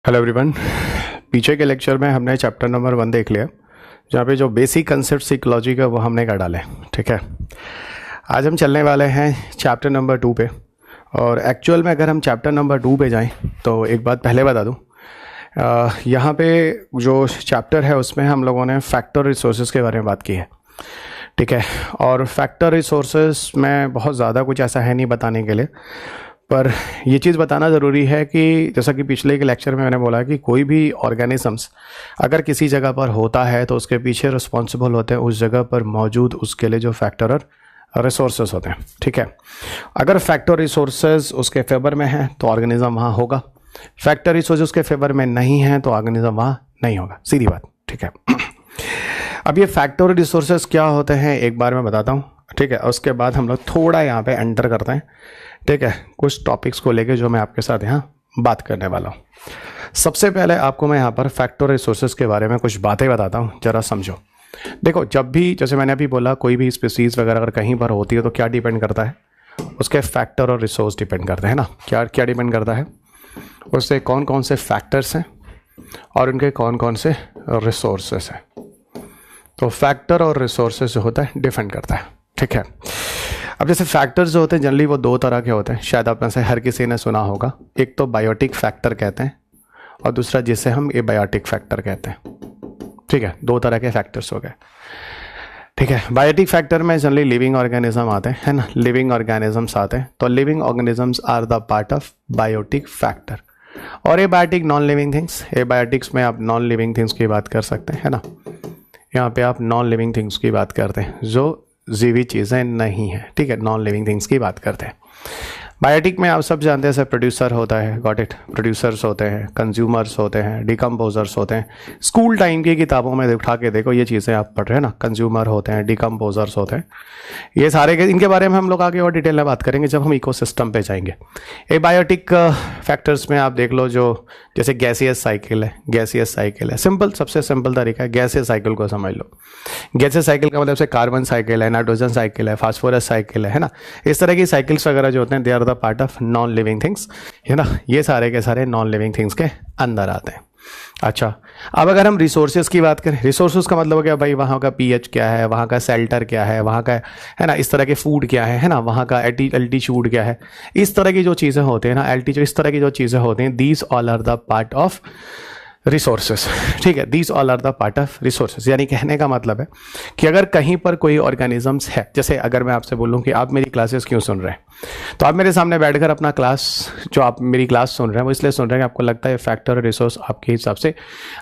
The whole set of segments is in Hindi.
Hello everyone. पीछे के लेक्चर में हमने चैप्टर नंबर 1 देख लिया, जहाँ पे जो बेसिक कंसेप्ट साइकोलॉजी का वो हमने कर डाले। ठीक है, आज हम चलने वाले हैं चैप्टर नंबर 2 पे। और एक्चुअल में अगर हम चैप्टर नंबर 2 पे जाएं तो एक बात पहले बता दूं, यहाँ पे जो चैप्टर है उसमें हम लोगों ने फैक्टर रिसोर्सेज के बारे में बात की है। ठीक है, और फैक्टर रिसोर्सेज में बहुत ज़्यादा कुछ ऐसा है नहीं बताने के लिए, पर ये चीज़ बताना ज़रूरी है कि जैसा कि पिछले के लेक्चर में मैंने बोला कि कोई भी ऑर्गेनिजम्स अगर किसी जगह पर होता है तो उसके पीछे रिस्पॉन्सिबल होते हैं उस जगह पर मौजूद उसके लिए जो फैक्टर और रिसोर्सेज होते हैं। ठीक है, अगर फैक्टर रिसोर्सेज उसके फेवर में हैं तो ऑर्गेनिज्म वहाँ होगा, फैक्टर रिसोर्सेज उसके फेवर में नहीं हैं तो ऑर्गेनिज्म वहाँ नहीं होगा, सीधी बात। ठीक है, अब ये फैक्टर रिसोर्सेज क्या होते हैं एक बार मैं बताता हूँ। ठीक है, उसके बाद हम लोग थोड़ा यहाँ पे एंटर करते हैं। ठीक है, कुछ टॉपिक्स को लेके जो मैं आपके साथ यहाँ बात करने वाला हूँ। सबसे पहले आपको मैं यहाँ पर फैक्टर रिसोर्सेज के बारे में कुछ बातें बताता हूँ, ज़रा समझो। देखो, जब भी जैसे मैंने अभी बोला कोई भी स्पीसीज़ वगैरह अगर कहीं पर होती है तो क्या डिपेंड करता है, उसके फैक्टर और रिसोर्स डिपेंड करते हैं ना। क्या क्या डिपेंड करता है, उससे कौन कौन से फैक्टर्स हैं और उनके कौन कौन से रिसोर्सेस हैं। तो फैक्टर और रिसोर्सेज जो होता है डिपेंड करता है। ठीक है, अब जैसे फैक्टर्स जो होते हैं जनरली वो दो तरह के होते हैं, शायद आप में से हर किसी ने सुना होगा। एक तो बायोटिक फैक्टर कहते हैं और दूसरा जिसे हम एबायोटिक फैक्टर कहते हैं। ठीक है, दो तरह के फैक्टर्स हो गए। ठीक है, बायोटिक फैक्टर में जनरली लिविंग ऑर्गेनिज्म आते हैं, है ना, लिविंग ऑर्गेनिजम्स आते हैं। तो living organisms are the part of biotic factor. और abiotic non living things, abiotics में आप नॉन लिविंग थिंग्स की बात कर सकते हैं, है ना। यहाँ पे आप नॉन लिविंग थिंग्स की बात करते हैं जो जीवित चीज़ें नहीं हैं। ठीक है, नॉन लिविंग थिंग्स की बात करते हैं। बायोटिक में आप सब जानते हैं, प्रोड्यूसर होता है, गॉट इट, प्रोड्यूसर्स होते हैं, कंज्यूमर्स होते हैं, डिकम्पोजर्स होते हैं। स्कूल टाइम की किताबों में उठा के देखो ये चीज़ें आप पढ़ रहे हैं ना, कंज्यूमर होते हैं, डिकम्पोजर्स होते हैं, ये सारे के इनके बारे में हम लोग आगे और डिटेल में बात करेंगे जब हम इकोसिस्टम पे जाएंगे। एबायोटिक फैक्टर्स में आप देख लो जो जैसे गैसियस साइकिल है, गैसियस साइकिल है, सिंपल, सबसे सिंपल तरीका है गैसियस साइकिल को समझ लो। गैसियस साइकिल का मतलब से कार्बन साइकिल है, नाइट्रोजन साइकिल है, फास्फोरस साइकिल है ना। इस तरह की साइकिल्स वगैरह जो होते हैं they are the part of non living things, है ना। ये सारे के सारे नॉन लिविंग थिंग्स के अंदर आते हैं। अच्छा, अब अगर हम रिसोर्सेज की बात करें, रिसोर्सेज का मतलब हो गया भाई वहाँ का पीएच क्या है, वहाँ का शेल्टर क्या है, वहाँ का, है ना, इस तरह के फूड क्या है ना, वहाँ का एल्टीट्यूड क्या है, इस तरह की जो चीज़ें होती हैं ना, एल्टीट्यूड, इस तरह की जो चीज़ें होती हैं, these all are the part of resources. ठीक है, these all are the part of resources. यानी कहने का मतलब है कि अगर कहीं पर कोई ऑर्गेनिजम्स है, जैसे अगर मैं आपसे बोलूं कि आप मेरी क्लासेस क्यों सुन रहे हैं, तो आप मेरे सामने बैठकर अपना क्लास, जो आप मेरी क्लास सुन रहे हैं वो इसलिए सुन रहे हैं कि आपको लगता है फैक्टर और रिसोर्स आपके हिसाब से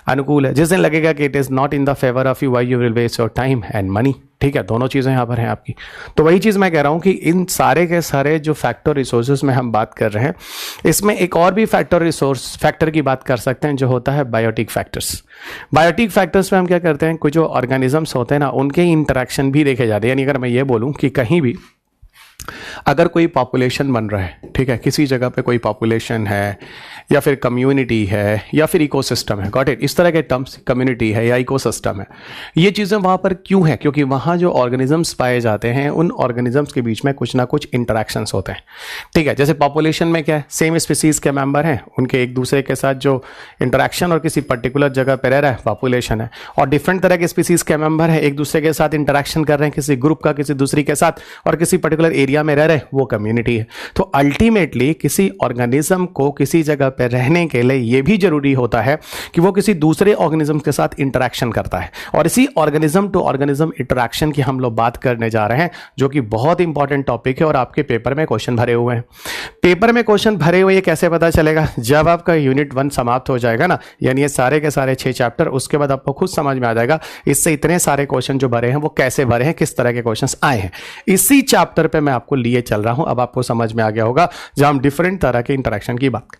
अनुकूल है। जिस दिन लगेगा कि it is not in the favour of you, why you will waste your time and money. ठीक है, दोनों चीज़ें यहाँ पर हैं आपकी। तो वही चीज़ मैं कह रहा हूँ कि इन सारे के सारे जो फैक्टर रिसोर्सेज में हम बात कर रहे हैं, इसमें एक और भी फैक्टर की बात कर सकते हैं जो होता है बायोटिक फैक्टर्स। बायोटिक फैक्टर्स में हम क्या करते हैं, कुछ जो ऑर्गेनिजम्स होते हैं ना उनके इंटरेक्शन भी देखे जाते हैं। यानी अगर मैं ये बोलूँ कि कहीं भी अगर कोई पॉपुलेशन बन रहा है, ठीक है, किसी जगह पे कोई पॉपुलेशन है या फिर कम्युनिटी है या फिर इकोसिस्टम है, गॉट इट, इस तरह के टर्म्स, कम्युनिटी है या इकोसिस्टम है, ये चीज़ें वहाँ पर क्यों हैं, क्योंकि वहाँ जो ऑर्गेनिजम्स पाए जाते हैं उन ऑर्गेनिजम्स के बीच में कुछ ना कुछ इंटरेक्शंस होते हैं। ठीक है, जैसे पॉपुलेशन में क्या है, सेम स्पीसीज़ के मेंबर हैं, उनके एक दूसरे के साथ जो इंटरेक्शन और किसी पर्टिकुलर जगह पर रह रहा है पॉपुलेशन है, और डिफरेंट तरह के स्पीसीज़ के मेंबर है एक दूसरे के साथ इंटरेक्शन कर रहे हैं, किसी ग्रुप का किसी दूसरी के साथ, और किसी पर्टिकुलर एरिया में रह रहे, वो कम्युनिटी है। तो अल्टीमेटली किसी ऑर्गेनिज्म को किसी जगह पर रहने के लिए यह भी जरूरी होता है कि वो किसी दूसरे ऑर्गेनिज्म के साथ इंटरेक्शन करता है। और इसी ऑर्गेनिज्म टू ऑर्गेनिज्म इंटरेक्शन की हम लोग बात करने जा रहे हैं, जो कि बहुत इंपॉर्टेंट टॉपिक है और आपके पेपर में क्वेश्चन भरे हुए हैं। पेपर में क्वेश्चन भरे हुए ये कैसे पता चलेगा, जब आपका यूनिट 1 समाप्त हो जाएगा ना, यानी ये सारे के सारे 6 चैप्टर, उसके बाद आपको खुद समझ में आ जाएगा इससे इतने सारे क्वेश्चन जो भरे हैं वो कैसे भरे हैं, किस तरह के क्वेश्चन आए हैं। इसी चैप्टर पे मैं आपको लिए चल रहा हूं, अब आपको समझ में आ गया होगा, जब हम डिफरेंट तरह के इंटरेक्शन की बात।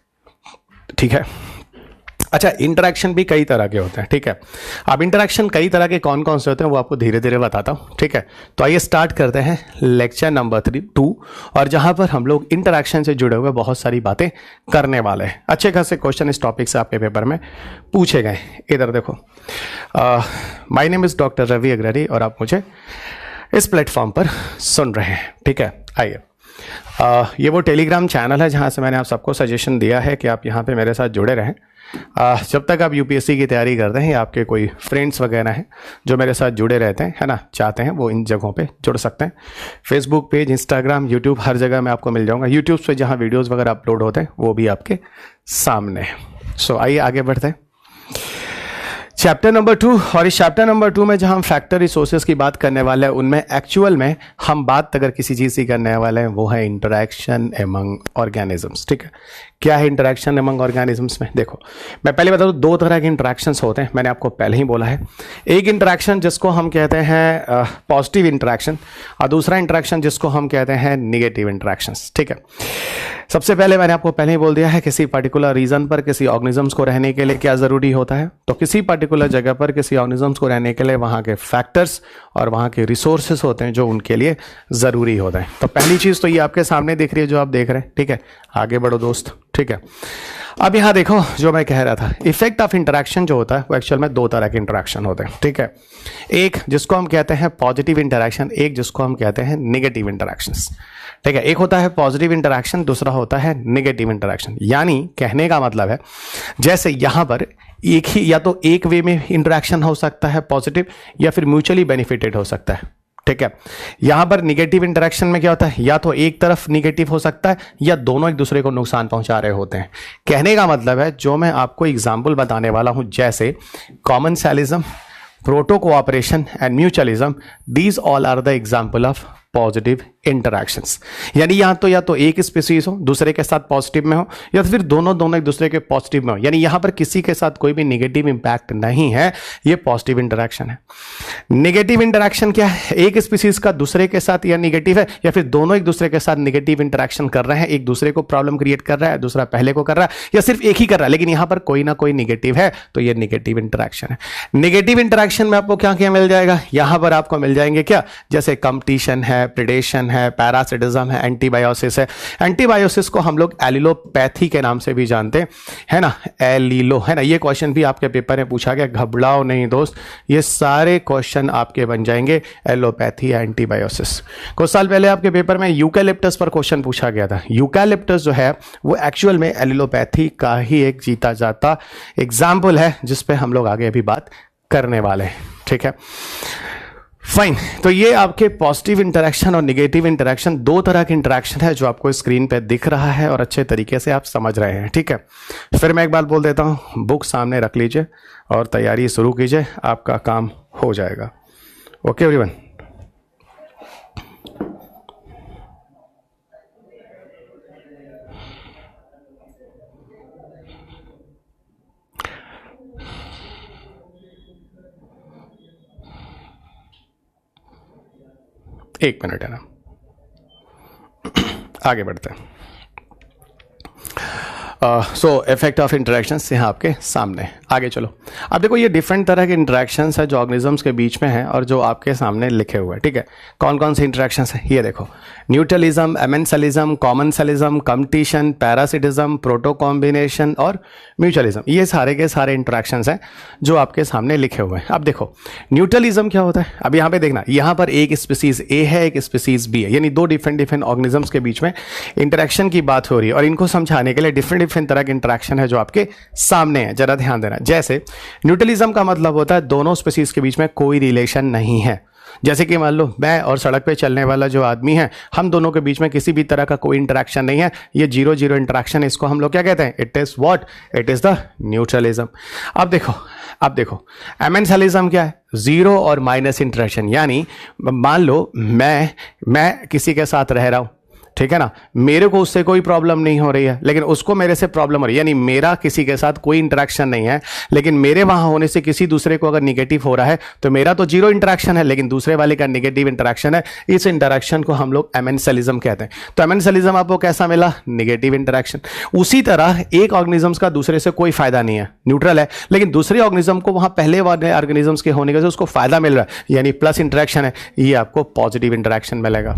ठीक है, अच्छा, इंटरेक्शन भी कई तरह के होते हैं। ठीक है, अब इंटरेक्शन कई तरह के कौन कौन से होते हैं वो आपको धीरे धीरे बताता हूं। ठीक है, तो आइए स्टार्ट करते हैं लेक्चर नंबर 2, और जहां पर हम लोग इंटरेक्शन से जुड़े हुए बहुत सारी बातें करने वाले हैं। अच्छे खासे क्वेश्चन इस टॉपिक से आपके पेपर में पूछे गए। इधर देखो, my name is doctor Ravi Agarwal और आप मुझे इस प्लेटफॉर्म पर सुन रहे हैं। ठीक है, आइए, ये वो टेलीग्राम चैनल है जहाँ से मैंने आप सबको सजेशन दिया है कि आप यहाँ पे मेरे साथ जुड़े रहें। जब तक आप यूपीएससी की तैयारी करते हैं या आपके कोई फ्रेंड्स वगैरह हैं जो मेरे साथ जुड़े रहते हैं, है ना, चाहते हैं, वो इन जगहों पे जुड़ सकते हैं। फेसबुक पेज, इंस्टाग्राम, यूट्यूब, हर जगह मैं आपको मिल जाऊंगा। यूट्यूब पे जहाँ वीडियोस वगैरह अपलोड होते हैं वो भी आपके सामने है। सो आइए आगे बढ़ते हैं। चैप्टर नंबर 2, और इस चैप्टर नंबर 2 में जहां हम फैक्टर रिसोर्सेज की बात करने वाले हैं, उनमें एक्चुअल में हम बात अगर किसी चीज़ की करने वाले हैं वो है इंटरैक्शन एमंग ऑर्गेनिजम्स। ठीक है, क्या है इंटरैक्शन एमंग ऑर्गेनिजम्स में? देखो, मैं पहले बता दूं, दो तरह के इंटरैक्शंस होते हैं, मैंने आपको पहले ही बोला है। एक इंटरैक्शन जिसको हम कहते हैं पॉजिटिव इंटरैक्शन, और दूसरा इंटरैक्शन जिसको हम कहते हैं निगेटिव इंटरैक्शंस। ठीक है, सबसे पहले मैंने आपको पहले ही बोल दिया है किसी पर्टिकुलर रीजन पर किसी ऑर्गेनिजम्स को रहने के लिए क्या ज़रूरी होता है। तो किसी पर्टिकुलर जगह पर किसी ऑर्गेनिजम्स को रहने के लिए वहाँ के फैक्टर्स और वहाँ के रिसोर्सेस होते हैं जो उनके लिए ज़रूरी होते हैं। तो पहली चीज़ तो ये आपके सामने दिख रही है जो आप देख रहे हैं। ठीक है, आगे बढ़ो दोस्त। ठीक है, अब यहाँ देखो, जो मैं कह रहा था, इफेक्ट ऑफ इंटरैक्शन जो होता है वो एक्चुअल में दो तरह के इंटरैक्शन होते हैं। ठीक है, एक जिसको हम कहते हैं पॉजिटिव इंटरैक्शन, एक जिसको हम कहते हैं निगेटिव इंटरैक्शंस। ठीक है, एक होता है पॉजिटिव इंटरैक्शन, दूसरा होता है निगेटिव इंटरैक्शन। यानी कहने का मतलब है जैसे यहाँ पर एक ही, या तो एक वे में इंटरैक्शन हो सकता है पॉजिटिव, या फिर म्यूचुअली बेनिफिटेड हो सकता है। ठीक है, यहां पर निगेटिव इंटरैक्शन में क्या होता है, या तो एक तरफ निगेटिव हो सकता है या दोनों एक दूसरे को नुकसान पहुंचा रहे होते हैं। कहने का मतलब है, जो मैं आपको एग्जांपल बताने वाला हूं, जैसे commensalism, proto cooperation and mutualism, these all are the example of positive interactions. यानी या तो एक स्पीसीज हो दूसरे के साथ पॉजिटिव में हो, या फिर दोनों एक दूसरे के पॉजिटिव में हो, यानी यहां पर किसी के साथ कोई भी नेगेटिव इंपैक्ट नहीं है, ये पॉजिटिव इंटरैक्शन है। नेगेटिव इंटरैक्शन क्या है, एक स्पीसीज का दूसरे के साथ या नेगेटिव है, या फिर दोनों एक दूसरे के साथ नेगेटिव इंटरैक्शन कर रहे हैं, एक दूसरे को प्रॉब्लम क्रिएट कर रहा है, दूसरा पहले को कर रहा है, या सिर्फ एक ही कर रहा है, लेकिन यहां पर कोई ना कोई नेगेटिव है, तो ये नेगेटिव इंटरैक्शन है। नेगेटिव इंटरैक्शन में आपको क्या क्या मिल जाएगा, यहां पर आपको मिल जाएंगे क्या, जैसे कंपटीशन है, प्रेडेशन है, पैरासिटिज्म है, एंटीबायोसिस है। एंटीबायोसिस को हम लोग एलिलोपैथी के नाम से भी जानते हैं ना, एलिलो, है ना। ये क्वेश्चन भी आपके पेपर में पूछा गया, घबराओ नहीं दोस्त, ये सारे क्वेश्चन आपके बन जाएंगे एलोपैथी या एंटीबायोसिस। कुछ साल पहले आपके पेपर में यूकैलिप्टस पर क्वेश्चन पूछा गया था। यूकैलिप्टस जो है वो एक्चुअल में एलिलोपैथी का ही एक जीता जाता एग्जाम्पल है, जिस पे हम लोग आगे अभी बात करने वाले हैं। ठीक है, फाइन। तो ये आपके पॉजिटिव इंटरैक्शन और निगेटिव इंटरैक्शन, दो तरह के इंटरैक्शन है जो आपको स्क्रीन पे दिख रहा है और अच्छे तरीके से आप समझ रहे हैं। ठीक है, फिर मैं एक बात बोल देता हूँ, बुक सामने रख लीजिए और तैयारी शुरू कीजिए, आपका काम हो जाएगा। Okay everyone. एक मिनट है ना, आगे बढ़ते हैं। सो इफेक्ट ऑफ इंटरैक्शंस यहाँ आपके सामने, आगे चलो। अब देखो, ये डिफरेंट तरह के इंटरैक्शंस है जो ऑर्गेनिजम्स के बीच में हैं और जो आपके सामने लिखे हुए हैं। ठीक है, कौन कौन से इंटरैक्शंस हैं ये देखो, neutralism, amensalism, commensalism, competition, parasitism, proto combination और म्यूचुअलिज्म, ये सारे के सारे इंटरैक्शंस हैं जो आपके सामने लिखे हुए हैं। अब देखो, न्यूट्रलिज्म क्या होता है, अब यहाँ पे देखना, यहाँ पर एक स्पीसीज ए है, एक स्पीसीज बी है, यानी दो डिफरेंट ऑर्गेनिजम्स के बीच में इंटरैक्शन की बात हो रही है, और इनको समझाने के लिए डिफरेंट तरह के इंटरैक्शन है जो आपके सामने है। जरा ध्यान देना, जैसे न्यूट्रलिज्म का मतलब होता है दोनों स्पीसीज के बीच में कोई रिलेशन नहीं है। जैसे कि मान लो मैं और सड़क पे चलने वाला जो आदमी है, हम दोनों के बीच में किसी भी तरह का कोई इंटरैक्शन नहीं है, ये 0-0 इंटरैक्शन, इसको हम लोग क्या कहते हैं, it is what, it is the neutralism. अब देखो एमेंसलिज्म क्या है, जीरो और माइनस इंटरैक्शन, यानी मान लो मैं किसी के साथ रह रहा हूं, ठीक है ना, मेरे को उससे कोई प्रॉब्लम नहीं हो रही है, लेकिन उसको मेरे से प्रॉब्लम हो रही है, यानी मेरा किसी के साथ कोई इंटरेक्शन नहीं है, लेकिन मेरे वहां होने से किसी दूसरे को अगर निगेटिव हो रहा है तो मेरा तो जीरो इंटरेक्शन है, लेकिन दूसरे वाले का निगेटिव इंटरेक्शन है। इस इंटरेक्शन को हम लोग एमेंसलिज्म कहते हैं। तो एमेंसलिज्म आपको कैसा मिला, निगेटिव इंटरेक्शन। उसी तरह एक ऑर्गेनिज्म का दूसरे से कोई फायदा नहीं है, न्यूट्रल है, लेकिन दूसरे ऑर्गेनिज्म को वहां पहले वाले ऑर्गेनिज्म के होने के उसको फायदा मिल रहा है, यानी प्लस इंटरेक्शन है, ये आपको पॉजिटिव इंटरेक्शन मिलेगा।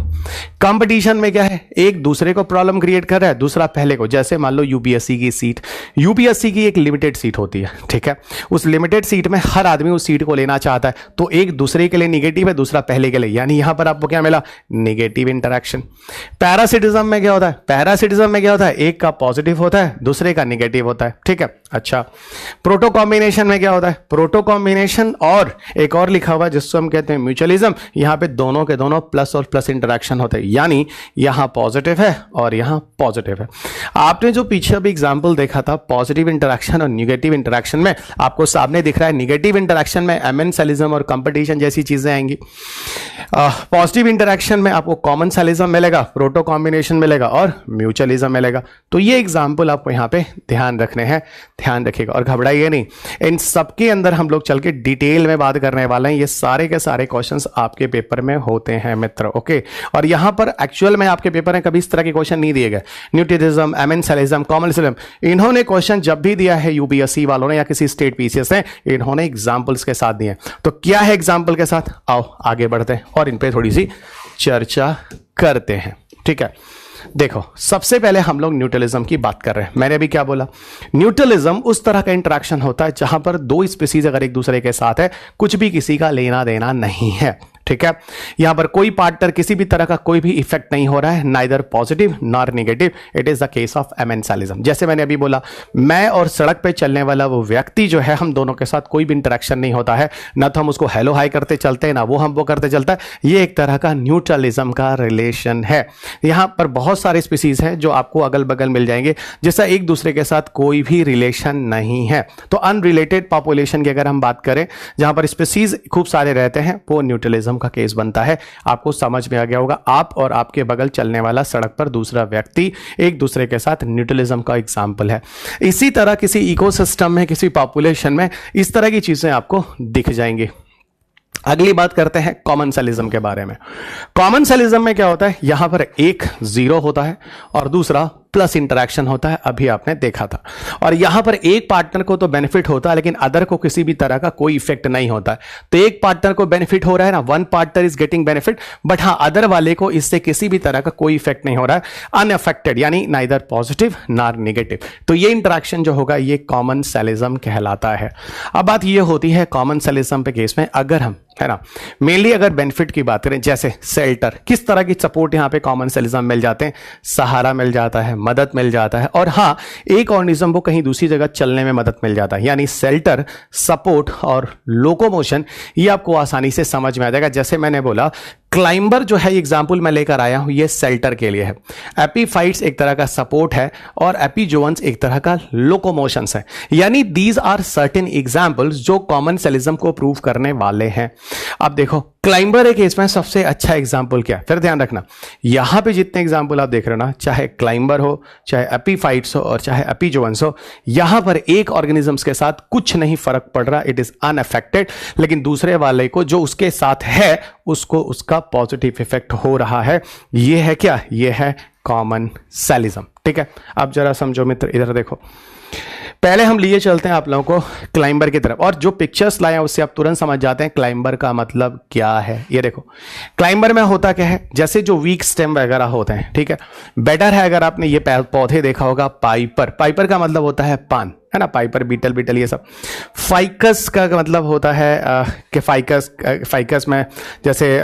कंपटीशन में क्या है, एक दूसरे को प्रॉब्लम क्रिएट कर रहा है, दूसरा पहले को। जैसे मान लो यूपीएससी की सीट, यूपीएससी की एक लिमिटेड सीट होती है, ठीक है, उस लिमिटेड सीट में हर आदमी उस सीट को लेना चाहता है, तो एक दूसरे के लिए निगेटिव है, दूसरा पहले के लिए, यानी यहां पर आपको क्या मिला, निगेटिव इंटरेक्शन। पैरासिटिज्म में क्या होता है, पैरासिटिज्म में क्या होता है, एक का पॉजिटिव होता है, दूसरे का निगेटिव होता है, ठीक है। अच्छा, प्रोटो कॉम्बिनेशन में क्या होता है? प्रोटो कॉम्बिनेशन और एक और लिखा हुआ है जिसको हम कहते हैं म्यूचुअलिज्म। यहां पे दोनों के दोनों प्लस और प्लस इंटरेक्शन होते हैं, यानी यहां पॉजिटिव है और यहां पॉजिटिव है। आपने जो पीछे अभी एग्जांपल देखा था पॉजिटिव इंटरेक्शन और निगेटिव इंटरेक्शन में, आपको सामने दिख रहा है निगेटिव इंटरेक्शन में एमेंसलिज्म और कंपटीशन जैसी चीजें आएंगी। पॉजिटिव इंटरेक्शन में आपको कॉमनसेलिज्म मिलेगा, प्रोटो कॉम्बिनेशन मिलेगा और म्यूचुअलिज्म मिलेगा। तो ये एग्जाम्पल आपको यहाँ पे ध्यान रखने हैं, ध्यान रखिएगा और घबराइए नहीं। इन सबके अंदर हम लोग चल के डिटेल में बात करने वाले हैं। ये सारे के सारे क्वेश्चंस आपके पेपर में होते हैं मित्र, ओके। और यहाँ पर एक्चुअल में आपके पेपर में कभी इस तरह के क्वेश्चन नहीं दिए गए। न्यूट्रिलिज्म, एमेंसलिज्म, कॉमनसेलिज्म, इन्होंने क्वेश्चन जब भी दिया है यूपीएससी वालों ने या किसी स्टेट पीसीएस ने, इन्होंने एग्जाम्पल्स के साथ दिए। तो क्या है एग्जाम्पल के साथ, आओ आगे बढ़ते हैं और इन पे थोड़ी सी चर्चा करते हैं, ठीक है। देखो, सबसे पहले हम लोग न्यूट्रलिज्म की बात कर रहे हैं। मैंने अभी क्या बोला? न्यूट्रलिज्म उस तरह का इंटरेक्शन होता है जहां पर दो स्पीसीज अगर एक दूसरे के साथ है, कुछ भी किसी का लेना देना नहीं है, ठीक है। यहां पर कोई पार्टनर किसी भी तरह का कोई भी इफेक्ट नहीं हो रहा है, neither positive nor negative. It is the case of amensalism. जैसे मैंने अभी बोला, मैं और सड़क पे चलने वाला वो व्यक्ति जो है, हम दोनों के साथ कोई भी इंटरेक्शन नहीं होता है, ना तो हम उसको हेलो हाई करते चलते हैं, ना वो हम वो करते चलता है। ये एक तरह का न्यूट्रलिज्म का रिलेशन है। यहां पर बहुत सारे स्पीसीज हैं जो आपको अगल बगल मिल जाएंगे, जैसा एक दूसरे के साथ कोई भी रिलेशन नहीं है। तो अनरिलेटेड पॉपुलेशन की अगर हम बात करें, जहां पर स्पीसीज खूब सारे रहते हैं, वो न्यूट्रलिज्म का केस बनता है। आपको समझ में आ गया होगा, आप और आपके बगल चलने वाला सड़क पर दूसरा व्यक्ति एक दूसरे के साथ न्यूट्रलिज्म का एग्जांपल है। इसी तरह किसी इकोसिस्टम में, किसी पॉपुलेशन में इस तरह की चीजें आपको दिख जाएंगी। अगली बात करते हैं कॉमनसेलिज्म के बारे में। कॉमनसेलिज्म में क्या होता है? यहां पर एक जीरो होता है और दूसरा प्लस इंटरेक्शन होता है, अभी आपने देखा था। और यहां पर एक पार्टनर को तो बेनिफिट होता है, लेकिन अदर को किसी भी तरह का कोई इफेक्ट नहीं होता है। तो एक पार्टनर को बेनिफिट हो रहा है ना, one partner is getting benefit, but हां अदर वाले को इससे किसी भी तरह का कोई इफेक्ट नहीं हो रहा है, अनअफेक्टेड, यानी नाइदर पॉजिटिव नॉर नेगेटिव। तो ये इंटरेक्शन जो होगा ये कॉमनसेलिज्म कहलाता है। अब बात ये होती है कॉमनसेलिज्म पे केस में, अगर हम, है ना, मेनली अगर बेनिफिट की बात करें, जैसे शेल्टर, किस तरह की सपोर्ट यहां पे कॉमनसेलिज्म मिल जाते हैं? सहारा मिल जाता है, मदद मिल जाता है, और हाँ एक ऑर्गेनिज्म को कहीं दूसरी जगह चलने में मदद मिल जाता है, यानी शेल्टर, सपोर्ट और लोकोमोशन, ये आपको आसानी से समझ में आ जाएगा। जैसे मैंने बोला, क्लाइंबर जो है एग्जाम्पल मैं लेकर आया हूं, ये शेल्टर के लिए है। एपीफाइट्स एक तरह का सपोर्ट है और एपीजोन्स एक तरह का लोकोमोशंस है, यानी दीज आर सर्टेन एग्जाम्पल्स जो कॉमनसेलिज्म को प्रूव करने वाले हैं। अब देखो, क्लाइंबर एक केस में सबसे अच्छा एग्जाम्पल क्या है? फिर ध्यान रखना, यहां पे जितने एग्जाम्पल आप देख रहे हो ना, चाहे क्लाइंबर हो, चाहे एपीफाइट्स हो और चाहे एपीजोन्स हो, यहां पर एक ऑर्गेनिजम्स के साथ कुछ नहीं फर्क पड़ रहा, इट इज अनअफेक्टेड, लेकिन दूसरे वाले को जो उसके साथ है उसको उसका पॉजिटिव इफेक्ट हो रहा है। यह है क्या? यह है कॉमनसेलिज्म, ठीक है। अब जरा समझो मित्र, इधर देखो, पहले हम लिए चलते हैं आप लोगों को क्लाइंबर की तरफ, और जो पिक्चर्स लाए हैं उससे आप तुरंत समझ जाते हैं क्लाइंबर का मतलब क्या है। ये देखो, क्लाइंबर में होता क्या है? जैसे जो वीक स्टेम वगैरह होते हैं, ठीक है, बेटर है अगर आपने ये पौधे देखा होगा, पाइपर, पाइपर का मतलब होता है पान, है ना, पाइपर, बीटल बीटल ये सब। फाइकस का मतलब होता है कि फाइकस में जैसे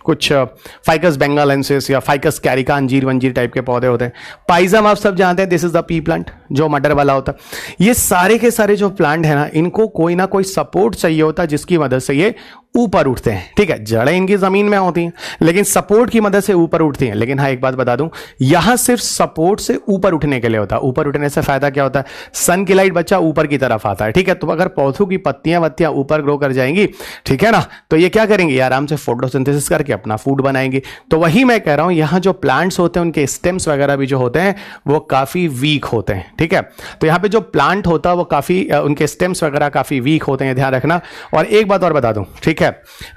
कुछ फाइकस बेंगालेंसिस या फाइकस कैरिका, अंजीर वंजीर टाइप के पौधे होते हैं। पाइजम आप सब जानते हैं, this is the P plant जो मटर वाला होता है। ये सारे के सारे जो प्लांट है ना, इनको कोई ना कोई सपोर्ट चाहिए होता है जिसकी मदद से ये ऊपर उठते हैं, ठीक है। जड़ें इनकी जमीन में होती हैं, लेकिन सपोर्ट की मदद से ऊपर उठती हैं। लेकिन हाँ, एक बात बता दूं, यहां सिर्फ सपोर्ट से ऊपर उठने के लिए होता है। ऊपर उठने से फायदा क्या होता है? सन की लाइट बच्चा ऊपर की तरफ आता है, ठीक है। तो अगर पौधों की पत्तियां वत्तियां ऊपर ग्रो कर जाएंगी, ठीक है ना, तो ये क्या करेंगे? आराम से फोटोसिंथेसिस करके अपना फूड बनाएंगे। तो वही मैं कह रहा हूं, यहां जो प्लांट्स होते हैं उनके स्टेम्स वगैरह भी जो होते हैं वो काफी वीक होते हैं, ठीक है। तो यहां पे जो प्लांट होता है वो काफी, उनके स्टेम्स वगैरह काफी वीक होते हैं, ध्यान रखना। और एक बात और बता दूं, ठीक है,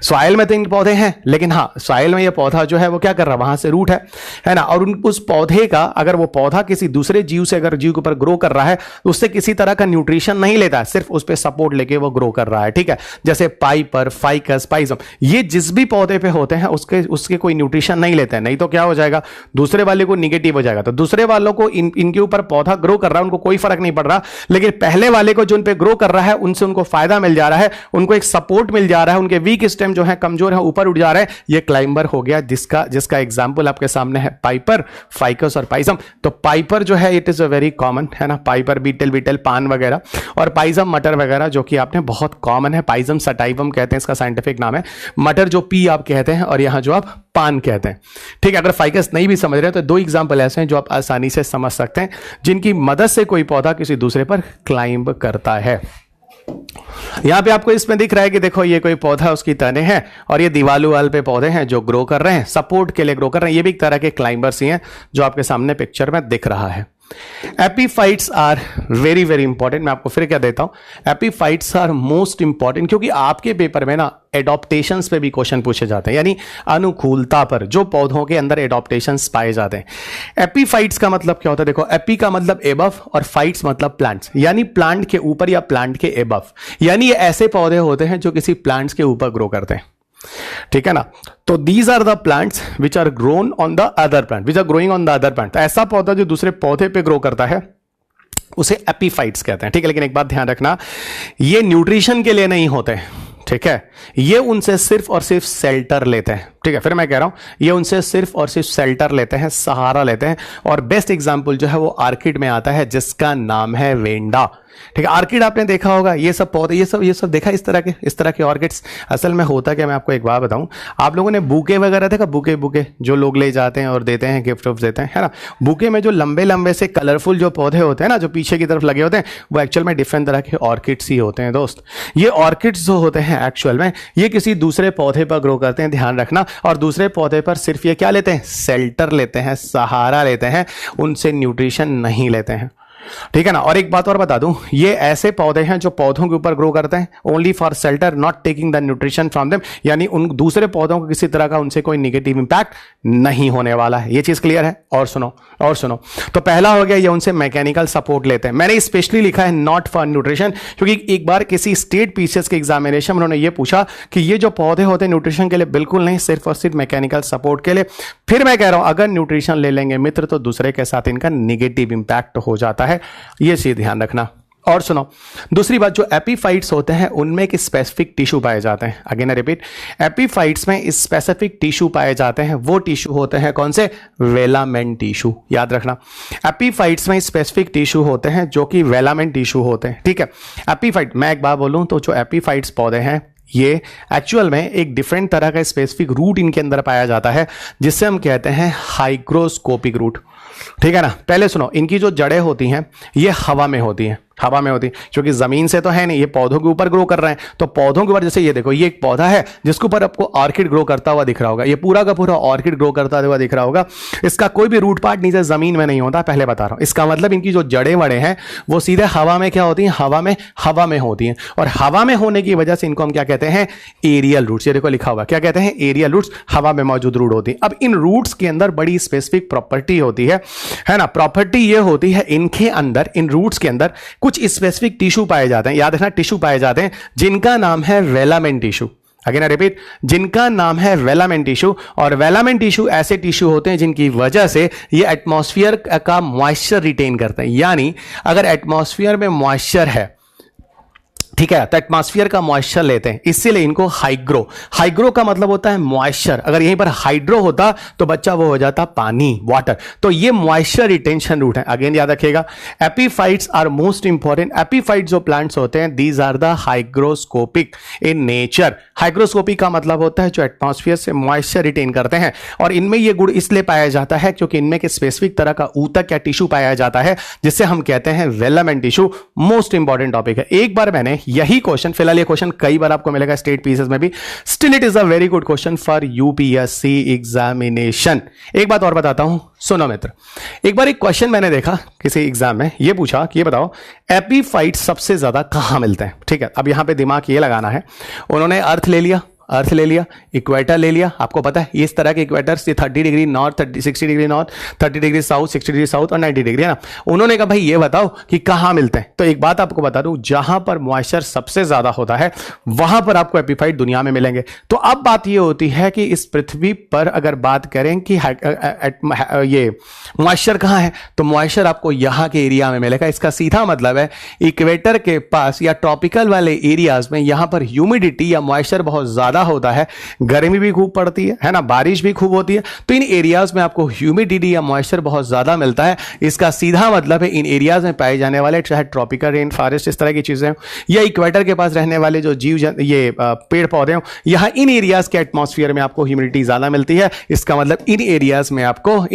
सॉइल में तो इन पौधे हैं, लेकिन हाँ, सॉइल में ये पौधा जो है वो क्या कर रहा है? वहां से रूट है ना, और उस पौधे का, अगर वो पौधा किसी दूसरे जीव से, अगर जीव के ऊपर ग्रो कर रहा है, तो उससे किसी तरह का न्यूट्रिशन नहीं लेता है, सिर्फ उस पर सपोर्ट लेके वो ग्रो कर रहा है, ठीक है। जैसे पाइपर, फाइकस, पाइजम, ये जिस भी पौधे पे होते हैं उसके कोई न्यूट्रिशन नहीं लेते हैं, नहीं तो क्या हो जाएगा? दूसरे वाले को निगेटिव हो जाएगा। तो दूसरे वालों को इनके ऊपर पौधा ग्रो कर रहा है, उनको कोई फर्क नहीं पड़ रहा, लेकिन पहले वाले को जो उन पे ग्रो कर रहा है उनसे उनको फायदा मिल जा रहा है, उनको एक सपोर्ट मिल जा रहा है, उनके इनके वीक स्टेम जो है कमजोर है, ऊपर उठ जा रहे हैं, ये क्लाइंबर हो गया, जिसका एग्जाम्पल आपके सामने है पाइपर, फाइकस और पाइजम। तो पाइपर जो है it is a very common है ना, पाइपर बीटल बीटल पान वगैरह, और पाइजम मटर वगैरह जो कि आपने बहुत कॉमन है। पाइजम सटाइवम कहते हैं इसका साइंटिफिक नाम है, मटर जो पी आप कहते हैं और यहां जो आप पान कहते हैं। ठीक है, अगर फाइकस नहीं भी समझ रहे तो दो एग्जाम्पल ऐसे हैं जो आप आसानी से समझ सकते हैं, जिनकी मदद से कोई पौधा किसी दूसरे पर क्लाइंब करता है। यहां पे आपको इसमें दिख रहा है कि देखो ये कोई पौधा, उसकी तने हैं और ये दीवाल वाल पे पौधे हैं जो ग्रो कर रहे हैं, सपोर्ट के लिए ग्रो कर रहे हैं। ये भी एक तरह के क्लाइंबर्स ही हैं जो आपके सामने पिक्चर में दिख रहा है। Epiphytes are very very important. मैं आपको फिर क्या देता हूं, एपीफाइट्स आर मोस्ट इंपॉर्टेंट, क्योंकि आपके पेपर में ना एडॉप्टेशंस पे भी क्वेश्चन पूछे जाते हैं, यानी अनुकूलता पर, जो पौधों के अंदर एडॉप्टेशंस पाए जाते हैं। एपीफाइट्स का मतलब क्या होता है, देखो एपी का मतलब एबव और फाइट्स मतलब प्लांट्स, यानी प्लांट के ऊपर या प्लांट के एबव, यानी ये ऐसे पौधे होते हैं जो किसी प्लांट्स के ऊपर ग्रो करते हैं। ठीक है ना, तो these are the plants which are grown on the other plant, which are growing on the other plant. तो ऐसा पौधा जो दूसरे पौधे पे ग्रो करता है उसे एपीफाइट्स कहते हैं। ठीक है, लेकिन एक बात ध्यान रखना, ये न्यूट्रिशन के लिए नहीं होते। ठीक है, ये उनसे सिर्फ और सिर्फ शेल्टर लेते हैं। ठीक है, फिर मैं कह रहा हूं ये उनसे सिर्फ और सिर्फ शेल्टर लेते हैं, सहारा लेते हैं। और बेस्ट एग्जांपल जो है वो आर्किड में आता है, जिसका नाम है वेंडा। ठीक है, आर्किड आपने देखा होगा, ये सब पौधे, ये सब देखा, इस तरह के ऑर्किड्स। असल में होता क्या, मैं आपको एक बात बताऊं, आप लोगों ने बुके वगैरह देखा, बुके जो लोग ले जाते हैं और देते हैं, गिफ्ट देते हैं, है ना। बुके में जो लंबे लंबे से कलरफुल जो पौधे होते हैं ना, जो पीछे की तरफ लगे होते हैं, वो एक्चुअल में डिफरेंट तरह के ऑर्किड्स ही होते हैं दोस्त। ये ऑर्किड्स जो होते हैं एक्चुअल में ये किसी दूसरे पौधे पर ग्रो करते हैं, ध्यान रखना। और दूसरे पौधे पर सिर्फ ये क्या लेते हैं, शेल्टर लेते हैं, सहारा लेते हैं, उनसे न्यूट्रिशन नहीं लेते हैं। ठीक है ना। और एक बात और बता दूं, ये ऐसे पौधे हैं जो पौधों के ऊपर ग्रो करते हैं only for shelter, not taking the nutrition from them, यानी उन दूसरे पौधों को किसी तरह का उनसे कोई निगेटिव इंपैक्ट नहीं होने वाला है। ये चीज क्लियर है। और सुनो, तो पहला हो गया ये उनसे मैकेनिकल सपोर्ट लेते हैं। मैंने स्पेशली लिखा है नॉट फॉर न्यूट्रिशन, क्योंकि एक बार किसी स्टेट पीसीएस के एग्जामिनेशन में उन्होंने ये पूछा कि ये जो पौधे होते हैं न्यूट्रिशन के लिए बिल्कुल नहीं, सिर्फ और सिर्फ मैकेनिकल सपोर्ट के लिए। फिर मैं कह रहा हूं अगर न्यूट्रिशन ले लेंगे मित्र तो दूसरे के साथ इनका निगेटिव इंपैक्ट हो जाता है, ये चीज ध्यान रखना। और सुनो, दूसरी बात, जो एपीफाइट्स होते हैं उनमें एक स्पेसिफिक टिश्यू पाए जाते हैं। अगेन रिपीट, एपीफाइट्स में स्पेसिफिक टिश्यू पाए जाते हैं। वो टिश्यू होते हैं कौन से, वेलामेंट टिश्यू। याद रखना, एपीफाइट्स में स्पेसिफिक टिश्यू होते हैं जो कि वेलामेंट टिश्यू होते हैं। ठीक है, एपीफाइट, मैं एक बात बोलूं तो जो एपीफाइट्स पौधे हैं ये एक्चुअल में एक डिफरेंट तरह का स्पेसिफिक रूट इनके अंदर पाया जाता है, जिससे हम कहते हैं हाइग्रोस्कोपिक रूट। ठीक है ना। पहले सुनो, इनकी जो जड़ें होती हैं ये हवा में होती हैं, क्योंकि जमीन से तो है नहीं, ये पौधों के ऊपर ग्रो कर रहे हैं। तो पौधों के ऊपर, जैसे ये देखो, ये एक पौधा है जिसके ऊपर आपको ऑर्किड ग्रो करता हुआ दिख रहा होगा, ये पूरा का पूरा ऑर्किड ग्रो करता हुआ दिख रहा होगा। इसका कोई भी रूट पार्ट नीचे जमीन में नहीं होता, पहले बता रहा हूं। इसका मतलब इनकी जो जड़ें वड़े हैं वो सीधे हवा में क्या होती हैं, हवा में होती हैं। और हवा में होने की वजह से इनको हम क्या कहते हैं, एरियल रूट्स। ये देखो लिखा हुआ, क्या कहते हैं, एरियल रूट्स, हवा में मौजूद रूट होती है। अब इन रूट्स के अंदर बड़ी स्पेसिफिक प्रॉपर्टी होती है ना। प्रॉपर्टी ये होती है इनके अंदर, इन रूट्स के अंदर कुछ स्पेसिफिक टिश्यू पाए जाते हैं। याद रखना, टिश्यू पाए जाते हैं जिनका नाम है वेलामेंट टिश्यू। अगेन रिपीट, जिनका नाम है वेलामेंट टिश्यू। और वेलामेंट टिश्यू ऐसे टिश्यू होते हैं जिनकी वजह से ये एटमॉस्फेयर का मॉइस्चर रिटेन करते हैं। यानी अगर एटमॉस्फेयर में मॉइस्चर है, ठीक है, तो एटमॉस्फेयर का मॉइस्चर लेते हैं, इसीलिए इनको हाइग्रो का मतलब होता है मॉइस्चर। अगर यहीं पर हाइड्रो होता तो बच्चा वो हो जाता पानी, वाटर। तो ये मॉइस्चर रिटेंशन रूट है। अगेन याद रखिएगा, epiphytes are most important. Epiphyte जो प्लांट्स होते हैं these are the hygroscopic in nature. Hygroscopic का मतलब होता है जो एटमॉस्फेयर से मॉइस्चर रिटेन करते हैं। और इनमें ये गुण इसलिए पाया जाता है क्योंकि इनमें के स्पेसिफिक तरह का ऊतक या टिश्यू पाया जाता है, जिससे हम कहते हैं वेलामेंट टिश्यू। मोस्ट इंपॉर्टेंट टॉपिक है। एक बार मैंने यही क्वेश्चन, फिलहाल ये क्वेश्चन कई बार आपको मिलेगा स्टेट पीसेस में भी, still it is a very good question for UPSC examination. एक बात और बताता हूं, सुनो मित्र, एक बार एक क्वेश्चन मैंने देखा किसी एग्जाम में, ये पूछा कि ये बताओ एपीफाइट सबसे ज्यादा कहां मिलते हैं। ठीक है, अब यहां पे दिमाग ये लगाना है, उन्होंने अर्थ ले लिया, अर्थ ले लिया, इक्वेटर ले लिया, आपको पता है इस तरह के equator 30 degree north, 60 degree north, 30 degree south, 60 degree south और 90 डिग्री, है ना। उन्होंने कहा भाई ये बताओ कि कहाँ मिलते हैं। तो एक बात आपको बता दूं, जहां पर मॉइस्चर सबसे ज्यादा होता है वहां पर आपको एपीफाइट दुनिया में मिलेंगे। तो अब बात ये होती है कि इस पृथ्वी पर अगर बात करें कि ये मॉइस्चर कहाँ है, तो मॉइस्चर आपको यहां के एरिया में मिलेगा। इसका सीधा मतलब है इक्वेटर के पास या ट्रॉपिकल वाले एरियाज में यहां पर ह्यूमिडिटी या मॉइस्चर बहुत ज्यादा होता है, गर्मी भी खूब पड़ती है ना, बारिश भी खूब होती है। तो इन एरियाज में आपको ह्यूमिडिटी या मॉइस्चर बहुत ज्यादा मिलता है। इसका सीधा मतलब है इन एरियाज में पाए जाने वाले चाहे ट्रॉपिकल रेन फॉरेस्ट इस तरह की चीजें या इक्वेटर के पास रहने वाले जो जीव ये पेड़ पौधे हो, यहां इन एरियाज के एटमॉस्फेयर में आपको ह्यूमिडिटी ज्यादा मिलती है। इसका मतलब इन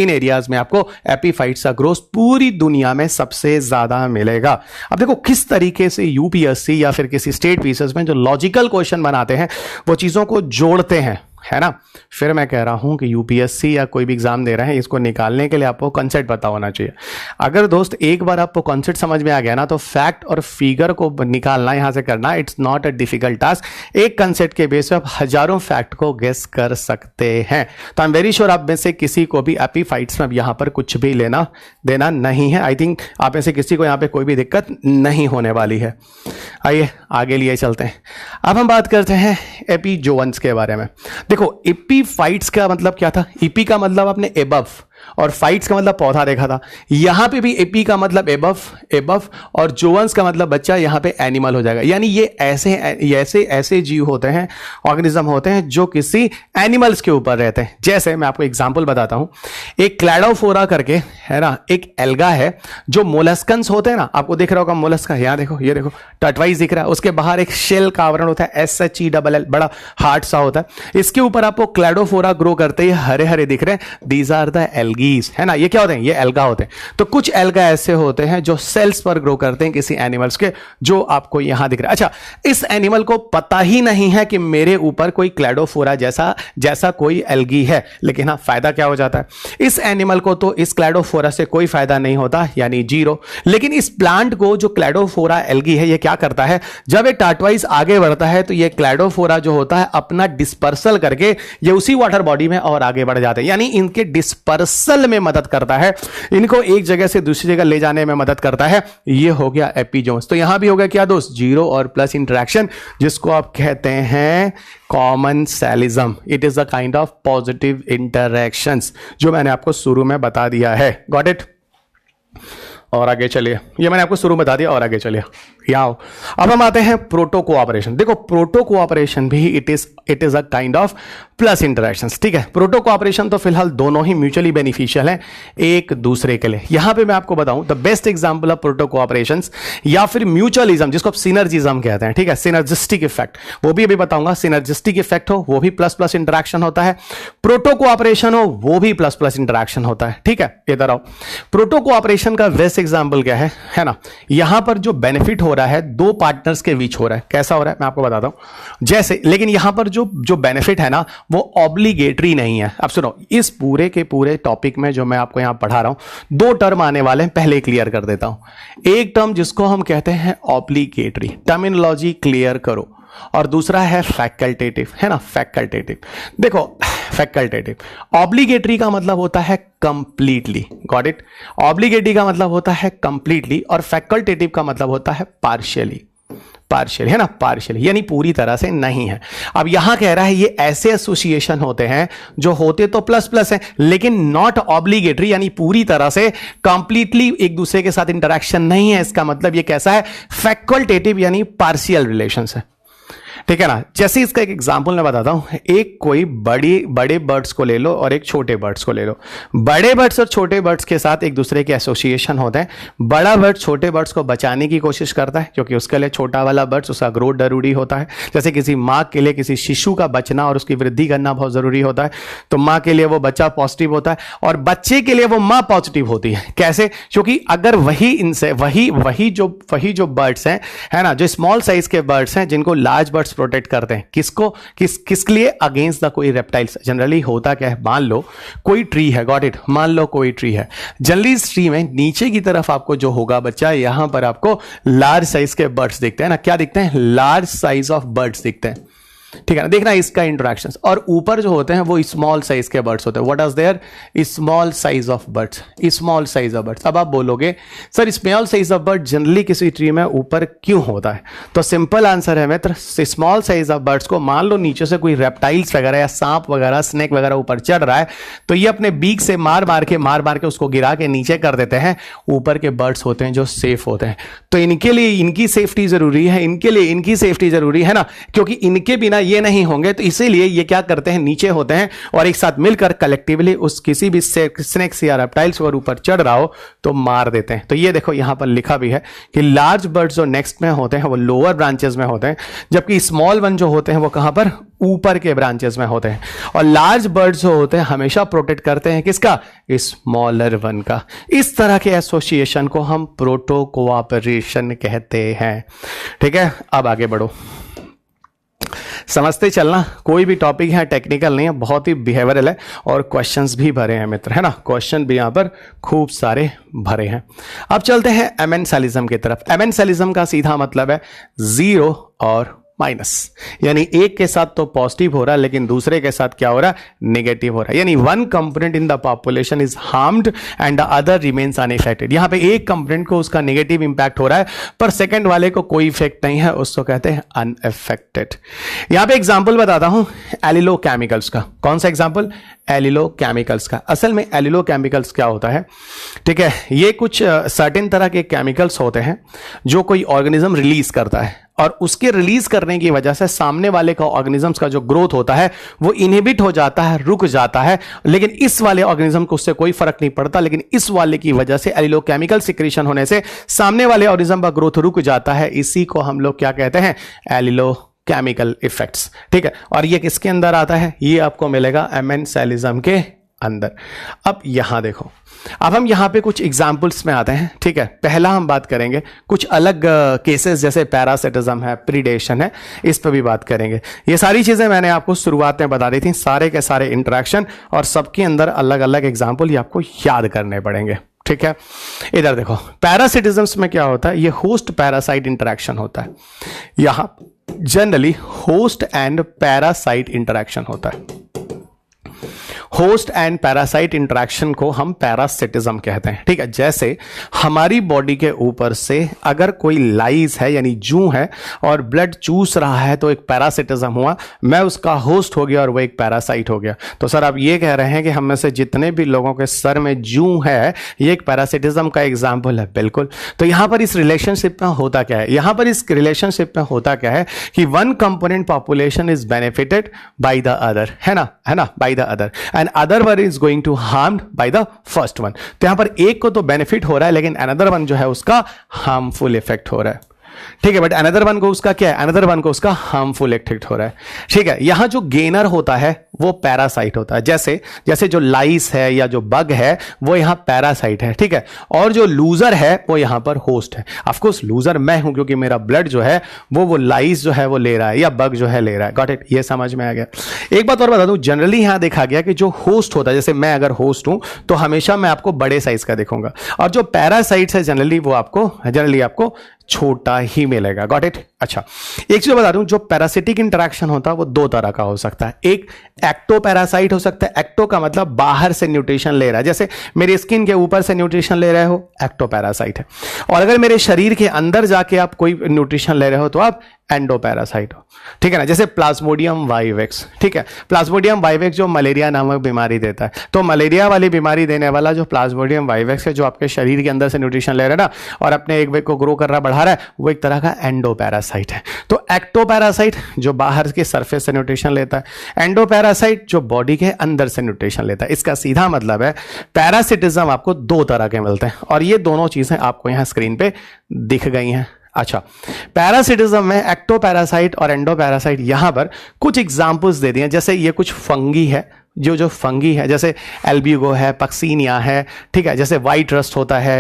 एरियाज में आपको एपीफाइट्स का ग्रोथ पूरी दुनिया में सबसे ज्यादा मिलेगा। अब देखो किस तरीके से यूपीएससी या फिर किसी स्टेट पीसेस में जो लॉजिकल क्वेश्चन बनाते हैं वो चीजों को जोड़ते हैं, है ना। फिर मैं कह रहा हूं कि यूपीएससी या कोई भी एग्जाम दे रहे हैं, इसको निकालने के लिए आपको कॉन्सेप्ट पता होना चाहिए। अगर दोस्त एक बार आपको कॉन्सेप्ट समझ में आ गया ना, तो फैक्ट और फिगर को निकालना यहां से करना it's not a difficult task. एक कॉन्सेप्ट के बेस पे आप हजारों फैक्ट को गेस कर सकते हैं। तो आई एम वेरी श्योर आप में से किसी को भी एपीफाइट्स में यहां पर कुछ भी लेना देना नहीं है। आई थिंक आप में से किसी को यहां पर कोई भी दिक्कत नहीं होने वाली है। आइए आगे लिए चलते हैं। अब हम बात करते हैं एपीजोन्स के बारे में। देखो एपीफाइट्स का मतलब क्या था, एपी का मतलब आपने एबव और फाइट्स का मतलब पौधा देखा था। यहां पे भी एपी का मतलब एबव और जोवंस का मतलब बच्चा यहां पे एनिमल हो जाएगा। यानी ये ऐसे जीव होते हैं, ऑर्गेनिज्म होते हैं जो किसी एनिमल्स के ऊपर रहते हैं। जैसे मैं आपको एग्जांपल बताता हूं, एक क्लैडोफोरा करके है ना, एक एल्गा है जो मोलस्कन्स होते हैं ना, आपको दिख रहा होगा मोलस्का, यहां देखो, ये देखो टर्टवाइज दिख रहा है, उसके बाहर एक शेल का आवरण होता है, SHELL, बड़ा हार्ड सा होता है। इसके ऊपर आपको क्लैडोफोरा ग्रो करते ही हरे हरे दिख रहे हैं, दीज आर द एल्गीज, है ना। ये क्या होते हैं, ये एल्गा होते हैं। तो कुछ एल्गा ऐसे होते हैं जो सेल्स पर ग्रो करते हैं किसी एनिमल्स के, जो आपको यहां दिख रहा है। अच्छा, इस एनिमल को पता ही नहीं है कि मेरे ऊपर कोई क्लैडोफोरा जैसा कोई एल्गी है, लेकिन हाँ फायदा क्या हो जाता है, इस एनिमल को तो इस क्लैडोफोरा से कोई फायदा नहीं होता, यानी जीरो। लेकिन इस प्लांट को जो क्लैडोफोरा एल्गी है, ये क्या करता है, जब ये टार्टवाइज आगे बढ़ता है तो ये क्लैडोफोरा जो होता है अपना डिस्पर्सल करके ये उसी वाटर बॉडी में और आगे बढ़ जाते हैं, यानी इनके डिस्पर्सल में मदद करता है, इनको एक जगह से दूसरी जगह ले जाने में मदद करता है। ये हो गया एपीजोन्स। तो यहां भी हो गया क्या दोस्त, जीरो और प्लस इंटरेक्शन, जिसको आप कहते हैं commensalism. It is a kind of positive interactions, जो मैंने आपको शुरू में बता दिया है। Got it. और आगे चलिए, ये मैंने आपको शुरू में बता दिया, और आगे चलिए यहाँ। अब हम आते हैं प्रोटो कोऑपरेशन। देखो प्रोटो कोऑपरेशन भी it is a kind of plus interactions, ठीक है। प्रोटो कोऑपरेशन तो फिलहाल दोनों ही म्यूचुअली बेनिफिशियल हैं एक दूसरे के लिए। यहां पे मैं आपको बताऊं the best example of proto cooperations या फिर म्यूचुअलिज्म, जिसको आप सिनर्जिज्म कहते हैं, ठीक है, सिनर्जिस्टिक इफेक्ट, वो भी अभी बताऊंगा। सिनर्जिस्टिक इफेक्ट हो वो भी प्लस प्लस इंटरैक्शन होता है, प्रोटो कोऑपरेशन हो वो भी प्लस प्लस इंटरैक्शन होता है, ठीक है। इधर आओ, प्रोटो कोऑपरेशन का बेस्ट एग्जांपल क्या है ना। यहां पर जो बेनिफिट हो रहा है दो पार्टनर्स के बीच हो रहा है, कैसा हो रहा है मैं आपको बताता हूं। जैसे, लेकिन यहां पर जो बेनिफिट है ना वो ऑब्लिगेटरी नहीं है। अब सुनो, इस पूरे के पूरे टॉपिक में जो मैं आपको यहां पढ़ा रहा हूं, दो टर्म आने वाले हैं, पहले क्लियर कर देता हूं। एक टर्म जिसको हम कहते हैं ऑब्लिगेटरी, टर्मिनोलॉजी क्लियर करो, और दूसरा है फैकल्टेटिव, है ना, फैकल्टेटिव। देखो फैकल्टेटिव, ऑब्लिगेटरी का मतलब होता है कंप्लीटली, गॉट इट। ऑब्लिगेटरी का मतलब होता है कंप्लीटली, और फैकल्टेटिव का मतलब होता है पार्शियली, है ना, पार्शियली यानी पूरी तरह से नहीं है। अब यहां कह रहा है ये ऐसे एसोसिएशन होते हैं जो होते तो प्लस प्लस है, लेकिन नॉट ऑब्लिगेटरी, यानी पूरी तरह से कंप्लीटली एक दूसरे के साथ इंटरेक्शन नहीं है। इसका मतलब ये कैसा है, फैकल्टेटिव यानी पार्शियल रिलेशंस है, ठीक है ना। जैसे इसका एक एग्जांपल मैं बताता हूं, एक कोई बड़े बर्ड्स को ले लो और एक छोटे बर्ड्स को ले लो। बड़े बर्ड्स और छोटे बर्ड्स के साथ एक दूसरे के एसोसिएशन होते हैं। बड़ा बर्ड छोटे बर्ड्स को बचाने की कोशिश करता है, क्योंकि उसके लिए छोटा वाला बर्ड्स, उसका ग्रोथ जरूरी होता है। जैसे किसी माँ के लिए किसी शिशु का बचना और उसकी वृद्धि करना बहुत जरूरी होता है, तो माँ के लिए वो बच्चा पॉजिटिव होता है और बच्चे के लिए वो माँ पॉजिटिव होती है। कैसे, क्योंकि अगर वही जो बर्ड्स हैं, है ना, जो स्मॉल साइज के बर्ड्स हैं जिनको लार्ज बर्ड्स प्रोटेक्ट करते हैं, किसके लिए, अगेंस्ट द कोई रेप्टाइल्स। जनरली होता क्या है, मान लो कोई ट्री है, गॉट इट, मान लो कोई ट्री है। जनरली इस ट्री में नीचे की तरफ आपको जो होगा बच्चा, यहां पर आपको लार्ज साइज के बर्ड्स दिखते हैं ना, क्या दिखते हैं, लार्ज साइज ऑफ बर्ड्स दिखते हैं। ठीक है ना, देखना इसका इंट्रैक्शन। और ऊपर जो होते हैं वो स्मॉल साइज के बर्ड्स होते हैं। What is there? Small size of birds, small size of birds. अब आप बोलोगे sir small size of bird generally किसी ट्री में ऊपर क्यों होता है? तो सिंपल आंसर है मित्र, स्मॉल साइज ऑफ बर्ड्स को मान लो नीचे से कोई रेप्टाइल्स वगैरह या सांप वगैरह स्नेक वगैरह ऊपर चढ़ रहा है, तो ये अपने बीक से मार मार के उसको गिरा के नीचे कर देते हैं। ऊपर के बर्ड्स होते हैं जो सेफ होते हैं, तो इनके लिए इनकी सेफ्टी जरूरी है, इनके लिए इनकी सेफ्टी जरूरी है ना, क्योंकि इनके बिना ये नहीं होंगे। तो इसीलिए ये क्या करते हैं, नीचे होते हैं और एक साथ मिलकर कलेक्टिवली उस किसी भी स्नेक्स या रेप्टाइल्स और ऊपर चढ़ रहा हो तो मार देते हैं। तो ये देखो यहां पर लिखा भी है कि लार्ज बर्ड्स जो नेक्स्ट में होते हैं वो लोअर ब्रांचेस में होते हैं, जबकि स्मॉल वन जो होते हैं वो कहां पर, ऊपर के ब्रांचेस में होते हैं। और लार्ज बर्ड्स जो होते हैं हमेशा प्रोटेक्ट करते हैं किसका, स्मॉलर वन का। इस तरह के एसोसिएशन को हम प्रोटो कोऑपरेशन कहते हैं। ठीक है, अब आगे बढ़ो, समझते चलना। कोई भी टॉपिक है टेक्निकल नहीं है, बहुत ही बिहेवियरल है और क्वेश्चंस भी भरे हैं मित्र, है ना, क्वेश्चन भी यहां पर खूब सारे भरे हैं। अब चलते हैं एमेंसालिज्म की तरफ। एमेंसालिज्म का सीधा मतलब है जीरो और माइनस, यानी एक के साथ तो पॉजिटिव हो रहा है लेकिन दूसरे के साथ क्या हो रहा है, नेगेटिव हो रहा है। यानी one component in the population is harmed and the other remains unaffected. यहां पे एक कंपोनेंट को उसका नेगेटिव इंपैक्ट हो रहा है पर सेकंड वाले को कोई इफेक्ट नहीं है, उसको कहते हैं अनअफेक्टेड। यहां पे एग्जांपल बताता हूं एलिलोकेमिकल्स का। कौन सा एग्जांपल, एलिलोकेमिकल्स का। असल में एलिलोकेमिकल्स क्या होता है, ठीक है, ये कुछ सर्टेन तरह के केमिकल्स होते हैं जो कोई ऑर्गेनिज्म रिलीज करता है और उसके रिलीज करने की वजह से सामने वाले का ऑर्गेनिजम्स का जो ग्रोथ होता है वो इनहिबिट हो जाता है, रुक जाता है। लेकिन इस वाले ऑर्गेनिज्म को उससे कोई फर्क नहीं पड़ता, लेकिन इस वाले की वजह से एलिलोकेमिकल सिक्रीशन होने से सामने वाले ऑर्गेनिज्म का ग्रोथ रुक जाता है। इसी को हम लोग क्या कहते हैं, एलिलोकेमिकल इफेक्ट्स। ठीक है, और ये किसके अंदर आता है, ये आपको मिलेगा एमेंसालिज्म के अंदर। अब यहां देखो, अब हम यहां पे कुछ एग्जाम्पल्स में आते हैं। ठीक है, पहला हम बात करेंगे कुछ अलग केसेस जैसे पैरासिटिज्म है, प्रीडेशन है, इस पर भी बात करेंगे। ये सारी चीजें मैंने आपको शुरुआत में बता दी थी, सारे के सारे इंटरेक्शन और सबके अंदर अलग अलग एग्जाम्पल ये आपको याद करने पड़ेंगे। ठीक है, इधर देखो पैरासिटिज्म्स में क्या होता है, ये होस्ट पैरासाइट इंटरेक्शन होता है। यहां generally host and parasite interaction होता है। होस्ट एंड पैरासाइट इंटरेक्शन को हम पैरासिटिज्म कहते हैं। ठीक है, जैसे हमारी बॉडी के ऊपर से अगर कोई लाइज है यानी जू है और ब्लड चूस रहा है तो एक पैरासिटिज्म हुआ, मैं उसका होस्ट हो गया और वो एक पैरासाइट हो गया। तो सर आप ये कह रहे हैं कि हम में से जितने भी लोगों के सर में जू है ये एक पैरासिटिज्म का एग्जाम्पल है। बिल्कुल। तो यहां पर इस रिलेशनशिप में होता क्या है, यहां पर इस रिलेशनशिप में होता क्या है कि one component population is benefited by the other, है ना by the other, and other one is going to harmed by the first one. तो यहां पर एक को तो बेनिफिट हो रहा है लेकिन अनदर वन जो है उसका हार्मफुल इफेक्ट हो रहा है। ठीक है, बट अनदर वन को उसका क्या है, अनदर वन को उसका हार्मफुल इफेक्ट हो रहा है। ठीक है, यहां जो गेनर होता है वो पैरासाइट होता है। जैसे जो लाइस है या जो बग है वो यहां पैरासाइट है। ठीक है, और जो लूजर है वो यहां पर होस्ट है। ऑफ कोर्स लूजर मैं हूं क्योंकि मेरा ब्लड जो है वो लाइस जो है वो ले रहा है या बग जो है ले रहा है। गॉट इट, ये समझ में आ गया। एक बात और बता दूं, जनरली यहां देखा गया कि जो होस्ट होता है, जैसे मैं अगर होस्ट हूं तो हमेशा मैं आपको बड़े साइज का दिखूंगा और जो पैरासाइट्स है जनरली आपको छोटा ही मिलेगा। Got it. अच्छा, एक चीज बता दूं, जो पैरासिटिक इंटरेक्शन होता है वो दो तरह का हो सकता है। एक एक्टो पैरासाइट हो सकता है। एक्टो का मतलब बाहर से न्यूट्रिशन ले रहा है, जैसे मेरी स्किन के ऊपर से न्यूट्रिशन ले रहे हो, एक्टो पैरासाइट है। और अगर मेरे शरीर के अंदर जाके आप कोई न्यूट्रिशन ले रहे हो तो आप एंडो पैरासाइट हो। ठीक है ना, जैसे प्लाज्मोडियम वाइवेक्स। ठीक है, प्लाज्मोडियम वाइवेक्स जो मलेरिया नामक बीमारी देता है, तो मलेरिया वाली बीमारी देने वाला जो प्लाज्मोडियम वाइवेक्स है जो आपके शरीर के अंदर से न्यूट्रिशन ले रहा है ना और अपने एक वेग को ग्रो कर रहा बढ़ा रहा है, वो एक तरह का एंडो पैरासाइट है। तो एक्टो पैरासाइट जो बाहर के सरफेस से न्यूट्रिशन लेता है, एंडो पैरासाइट जो बॉडी के अंदर से न्यूट्रिशन लेता है। इसका सीधा मतलब है पैरासिटिज्म आपको दो तरह के मिलते हैं और ये दोनों चीजें आपको यहां स्क्रीन पे दिख गई हैं। अच्छा, पैरासिटिज्म में एक्टो पैरासाइट और एंडो पैरासाइट, यहां पर कुछ एग्जांपल्स दे दिए, जैसे ये कुछ फंगी है, जो जो फंगी है, जैसे एल्ब्यूगो है, पक्सीनिया है, ठीक है, जैसे वाइट रस्ट होता है,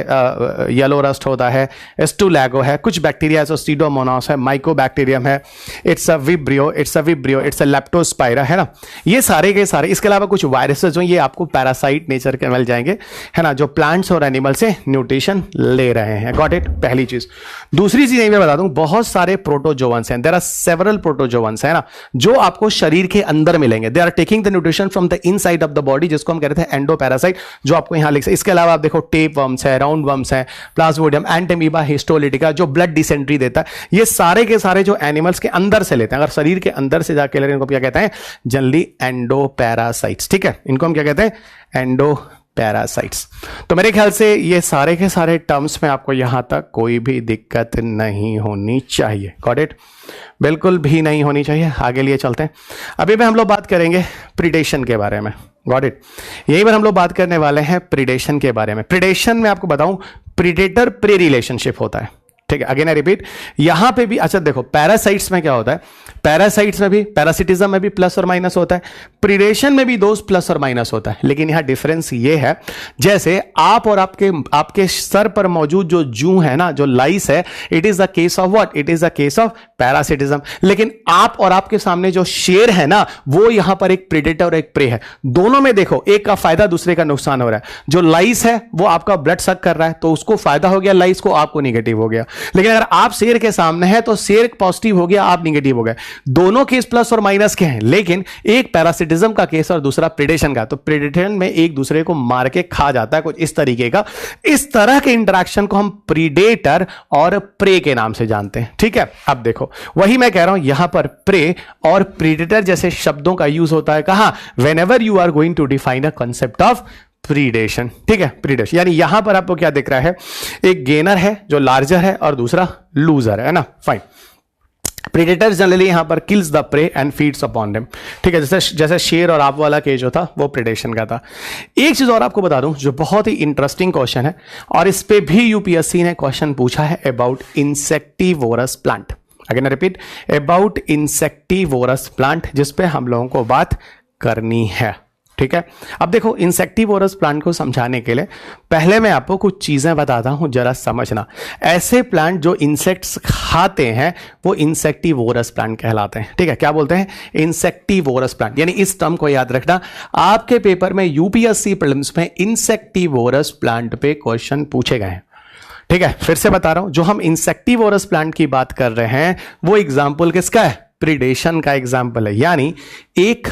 येलो रस्ट होता है, एस्टुलैगो है, कुछ बैक्टीरिया सीडोमोनास है, माइकोबैक्टीरियम है, it's a vibrio, it's a Leptospira, है ना, ये सारे के सारे। इसके अलावा कुछ वायरसेस जो ये आपको पैरासाइट नेचर के मिल जाएंगे, है ना, जो प्लांट्स और एनिमल से न्यूट्रिशन ले रहे हैं। गॉट इट, पहली चीज। दूसरी चीज मैं बता दूं, बहुत सारे प्रोटोजोअन्स हैं, देयर आर सेवरल प्रोटोजोअन्स, है ना, जो आपको शरीर के अंदर मिलेंगे। They are taking the nutrition from the inside of the body, जिसको हम कहते हैं एंडोपैरासाइट, जो आपको यहां लिख सकते। इसके अलावा आप देखो टेप वर्म्स है, राउंड वर्म्स है, प्लाज्मोडियम, एंटेमीबा, हिस्टोलिटिका, जो ब्लड डिसेंट्री देता है। ये सारे के सारे जो एनिमल्स के अंदर से लेते हैं, अगर शरीर के अंदर से जाके ले रहे हैं, इनको क्या कहते हैं, जनरली एंडोपैरासाइट्स, ठीक है, इनको हम क्या कहते हैं, एंडोपैरासाइट्स। तो मेरे ख्याल से ये सारे के सारे टर्म्स में आपको यहां तक कोई भी दिक्कत नहीं होनी चाहिए। गॉट इट, बिल्कुल भी नहीं होनी चाहिए। आगे लिए चलते हैं। अभी भी हम लोग बात करेंगे प्रीडेशन के बारे में। गॉट इट, यही पर हम लोग बात करने वाले हैं प्रीडेशन के बारे में। प्रीडेशन में आपको बताऊं, प्रीडेटर प्रे रिलेशनशिप होता है, ठीक है। अगेन आई रिपीट, यहां पे भी अच्छा देखो, पैरासाइट्स में क्या होता है, पैरासाइट्स में भी, पैरासिटिज्म में भी प्लस और माइनस होता है, प्रीडेशन में भी दो प्लस और माइनस होता है। लेकिन यहां डिफरेंस ये है, जैसे आप और आपके सर पर मौजूद जो जू है ना, जो लाइस है, it is the case of what, it is the case of parasitism. लेकिन आप और आपके सामने जो शेर है ना, वो यहां पर एक प्रीडेटर और एक प्रे है। दोनों में देखो, एक का फायदा, दूसरे का नुकसान हो रहा है। जो लाइस है वो आपका ब्लड सक कर रहा है, तो उसको फायदा हो गया, लाइस को, आपको निगेटिव हो गया। लेकिन अगर आप शेर के सामने हैं तो शेर पॉजिटिव हो गया, आप निगेटिव हो गए। दोनों केस प्लस और माइनस के हैं, लेकिन एक पैरासिटिज्म का केस और दूसरा प्रीडेशन का। तो प्रीडेशन में एक दूसरे को मार के खा जाता है, कुछ इस तरीके का। इस तरह के इंटरेक्शन को हम प्रीडेटर और प्रे के नाम से जानते हैं, ठीक है। अब देखो, वही मैं कह रहा हूं, यहां पर प्रे और प्रीडेटर जैसे शब्दों का यूज होता है कहां, whenever you are going to define a concept of predation, ठीक है, प्रीडेशन। यानी यहां पर आपको क्या दिख रहा है, एक गेनर है जो लार्जर है और दूसरा लूजर है ना, फाइन। प्रीडेटर जनरली यहां पर kills the prey and feeds upon them, ठीक है, जैसे शेर और आप वाला केस जो था वो प्रीडेशन का था। एक चीज और आपको बता दूं जो बहुत ही इंटरेस्टिंग क्वेश्चन है, और इस पे भी यूपीएससी ने क्वेश्चन पूछा है about insectivorous plant. Again repeat, about insectivorous plant, जिस पे हम लोगों को बात करनी है, ठीक है। अब देखो, इंसेक्टिवोरस प्लांट को समझाने के लिए पहले मैं आपको कुछ चीजें बताता हूं, जरा समझना। ऐसे प्लांट जो इंसेक्ट्स खाते हैं वो इंसेक्टिवोरस प्लांट कहलाते हैं, ठीक है। क्या बोलते हैं, इंसेक्टिवोरस प्लांट। यानी इस टर्म को याद रखना, आपके पेपर में यूपीएससी प्रीलिम्स में इंसेक्टिवोरस प्लांट पे क्वेश्चन पूछे गए हैं, ठीक है। फिर से बता रहा हूं, जो हम इंसेक्टिवोरस प्लांट की बात कर रहे हैं वो एग्जाम्पल किसका है, प्रीडेशन का एग्जाम्पल है। यानी एक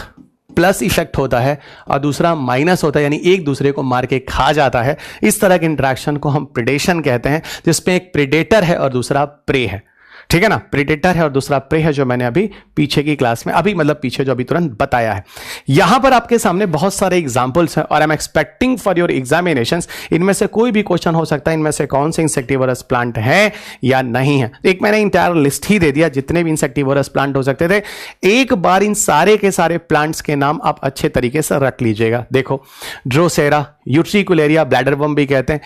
प्लस इफेक्ट होता है और दूसरा माइनस होता है, यानी एक दूसरे को मार के खा जाता है। इस तरह के इंटरेक्शन को हम प्रीडेशन कहते हैं, जिसमें एक प्रीडेटर है और दूसरा प्रे है, ठीक है ना। प्रीडेटर है और दूसरा प्रे है, जो मैंने अभी पीछे की क्लास में, अभी मतलब पीछे जो अभी तुरंत बताया है। यहां पर आपके सामने बहुत सारे एग्जांपल्स हैं और I am expecting for your examinations, इनमें से कोई भी क्वेश्चन हो सकता है, इनमें से कौन से इंसेक्टिवोरस प्लांट है या नहीं है। एक मैंने इंटायर लिस्ट ही दे दिया, जितने भी इंसेक्टिवोरस प्लांट हो सकते थे। एक बार इन सारे के सारे प्लांट्स के नाम आप अच्छे तरीके से रख लीजिएगा। देखो, ड्रोसेरा, यूट्रिकुलेरिया, ब्लैडर वर्म भी कहते हैं,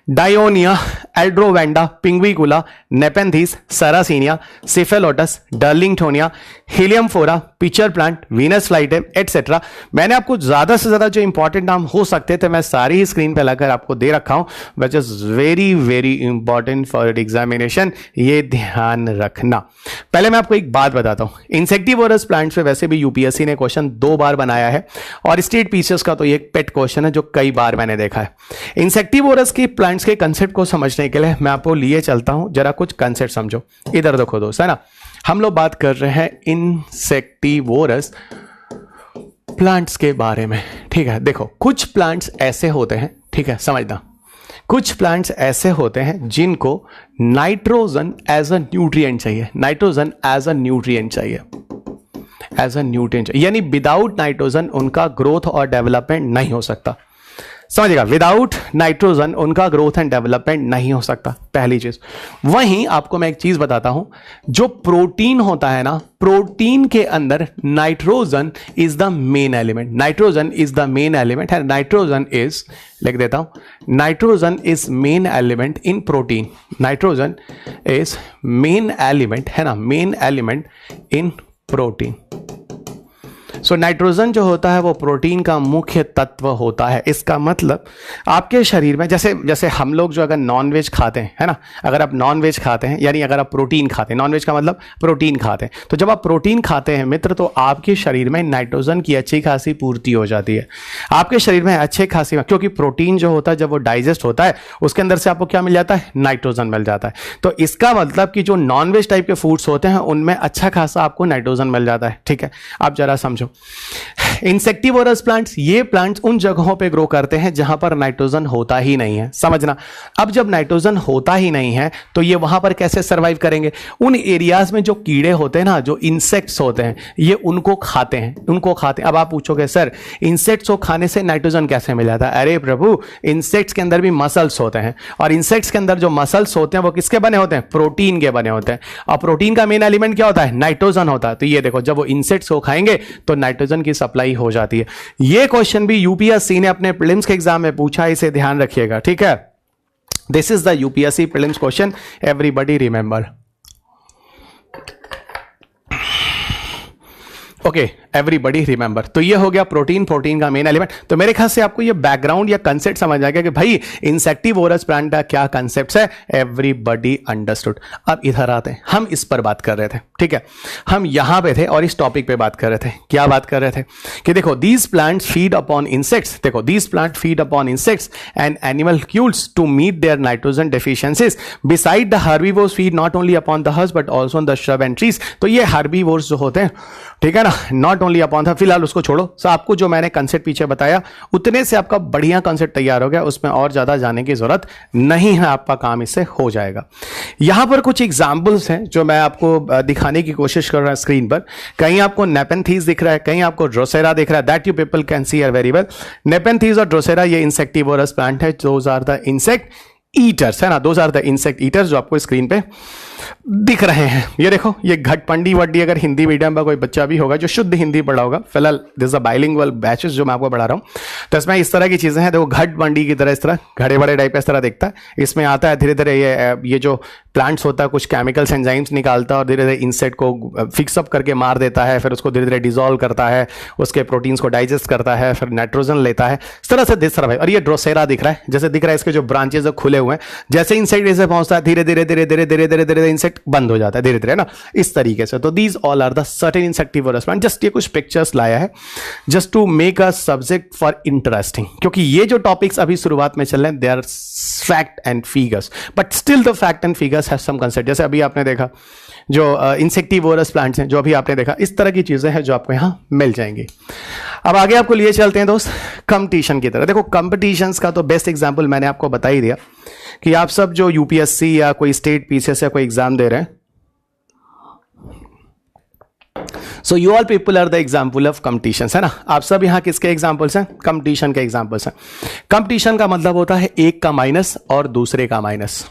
Dionaea, Aldrovanda, Pinguicula, Nepenthes, Sarracenia, Cephalotus, Darlingtonia, Heliamphora, pitcher plant, Venus flytrap etcetera. मैंने आपको ज्यादा से ज्यादा जो इंपॉर्टेंट नाम हो सकते थे मैं सारी ही स्क्रीन पे लगाकर आपको दे रखा हूं, which is very very important for examination, ये ध्यान रखना। पहले मैं आपको एक बात बताता हूं, इंसेक्टिवोरस प्लांट्स पे वैसे भी यूपीएससी ने क्वेश्चन 2 बार बनाया है, और स्टेट पीसेस का तो ये एक पेट क्वेश्चन है जो कई बार मैंने देखा है। इंसेक्टिवोरस की प्लांट्स के कंसेप्ट को समझने के लिए मैं आपको लिए चलता हूं, जरा कुछ कंसेप्ट समझो। इधर देखो दोस्त, है ना, हम लोग बात कर रहे हैं इंसेक्टिवोरस प्लांट्स के बारे में, ठीक है। देखो, कुछ प्लांट्स ऐसे होते हैं, ठीक है, समझना, कुछ प्लांट्स ऐसे होते हैं जिनको नाइट्रोजन एज अ न्यूट्रिएंट चाहिए, नाइट्रोजन एज अ न्यूट्रिएंट चाहिए, एज अ न्यूट्रिएंट, यानी विदाउट नाइट्रोजन उनका ग्रोथ और डेवलपमेंट नहीं हो सकता। समझिएगा, विदाउट नाइट्रोजन उनका ग्रोथ एंड डेवलपमेंट नहीं हो सकता, पहली चीज। वहीं आपको मैं एक चीज बताता हूं, जो प्रोटीन होता है ना, प्रोटीन के अंदर nitrogen is the main element, nitrogen is the main element है। नाइट्रोजन इज, लिख देता हूं, nitrogen is main element in protein, nitrogen is main element, है ना, main element in protein. So nitrogen जो होता है वो प्रोटीन का मुख्य तत्व होता है। इसका मतलब आपके शरीर में जैसे जैसे हम लोग जो अगर नॉन वेज खाते हैं, है ना, अगर आप नॉन वेज खाते हैं यानी अगर आप प्रोटीन खाते हैं, नॉन वेज का मतलब प्रोटीन खाते हैं, तो जब आप प्रोटीन खाते हैं मित्र तो आपके शरीर में नाइट्रोजन की अच्छी खासी पूर्ति हो जाती है। आपके शरीर में अच्छे खासी, क्योंकि प्रोटीन जो होता है जब वो डाइजेस्ट होता है उसके अंदर से आपको क्या मिल जाता है, नाइट्रोजन मिल जाता है। तो इसका मतलब कि जो नॉन वेज टाइप के फूड्स होते हैं उनमें अच्छा खासा आपको नाइट्रोजन मिल जाता है। ठीक है, आप जरा समझो, इंसेक्टिवोरस प्लांट्स, ये प्लांट्स उन जगहों पे ग्रो करते हैं जहां पर नाइट्रोजन होता ही नहीं है, समझना। अब जब नाइट्रोजन होता ही नहीं है तो ये वहां पर कैसे सरवाइव करेंगे? उन एरियाज में जो कीड़े होते हैं ना, जो इंसेक्ट्स होते हैं, ये उनको खाते हैं, उनको खाते हैं। अब आप पूछोगे सर इंसेक्ट्स को खाने से नाइट्रोजन कैसे मिल जाता है? अरे प्रभु, इंसेक्ट्स के अंदर भी मसल्स होते हैं और इंसेक्ट्स के अंदर जो मसल्स होते हैं वो किसके बने होते हैं? प्रोटीन के बने होते हैं। और प्रोटीन का मेन एलिमेंट क्या होता है? नाइट्रोजन होता है। तो ये देखो, जब वो इंसेक्ट्स को खाएंगे तो नाइट्रोजन की सप्लाई हो जाती है। ये क्वेश्चन भी यूपीएससी ने अपने प्रीलिम्स के एग्जाम में पूछा, इसे ध्यान रखिएगा। ठीक है, this is the UPSC prelims question, everybody remember. Okay, everybody remember. तो ये हो गया प्रोटीन, प्रोटीन का मेन एलिमेंट। तो मेरे ख्याल से आपको ये बैकग्राउंड या कंसेप्ट समझ आ गया कि भाई इंसेक्टिवोरस प्लांट का क्या कंसेप्ट है। Everybody understood. अब इधर आते हैं, हम इस पर बात कर रहे थे। ठीक है, हम यहां पे थे और इस टॉपिक पे बात कर रहे थे। क्या बात कर रहे थे कि देखो, these plants feed upon insects, देखो these plant feed upon insects and animalcules to meet their nitrogen deficiencies. Beside the herbivores feed not only upon the herbs but also on the shrub and trees. तो ये हर्बीवोर्स जो होते हैं, ठीक है ना, नॉट ओनली अपॉन था, फिलहाल उसको छोड़ो। सो आपको जो मैंने कंसेप्ट पीछे बताया उतने से आपका बढ़िया कंसेप्ट तैयार हो गया, उसमें और ज्यादा जाने की जरूरत नहीं है, आपका काम इससे हो जाएगा। यहां पर कुछ एग्जांपल्स हैं जो मैं आपको दिखाने की कोशिश कर रहा हूं स्क्रीन पर। कहीं आपको नेपेंथीज दिख रहा है, कहीं आपको ड्रोसेरा दिख रहा है, that you people can see are very well. Nepenthes और ड्रोसेरा ये इंसेक्टिवोरस प्लांट है, those are the insect eaters, है ना, those are the insect eaters जो आपको स्क्रीन पे दिख रहे हैं। ये देखो, ये घटपंडी वड्डी, अगर हिंदी मीडियम का कोई बच्चा भी होगा जो शुद्ध हिंदी पढ़ा होगा, फिलहाल this is a bilingual batches जो मैं आपको पढ़ा रहा हूं, तो इसमें इस तरह की चीजें हैं। देखो, घटपंडी की तरह इस तरह घड़े बड़े टाइप इस तरह दिखता है। इसमें आता है धीरे धीरे ये जो प्लांट्स होता है कुछ केमिकल्स एंजाइम्स निकालता है और धीरे धीरे इंसेक्ट को फिक्सअप करके मार देता है, फिर उसको धीरे धीरे डिजोल्व करता है, उसके प्रोटीन्स को डाइजेस्ट करता है, फिर नाइट्रोजन लेता है, इस तरह से दिस सर्वाइव। और ये ड्रोसेरा दिख रहा है, जैसे दिख रहा है इसके जो ब्रांचेस खुले हुए हैं, जैसे इंसेक्ट इसे पहुंचता है धीरे धीरे धीरे धीरे धीरे धीरे धीरे इंसेक्ट बंद हो जाता है धीरे धीरे ना, इस तरीके से। तो these all are the certain insectivorous plant. Just ये कुछ पिक्चर्स लाया है just to make a subject for interesting, क्योंकि ये जो टॉपिक्स अभी शुरुआत में चल रहे हैं they are fact and figures, but still the fact and figures have some concept. जैसे अभी आपने देखा जो इंसेक्टिवोरस प्लांट्स हैं, जो अभी आपने देखा, इस तरह की चीजें हैं जो आपको यहां मिल जाएंगी। अब आगे आपको लिए चलते हैं दोस्त कंपटीशन की तरह। देखो, कंपटीशंस का तो बेस्ट एग्जांपल मैंने आपको बता ही दिया कि आप सब जो यूपीएससी या कोई स्टेट पीसीएस या कोई एग्जाम दे रहे हैं, so you all people are the example of competitions, है ना। आप सब यहाँ किसके एग्जाम्पल्स हैं? कंपटीशन के एग्जाम्पल्स हैं। कंपटीशन का मतलब होता है एक का माइनस और दूसरे का माइनस।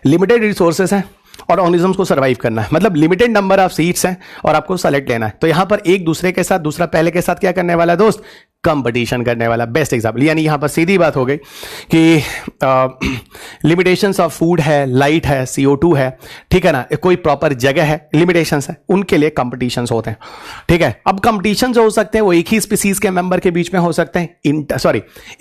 लिमिटेड रिसोर्सेस हैं और ऑर्गेनिजम्स को सर्वाइव करना है, मतलब लिमिटेड नंबर ऑफ सीट्स हैं और आपको सेलेक्ट लेना है। तो यहां पर एक दूसरे के साथ, दूसरा पहले के साथ क्या करने वाला है दोस्त? कंपटीशन करने वाला। बेस्ट एग्जाम्पल, यानी यहां पर सीधी बात हो गई कि लिमिटेशंस ऑफ फूड है, लाइट है, CO2 है, ठीक है ना, कोई प्रॉपर जगह है, लिमिटेशंस है, उनके लिए कंपटीशंस होते हैं। ठीक है, अब कंपटीशन जो हो सकते हैं वो एक ही स्पीसीज के मेंबर के बीच में हो सकते हैं,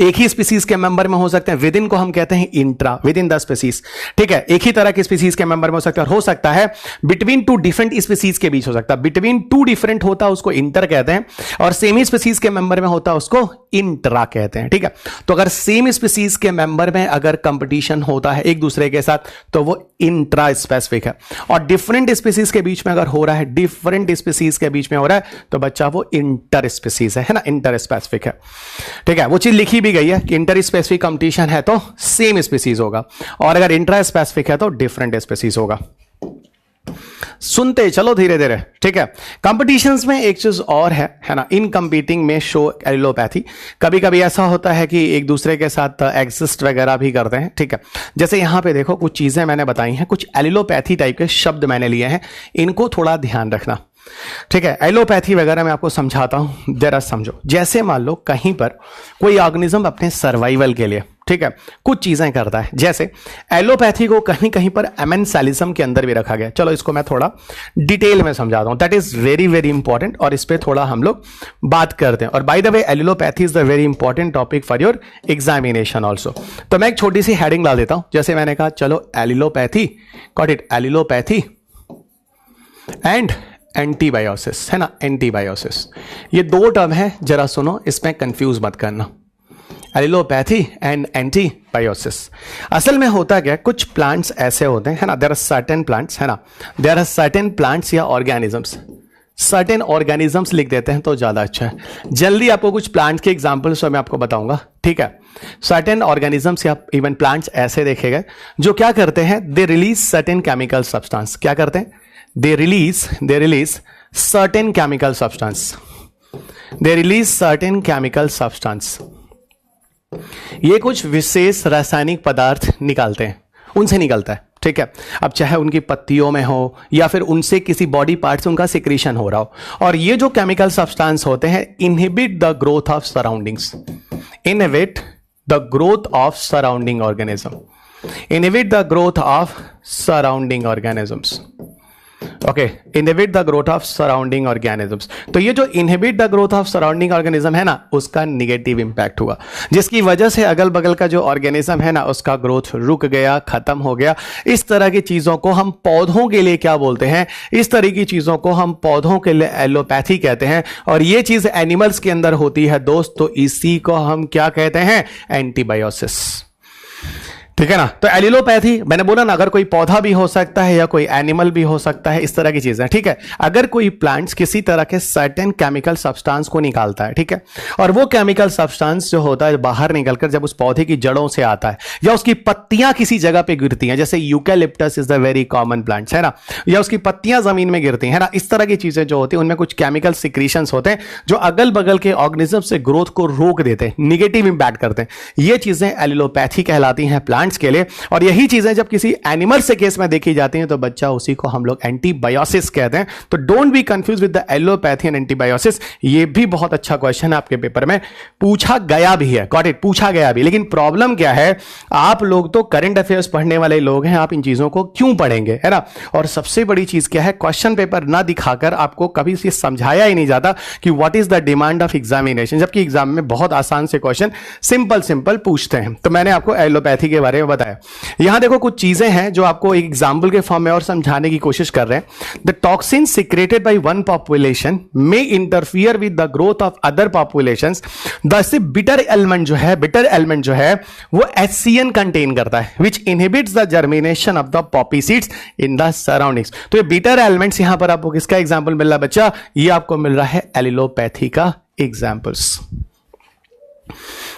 एक ही स्पीसीज के मेंबर में हो सकते हैं, विद इन को हम कहते हैं intra, with in the species. ठीक है, एक ही तरह के स्पीसीज के मेंबर में हो सकता है, और हो सकता है बिटवीन टू डिफरेंट स्पीसीज के बीच हो सकता है। बिटवीन टू डिफरेंट होता है उसको इंटर कहते हैं, और सेम ही स्पीसीज के मेंबर में होता उसको इंट्रा कहते हैं। ठीक है, तो अगर सेम स्पीसीज के मेंबर में अगर कंपटीशन होता है एक दूसरे के साथ तो वो इंट्रा स्पेसिफिक है, और डिफरेंट स्पीसीज के बीच में अगर हो रहा है, डिफरेंट स्पीसीज के बीच में हो रहा है तो बच्चा वो इंटर स्पीसीज है ना, इंटर स्पेसिफिक है। ठीक है, वो चीज लिखी भी गई है कि इंटर स्पेसिफिक कंपटीशन है तो सेम स्पीसीज होगा, और अगर इंट्रा स्पेसिफिक है तो डिफरेंट स्पीसीज होगा। सुनते चलो धीरे धीरे। ठीक है, कंपटीशंस में एक चीज और है ना, इन कंपीटिंग में शो एलिलोपैथी। कभी कभी ऐसा होता है कि एक दूसरे के साथ एग्जिस्ट वगैरह भी करते हैं। ठीक है, जैसे यहां पे देखो कुछ चीजें मैंने बताई हैं, कुछ एलिलोपैथी टाइप के शब्द मैंने लिए हैं, इनको थोड़ा ध्यान रखना। ठीक है, एलोपैथी वगैरह मैं आपको समझाता हूं, जरा समझो। जैसे मान लो कहीं पर कोई ऑर्गेनिज्म अपने सर्वाइवल के लिए, ठीक है, कुछ चीजें करता है। जैसे एलोपैथी को कहीं कहीं पर एमेंसालिज्म के अंदर भी रखा गया। चलो इसको मैं थोड़ा डिटेल में समझाता हूं, that is very very important, और इस पे थोड़ा हम लोग बात करते हैं। और by the way allopathy is the very important topic for your examination also. तो मैं एक छोटी सी हेडिंग डाल देता हूं, जैसे मैंने कहा चलो allopathy, got it, allopathy and antibiosis, है ना, एंटीबायोसिस, ये दो टर्म है, जरा सुनो, इसमें कंफ्यूज मत करना। एलोपैथी एंड एंटीबायोसिस, असल में होता क्या, कुछ प्लांट्स ऐसे होते हैं, है ना, देयर आर सर्टेन प्लांट्स, है ना, देयर आर सर्टेन प्लांट्स या ऑर्गेनिजम्स, सर्टेन ऑर्गेनिजम्स लिख देते हैं तो ज्यादा अच्छा है। जल्दी आपको कुछ प्लांट्स के एग्जांपल्स मैं आपको बताऊंगा, ठीक है। सर्टेन ऑर्गेनिजम्स या इवन प्लांट्स ऐसे देखे गए जो क्या करते हैं, they release certain chemical substance. क्या करते हैं, they release certain chemical substance, they release certain chemical substance, ये कुछ विशेष रासायनिक पदार्थ निकालते हैं, उनसे निकलता है, ठीक है। अब चाहे उनकी पत्तियों में हो या फिर उनसे किसी बॉडी पार्ट से उनका सिक्रीशन हो रहा हो, और ये जो केमिकल सब्सटेंस होते हैं inhibit the growth of surroundings, inhibit the growth of surrounding organism, inhibit the growth of surrounding organisms, okay, inhibit the growth of surrounding organisms. तो ये जो inhibit the growth of surrounding organism है ना, उसका निगेटिव इंपैक्ट हुआ, जिसकी वजह से अगल बगल का जो ऑर्गेनिज्म है ना, उसका ग्रोथ रुक गया, खत्म हो गया। इस तरह की चीजों को हम पौधों के लिए क्या बोलते हैं, इस तरह की चीजों को हम पौधों के लिए एलोपैथी कहते हैं, और ये चीज एनिमल्स के अंदर होती है दोस्त, तो इसी को हम क्या कहते हैं, एंटीबायोसिस, ठीक है ना। तो एलोपैथी मैंने बोला ना, अगर कोई पौधा भी हो सकता है या कोई एनिमल भी हो सकता है, इस तरह की चीजें, ठीक है। अगर कोई प्लांट्स किसी तरह के सर्टेन केमिकल सब्सटेंस को निकालता है, ठीक है, और वो केमिकल सब्सटेंस जो होता है बाहर निकलकर जब उस पौधे की जड़ों से आता है या उसकी पत्तियां किसी जगह पे गिरती हैं, जैसे eucalyptus is the very common plants, है ना, या उसकी पत्तियां जमीन में गिरती हैं, है ना, इस तरह की चीजें जो होती है उनमें कुछ केमिकल सिक्रीशंस होते हैं जो अगल बगल के ऑर्गेनिज्म से ग्रोथ को रोक देते हैं, निगेटिव इंपैक्ट करते हैं। ये चीजें एलोपैथी कहलाती हैं प्लांट्स के लिए, और यही चीजें जब किसी एनिमल से केस में देखी जाती हैं तो बच्चा उसी को हम लोग एंटीबायोसिस कहते हैं। तो don't be confuse with the allopathy and antibiosis. ये भी बहुत अच्छा क्वेश्चन है, आपके पेपर में पूछा गया भी है, गॉट इट, पूछा गया भी। लेकिन प्रॉब्लम क्या है, आप लोग तो करंट अफेयर्स पढ़ने वाले लोग हैं, आप इन चीजों को क्यों पढ़ेंगे, है ना। और सबसे बड़ी चीज क्या है, क्वेश्चन पेपर ना दिखाकर आपको कभी से समझाया ही नहीं जाता कि what is the demand of examination, जबकि एग्जाम में बहुत आसान से क्वेश्चन सिंपल सिंपल पूछते हैं। तो मैंने आपको एलोपैथी के बारे में बताया। यहां देखो कुछ चीजें हैं जो आपको एक एग्जाम्पल के फॉर्म में और समझाने की कोशिश कर रहे हैं। The toxin secreted by one population may interfere with the growth of other populations. The bitter element जो है, बिटर एलिमेंट जो है वो HCN कंटेन करता है, which inhibits the germination of the poppy seeds in the surroundings. तो ये बिटर एलिमेंट्स यहां पर आपको किसका एग्जाम्पल मिल रहा है बच्चा, ये आपको मिल रहा है एलोपैथी का एग्जाम्पल्स।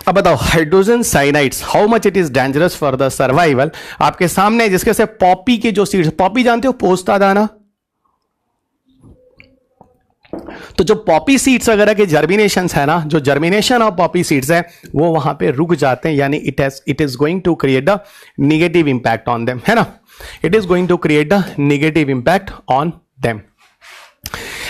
अब बताओ hydrogen cyanides, how much it is dangerous for the survival. आपके सामने जिसके से पॉपी के जो सीड्स, पॉपी जानते हो, पोस्ता दाना, तो जो पॉपी सीड्स वगैरह के जर्मिनेशन है ना, जो जर्मिनेशन ऑफ पॉपी सीड्स है वो वहां पे रुक जाते हैं, यानी it is going to create the negative impact on them, है ना, it is going to create the negative impact on them.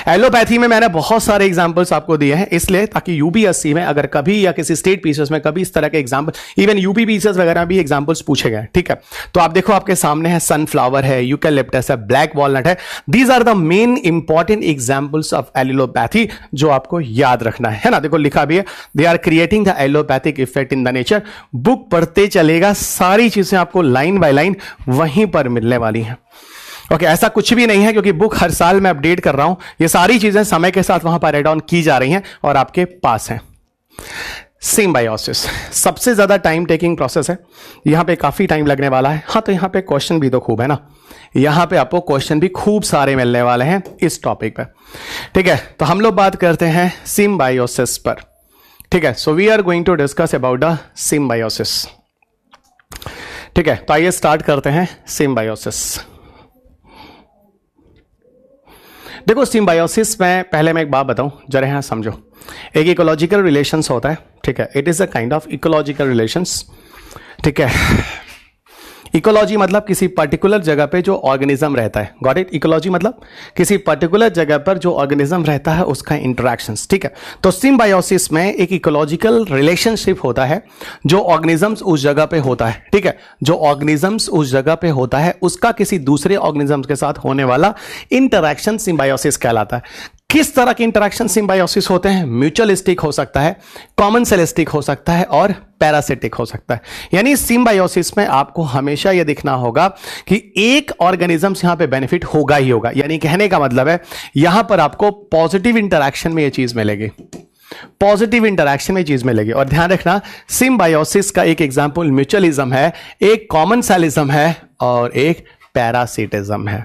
Allelopathy में मैंने बहुत सारे एग्जांपल्स आपको दिए हैं, इसलिए ताकि यूपीएससी में अगर कभी या किसी स्टेट पीसीएस में कभी इस तरह के एग्जांपल, इवन यूपी पीसीएस वगैरह भी एग्जांपल्स पूछे गए, ठीक है। तो आप देखो आपके सामने है सनफ्लावर है, यूकैलिप्टस है, ब्लैक वॉलनट है। These are the main important examples of allelopathy जो आपको याद रखना है ना। देखो लिखा भी है, they are creating the allelopathic effect in the nature. Book पढ़ते चलेगा, सारी चीजें आपको लाइन बाय लाइन वहीं पर मिलने वाली हैं। ओके, ऐसा कुछ भी नहीं है क्योंकि बुक हर साल मैं अपडेट कर रहा हूं, ये सारी चीजें समय के साथ वहां पर एड ऑन की जा रही हैं और आपके पास हैं। सिम्बायोसिस सबसे ज्यादा टाइम टेकिंग प्रोसेस है, यहां पे काफी टाइम लगने वाला है। हाँ, तो यहां पे क्वेश्चन भी तो खूब है ना, यहां पे आपको क्वेश्चन भी खूब सारे मिलने वाले हैं इस टॉपिक पे, ठीक है। तो हम लोग बात करते हैं सिम्बायोसिस पर, ठीक है। So we are going to discuss about the symbiosis, ठीक है। तो आइए स्टार्ट करते हैं सिम्बायोसिस। देखो सिम्बायोसिस में पहले मैं एक बात बताऊं, जरा यहां समझो। एक इकोलॉजिकल रिलेशंस होता है, ठीक है, it is a kind of ecological relations, ठीक है। इकोलॉजी मतलब किसी पर्टिकुलर जगह पे जो ऑर्गेनिज्म रहता है, गॉट इट। इकोलॉजी मतलब किसी पर्टिकुलर जगह पर जो ऑर्गेनिज्म रहता है उसका इंटरेक्शंस, ठीक है। तो सिम्बायोसिस में एक इकोलॉजिकल रिलेशनशिप होता है जो ऑर्गेनिजम्स उस जगह पे होता है, ठीक है। जो ऑर्गेनिजम्स उस जगह पे होता है उसका किसी दूसरे ऑर्गेनिजम्स के साथ होने वाला इंटरेक्शन सिम्बायोसिस कहलाता है। किस तरह के इंटरेक्शन सिम्बायोसिस होते हैं? म्यूचुअलिस्टिक हो सकता है, कॉमन सेलिस्टिक हो सकता है और पैरासिटिक हो सकता है। यानी सिम्बायोसिस में आपको हमेशा यह दिखना होगा कि एक ऑर्गेनिज्म यहां पे बेनिफिट होगा ही होगा। यानी कहने का मतलब है यहां पर आपको पॉजिटिव इंटरेक्शन में यह चीज मिलेगी, पॉजिटिव इंटरेक्शन में चीज मिलेगी। और ध्यान रखना सिम्बायोसिस का एक एग्जांपल म्यूचुअलिज्म है, एक कॉमन सेलिज्म है और एक पैरासिटिज्म है,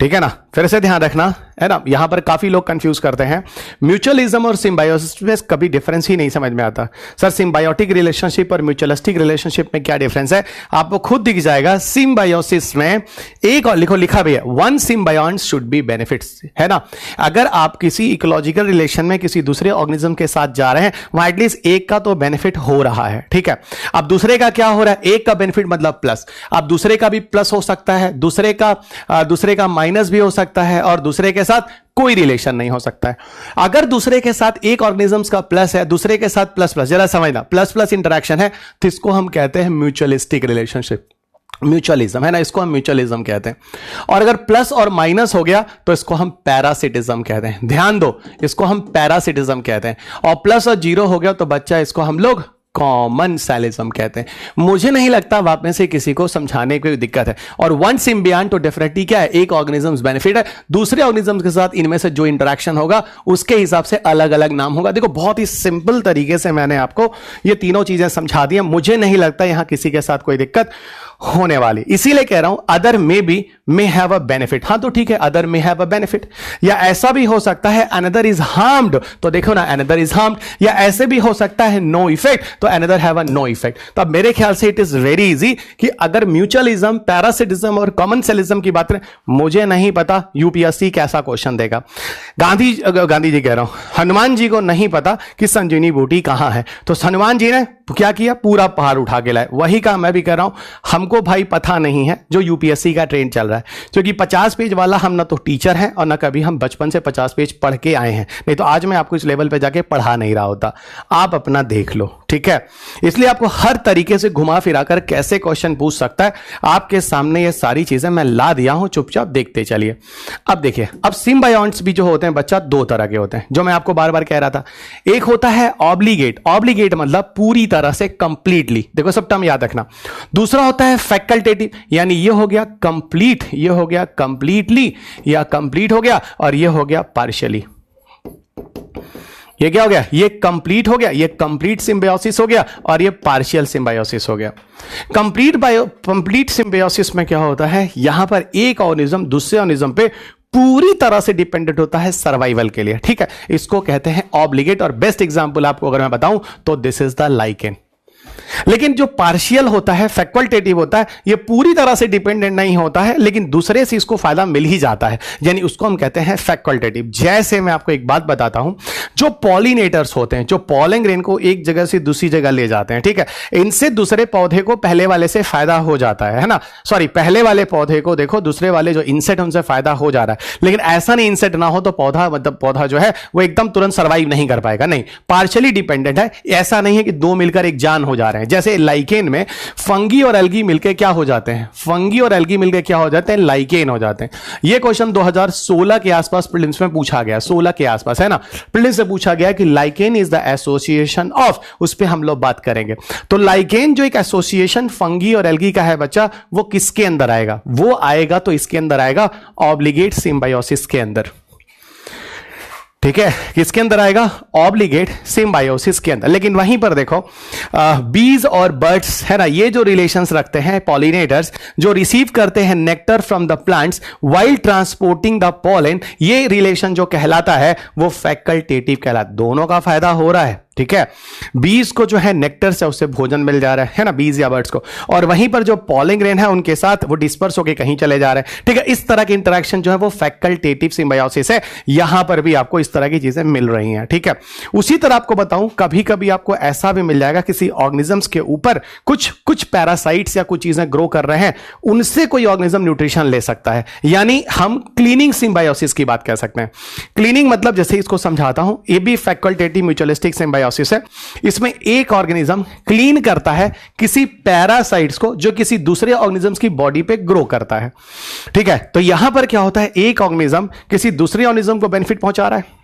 ठीक है ना। फिर से ध्यान रखना है ना, यहां पर काफी लोग कंफ्यूज करते हैं म्यूचुअलिज्म और सिम्बायोसिस में कभी डिफरेंस ही नहीं समझ में आता। सर सिम्बायोटिक रिलेशनशिप और म्यूचुअलिस्टिक रिलेशनशिप में क्या डिफरेंस है? आपको खुद दिख जाएगा। सिम्बायोसिस में एक और लिखा भी है, वन सिम्बायोन्ट शुड बी बेनिफिट्स, है ना। अगर आप किसी इकोलॉजिकल रिलेशन में किसी दूसरे ऑर्गेनिज्म के साथ जा रहे हैं वहां एटलीस्ट एक का तो बेनिफिट हो रहा है, ठीक है। अब दूसरे का क्या हो रहा है? एक का बेनिफिट मतलब प्लस। अब दूसरे का भी प्लस हो सकता है, दूसरे का माइनस भी हो सकता है और दूसरे के साथ कोई रिलेशन नहीं हो सकता है। अगर दूसरे के साथ एक ऑर्गेनिजम्स का प्लस है, दूसरे के साथ प्लस प्लस, जरा समझना, प्लस प्लस इंटरेक्शन है तो इसको हम कहते हैं म्यूचुअलिस्टिक रिलेशनशिप, म्यूचुअलिज्म, है ना, इसको हम म्यूचुअलिज्म कहते हैं। और अगर प्लस और माइनस हो गया तो इसको हम पैरासिटिज्म कहते हैं। ध्यान दो, इसको हम पैरासिटिज्म कहते हैं। और प्लस और जीरो हो गया तो बच्चा इसको हम लोग कॉमन सेलिज्म कहते हैं। मुझे नहीं लगता आप में से किसी को समझाने की कोई दिक्कत है। और वन सिम्बियंट तो डेफिनेटली क्या है? एक ऑर्गेनिजम्स बेनिफिट है, दूसरे ऑर्गेनिजम्स के साथ इनमें से जो इंटरेक्शन होगा उसके हिसाब से अलग अलग नाम होगा। देखो बहुत ही सिंपल तरीके से मैंने आपको ये तीनों चीजें समझा दी हैं। मुझे नहीं लगता यहां किसी के साथ कोई दिक्कत होने वाली, इसीलिए कह रहा हूं other may be may have a benefit. हां तो ठीक है, other may have a benefit. या ऐसा भी हो सकता है अनदर इज हार्म्ड, तो देखो ना अनदर इज हार्म्ड। या ऐसे भी हो सकता है नो इफेक्ट, तो another have a no effect. तो अब मेरे ख्याल से इट इज वेरी इजी कि अगर म्यूचुअलिज्म, पैरासिटिज्म और कॉमन सेलिज्म की बात करें, मुझे नहीं पता यूपीएससी कैसा क्वेश्चन देगा। गांधी जी कह रहा हूं, हनुमान जी को नहीं पता कि संजीवनी बूटी कहां है, तो हनुमान जी ने क्या किया? पूरा पहाड़ उठा के लाए। वही काम मैं भी कर रहा हूं, हमको भाई पता नहीं है जो यूपीएससी का ट्रेंड चल रहा है, क्योंकि 50 पेज वाला हम ना तो टीचर हैं और ना कभी हम बचपन से 50 पेज पढ़ के आए हैं, नहीं तो आज मैं आपको इस लेवल पे जाके पढ़ा नहीं रहा होता। आप अपना देख लो, ठीक है। इसलिए आपको हर तरीके से घुमा फिरा कर कैसे क्वेश्चन पूछ सकता है आपके सामने ये सारी चीजें मैं ला दिया हूं, चुपचाप देखते चलिए। अब देखिए, अब सिम्बायोंट्स भी जो होते हैं बच्चा दो तरह के होते हैं, जो मैं आपको बार बार कह रहा था। एक होता है ऑब्लिगेट, ऑब्लिगेट मतलब पूरी तरह से, कंप्लीटली, देखो सब टर्म याद रखना। दूसरा होता है फैकल्टेटिव, यानी ये हो गया कंप्लीट, ये हो गया कंप्लीटली, या कंप्लीट हो गया, और ये हो गया पार्शियली। ये क्या हो गया? ये कंप्लीट हो गया, ये कंप्लीट सिम्बायोसिस हो गया, और ये पार्शियल सिम्बायोसिस हो गया। कंप्लीट सिम्बायोसिस में क्या होता है? यहां पर एक ऑर्गेनिज्म दूसरे ऑर्गेनिज्म पे पूरी तरह से डिपेंडेंट होता है सर्वाइवल के लिए, ठीक है। इसको कहते हैं ऑब्लिगेट। और बेस्ट एग्जांपल आपको अगर मैं बताऊं तो दिस इज द लाइकेन। लेकिन जो पार्शियल होता है, फैकल्टेटिव होता है, ये पूरी तरह से डिपेंडेंट नहीं होता है, लेकिन दूसरे से इसको फायदा मिल ही जाता है, यानी उसको हम कहते हैं फैकल्टेटिव। जैसे मैं आपको एक बात बताता हूं, जो पॉलिनेटर्स होते हैं, जो पॉलन ग्रेन को एक जगह से दूसरी जगह ले जाते हैं, ठीक है, इनसे दूसरे पौधे को पहले वाले से फायदा हो जाता है ना। सॉरी, पहले वाले पौधे को देखो, दूसरे वाले जो इंसेक्ट उनसे फायदा हो जा रहा है। लेकिन ऐसा नहीं इंसेक्ट ना हो तो पौधा, मतलब पौधा जो है वो एकदम तुरंत सर्वाइव नहीं कर पाएगा, नहीं, पार्शियली डिपेंडेंट है। ऐसा नहीं है कि दो मिलकर एक जान हो जा रहे हैं। जैसे लाइकेन में फंगी और एल्गी मिलकर क्या हो जाते हैं? फंगी और एल्गी मिलकर क्या हो जाते हैं? लाइकेन हो जाते हैं। यह क्वेश्चन 2016 के आसपास प्रीलिम्स में पूछा गया, 16 के आसपास, है ना। प्रीलिम्स से पूछा गया कि lichen is the association of, उस पर हम लोग बात करेंगे। तो लाइकेन जो एक एसोसिएशन फंगी और एल्गी का है बच्चा, वो किसके अंदर आएगा? वो आएगा तो इसके अंदर आएगा, ऑब्लिगेट सिम्बायोसिस के अंदर, ठीक है। किसके अंदर आएगा? ऑब्लिगेट सिम्बायोसिस के अंदर। लेकिन वहीं पर देखो बीज और बर्ड्स, है ना, ये जो रिलेशंस रखते हैं, पॉलिनेटर्स जो रिसीव करते हैं nectar from the plants while transporting the pollen, ये रिलेशन जो कहलाता है वो फैकल्टेटिव कहलाता है। दोनों का फायदा हो रहा है, ठीक है। बीज को जो है नेक्टर से उससे भोजन मिल जा रहा है ना, बीज या बर्ड्स को, और वहीं पर जो पॉलिन ग्रेन है उनके साथ वो डिस्पर्स होकर कहीं चले जा रहे हैं, ठीक है। इस तरह की इंटरेक्शन जो है वो फैकल्टेटिव सिम्बायोसिस है, यहां पर भी आपको इस तरह की चीजें मिल रही हैं, ठीक है। उसी तरह आपको बताऊं, कभी कभी आपको ऐसा भी मिल जाएगा किसी ऑर्गेनिजम्स के ऊपर कुछ पैरासाइट्स या कुछ चीजें ग्रो कर रहे हैं, उनसे कोई ऑर्गेनिज्म न्यूट्रिशन ले सकता है, यानी हम क्लीनिंग सिम्बायोसिस की बात कर सकते हैं। क्लीनिंग मतलब जैसे इसको समझाता हूं, ये भी फैकल्टेटिव म्यूचुअलिस्टिक सिम्बायोसिस है। इसमें एक ऑर्गेनिज्म क्लीन करता है किसी पैरासाइट्स को जो किसी दूसरे ऑर्गेनिज्म्स की बॉडी पे ग्रो करता है, ठीक है। तो यहां पर क्या होता है, एक ऑर्गेनिज्म किसी दूसरे ऑर्गेनिज्म को बेनिफिट पहुंचा रहा है,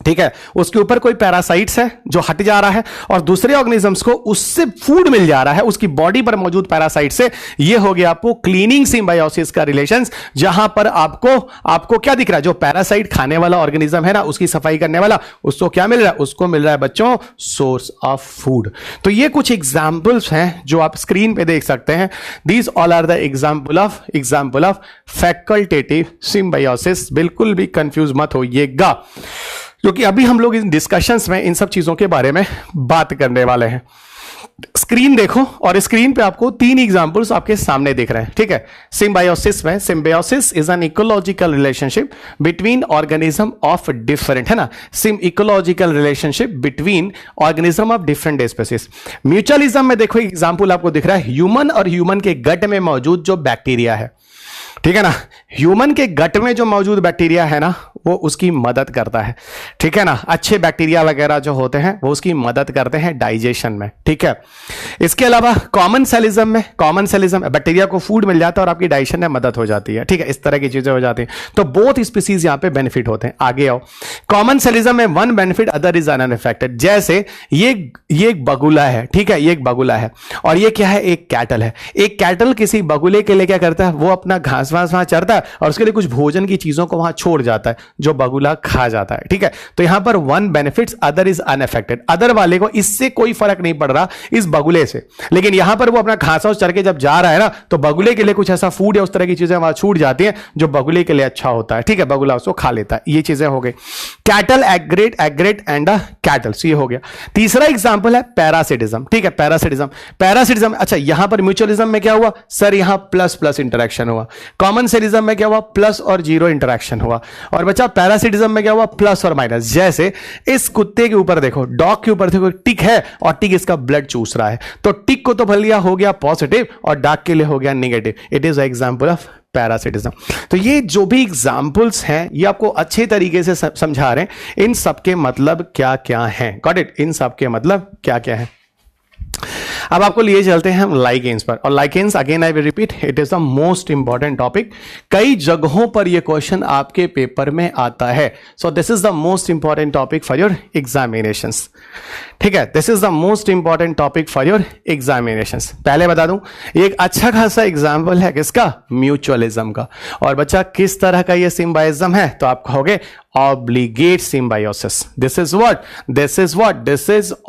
ठीक है। उसके ऊपर कोई पैरासाइट्स है जो हट जा रहा है और दूसरे ऑर्गेनिजम्स को उससे फूड मिल जा रहा है उसकी बॉडी पर मौजूद पैरासाइट से। ये हो गया आपको क्लीनिंग सिम्बायोसिस का रिलेशंस, जहां पर आपको क्या दिख रहा है, जो पैरासाइट खाने वाला ऑर्गेनिज्म है ना, उसकी सफाई करने वाला, उसको क्या मिल रहा है, उसको मिल रहा है बच्चों सोर्स ऑफ फूड। तो ये कुछ एग्जांपल्स हैं जो आप स्क्रीन पे देख सकते हैं। These all are the example of facultative symbiosis. बिल्कुल भी कंफ्यूज मत होइएगा, क्योंकि अभी हम लोग इन डिस्कशंस में इन सब चीजों के बारे में बात करने वाले हैं। स्क्रीन देखो, और स्क्रीन पे आपको 3 एग्जांपल्स आपके सामने दिख रहे हैं, ठीक है। सिम्बायोसिस में, symbiosis is an ecological relationship between organism of different, है ना, ecological relationship between organism of different species. Mutualism में देखो एग्जांपल आपको दिख रहा है, ह्यूमन और ह्यूमन के गट में मौजूद जो बैक्टीरिया है, ठीक है ना, ह्यूमन के गट में जो मौजूद बैक्टीरिया है ना, वो उसकी मदद करता है, ठीक है ना। अच्छे बैक्टीरिया वगैरह जो होते हैं वो उसकी मदद करते हैं डाइजेशन में, ठीक है। इसके अलावा कॉमन सेलिज्म में बैक्टीरिया को फूड मिल जाता है और आपकी डाइजेशन में मदद हो जाती है, ठीक है। इस तरह की चीजें हो जाती हैं, तो बोथ स्पीसीज यहां पे बेनिफिट होते हैं। आगे आओ, कॉमन सेलिज्म में one benefit other is unaffected. जैसे ये एक बगुला है, ठीक है, ये एक बगुला है और ये क्या है, एक कैटल है। एक कैटल किसी बगुले के लिए क्या करता है, वो अपना घास वास वहां चरता है और उसके लिए कुछ भोजन की चीजों को वहां छोड़ जाता है जो बगुला खा जाता है, ठीक है। तो यहां पर one benefits other is unaffected, other वाले को इससे कोई फर्क नहीं पड़ रहा इस बगुले से, लेकिन यहां पर वो अपना घास चर के जब जा रहा है ना, तो बगुले के लिए कुछ ऐसा फूड या उस तरह की चीजें वहां छूट जाती हैं जो बगुले के लिए अच्छा होता है, ठीक है, बगुला उसको खा लेता है। ये चीजें हो गई कैटल, एग्रेट एंड कैटल्स, ये हो गया। तीसरा एग्जांपल है पैरासिटिज्म, ठीक है, पैरासिटिज्म। अच्छा, यहां पर म्यूचुअलिज्म में क्या हुआ सर, यहां प्लस प्लस इंटरेक्शन हुआ। कॉमन सेलिज्म में क्या हुआ, प्लस और जीरो इंटरेक्शन हुआ। और बच्चा पैरासिटिज्म में क्या हुआ, प्लस और माइनस। जैसे इस कुत्ते के ऊपर देखो, डॉग के ऊपर देखो, टिक है और टिक इसका ब्लड चूस रहा है, तो टिक को तो भलिया हो गया पॉजिटिव और डॉग के लिए हो गया negative. It is example of parasitism. तो ये जो भी एग्जाम्पल्स हैं ये आपको अच्छे तरीके से समझा रहे हैं इन सबके मतलब क्या क्या हैं। गॉट इट, इन सबके मतलब क्या क्या है। अब आपको लिए चलते हैं हम लाइकेंस पर, और lichens again I will repeat, it is the most important topic. कई जगहों पर यह क्वेश्चन आपके पेपर में आता है, so this is the most important topic for your examinations, ठीक है। This is the most important topic for your examinations. पहले बता दूं, एक अच्छा खासा एग्जाम्पल है किसका, म्यूचुअलिज्म का। और बच्चा किस तरह का ये सिम्बायोसिस है, तो आप कहोगे obligate symbiosis. This is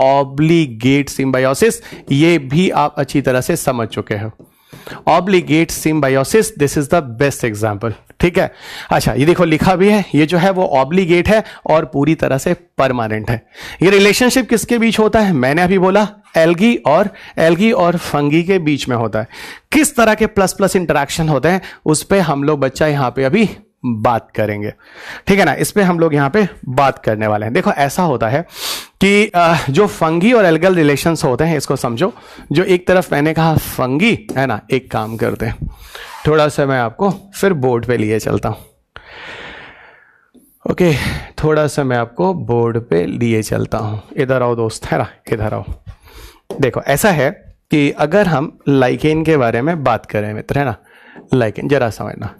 obligate symbiosis. ये भी आप अच्छी तरह से समझ चुके हो। obligate symbiosis, this is the best example, ठीक है। अच्छा, ये देखो लिखा भी है, ये जो है वो obligate है और पूरी तरह से परमानेंट है। ये रिलेशनशिप किसके बीच होता है, मैंने अभी बोला एल्गी और फंगी के बीच में होता है। किस तरह के प्लस प्लस इंटरेक्शन होते हैं उस पे हम लोग बच्चा यहां पे अभी बात करेंगे, ठीक है ना। इस पे हम लोग यहां पे बात करने वाले हैं। देखो ऐसा होता है कि जो फंगी और एल्गल रिलेशंस होते हैं, इसको समझो। जो एक तरफ मैंने कहा फंगी है ना, एक काम करते हैं, थोड़ा सा मैं आपको फिर बोर्ड पे लिए चलता हूं, ओके, थोड़ा सा मैं आपको बोर्ड पे लिए चलता हूं। इधर आओ दोस्त, है ना, इधर आओ। देखो ऐसा है कि अगर हम लाइकेन के बारे में बात करें मित्र, है ना, लाइकेन जरा समझना।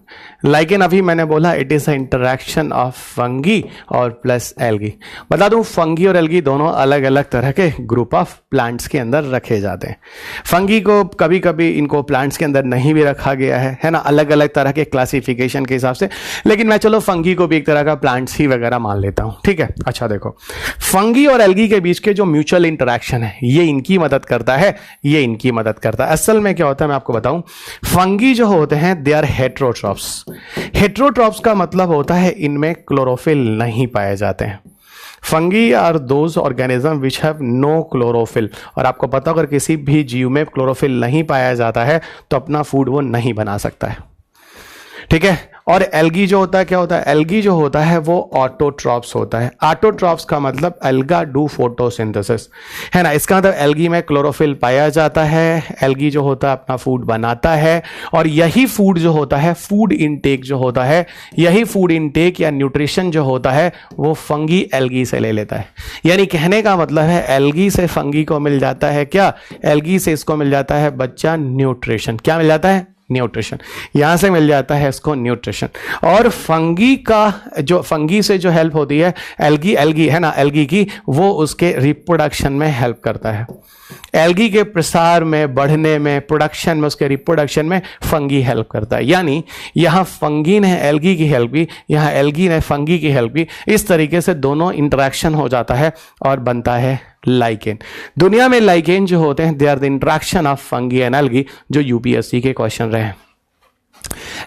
लाइकेन अभी मैंने बोला it is a interaction of fungi और प्लस एल्गी। बता दूं, फंगी और एल्गी दोनों अलग अलग तरह के ग्रुप ऑफ प्लांट्स के अंदर रखे जाते हैं। फंगी को कभी कभी इनको प्लांट्स के अंदर नहीं भी रखा गया है ना, अलग अलग तरह के क्लासिफिकेशन के हिसाब से, लेकिन मैं चलो फंगी को भी एक तरह का प्लांट्स ही वगैरह मान लेता हूं, ठीक है। अच्छा देखो, फंगी और एल्गी के बीच के जो म्यूचुअल इंटरेक्शन है ये इनकी मदद करता है, ये इनकी मदद करता है। असल में क्या होता है मैं आपको बताऊं, फंगी जो होते हैं दे आर हेट्रोट्रॉप्स। हेट्रोट्रॉप्स का मतलब होता है इनमें क्लोरोफिल नहीं पाए जाते हैं, fungi are those organism which have no chlorophyll, और आपको पता अगर किसी भी जीव में क्लोरोफिल नहीं पाया जाता है तो अपना फूड वो नहीं बना सकता है, ठीक है। और एल्गी जो होता है क्या होता है, एल्गी जो होता है वो ऑटोट्रॉप्स होता है। ऑटोट्रॉप्स का मतलब एल्गा डू फोटोसिंथेसिस, है ना। इसका मतलब एल्गी में क्लोरोफिल पाया जाता है, एल्गी जो होता है अपना फूड बनाता है, और यही फूड जो होता है, फूड इनटेक जो होता है, यही फूड इनटेक या न्यूट्रिशन जो होता है वो फंगी एल्गी से ले लेता है। यानी कहने का मतलब है एल्गी से फंगी को मिल जाता है क्या, एल्गी से इसको मिल जाता है बच्चा न्यूट्रिशन। क्या मिल जाता है, न्यूट्रिशन। यहां से मिल जाता है इसको न्यूट्रिशन। और फंगी का जो, फंगी से जो हेल्प होती है एल्गी, एल्गी है ना, एल्गी की, वो उसके रिप्रोडक्शन में हेल्प करता है। एल्गी के प्रसार में, बढ़ने में, प्रोडक्शन में, उसके रिप्रोडक्शन में फंगी हेल्प करता है। यानी यहां फंगी ने एल्गी की हेल्प की, यहां एल्गी ने फंगी की हेल्प की। इस तरीके से दोनों इंटरेक्शन हो जाता है और बनता है लाइकेन। दुनिया में लाइकेन जो होते हैं they are the interaction of fungi and algae, जो यूपीएससी के क्वेश्चन रहे हैं।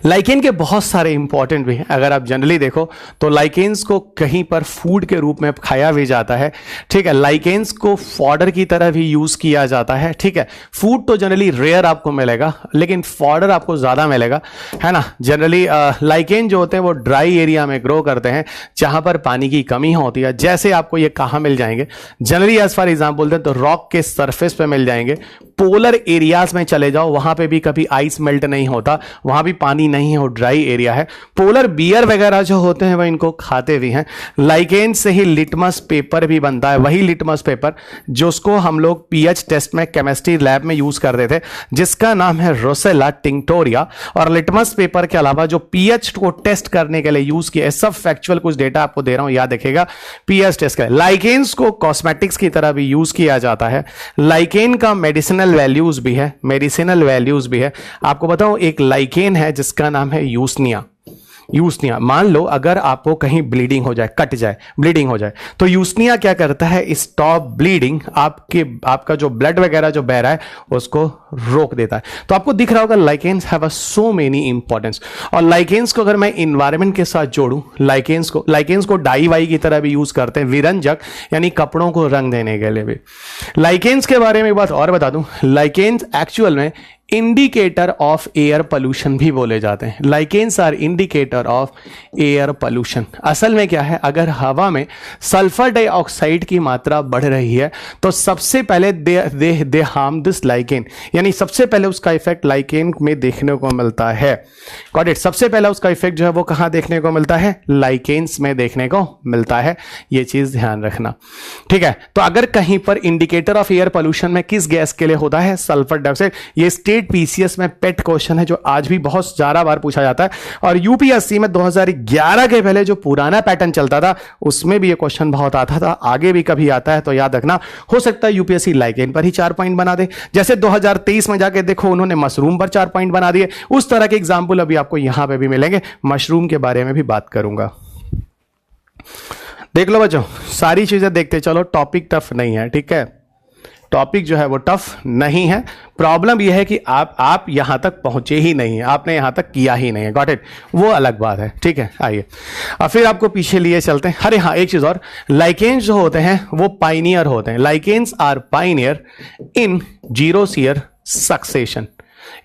लाइकेन के बहुत सारे इंपॉर्टेंट भी हैं। अगर आप जनरली देखो तो लाइकेन्स को कहीं पर फूड के रूप में खाया भी जाता है, ठीक है। लाइकेन्स को फॉडर की तरह भी यूज किया जाता है, ठीक है। फूड तो जनरली रेयर आपको मिलेगा, लेकिन फॉडर आपको ज्यादा मिलेगा, है ना। जनरली लाइकेन जो होते हैं वो ड्राई एरिया में ग्रो करते हैं जहां पर पानी की कमी होती है। जैसे आपको ये कहां मिल जाएंगे, जनरली एज फॉर एग्जाम्पल दें तो रॉक के सरफेस पे मिल जाएंगे। पोलर एरियाज में चले जाओ, वहां पे भी कभी आइस मेल्ट नहीं होता, वहां भी पानी नहीं है, वो ड्राई एरिया है। पोलर बियर वगैरह जो होते हैं वह इनको खाते भी हैं। लाइकेन से ही लिटमस पेपर भी बनता है, वही लिटमस पेपर जो उसको हम लोग पीएच टेस्ट में केमिस्ट्री लैब में यूज करते थे, जिसका नाम है रोसेला टिंक्टोरिया। और लिटमस पेपर के अलावा जो पीएच को टेस्ट करने के लिए यूज किया है, सब फैक्चुअल कुछ डेटा आपको दे रहा हूं, याद रखिएगा, पीएच टेस्ट का। लाइकेन्स को कॉस्मेटिक्स की तरह भी यूज किया जाता है। लाइकेन का मेडिसिनल वैल्यूज भी है, मेडिसिनल वैल्यूज भी है। आपको बताऊं एक लाइकेन है जिसका नाम है यूसनिया। यूसनिया, मान लो अगर आपको कहीं ब्लीडिंग हो जाए, कट जाए, ब्लीडिंग हो जाए, तो यूसनिया क्या करता है, स्टॉप ब्लीडिंग, आपका जो ब्लड वगैरह जो बह रहा है उसको रोक देता है। तो आपको दिख रहा होगा lichens have so many importance. और लाइकेन्स को अगर मैं इन्वायरमेंट के साथ जोड़ूं, लाइकेन्स को डाई वाई की तरह भी यूज करते हैं, विरंजक यानी कपड़ों को रंग देने के लिए भी। लाइकेन्स के बारे में एक बात और बता दूं, लाइकेन्स एक्चुअल में इंडिकेटर ऑफ एयर पोल्यूशन भी बोले जाते हैं। Lichens are indicator of air pollution. असल में क्या है, अगर हवा में सल्फर डाइऑक्साइड की मात्रा बढ़ रही है तो सबसे पहले दे हार्म दिस लाइकेन, यानी सबसे पहले उसका इफेक्ट लाइकेन में देखने को मिलता है। Got it. सबसे पहला उसका इफेक्ट जो है वो कहां देखने को मिलता है, लाइकेन्स में देखने को मिलता है। ये चीज ध्यान रखना, ठीक है। तो अगर कहीं पर इंडिकेटर ऑफ एयर पोल्यूशन में किस गैस के लिए होता है, सल्फर डाइऑक्साइड। ये स्टेट पीसीएस में पेट क्वेश्चन है जो आज भी बहुत ज्यादा बार पूछा जाता है। और यूपीएससी में 2011 के पहले जो पुराना पैटर्न चलता था उसमें भी ये क्वेश्चन बहुत आता था, आगे भी कभी आता है तो याद रखना। हो सकता है यूपीएससी लाइकेन पर ही 4 पॉइंट बना दे, जैसे 2023 में जाके देखो उन्होंने मशरूम पर 4 पॉइंट बना दिए। उस तरह के एग्जाम्पल अभी आपको यहां पे भी मिलेंगे। मशरूम के बारे में भी बात करूंगा। देख लो बच्चों, सारी चीजें देखते चलो, टॉपिक टफ नहीं है, ठीक है। टॉपिक जो है वो टफ नहीं है। प्रॉब्लम यह है कि आप यहां तक पहुंचे ही नहीं है, आपने यहां तक किया ही नहीं है। गॉट इट, वो अलग बात है, ठीक है। आइए अब फिर आपको पीछे लिए चलते हैं। अरे हाँ, एक चीज और, लाइकेन्स जो होते हैं वो पाइनियर होते हैं। Lichens are pioneer in zero year succession,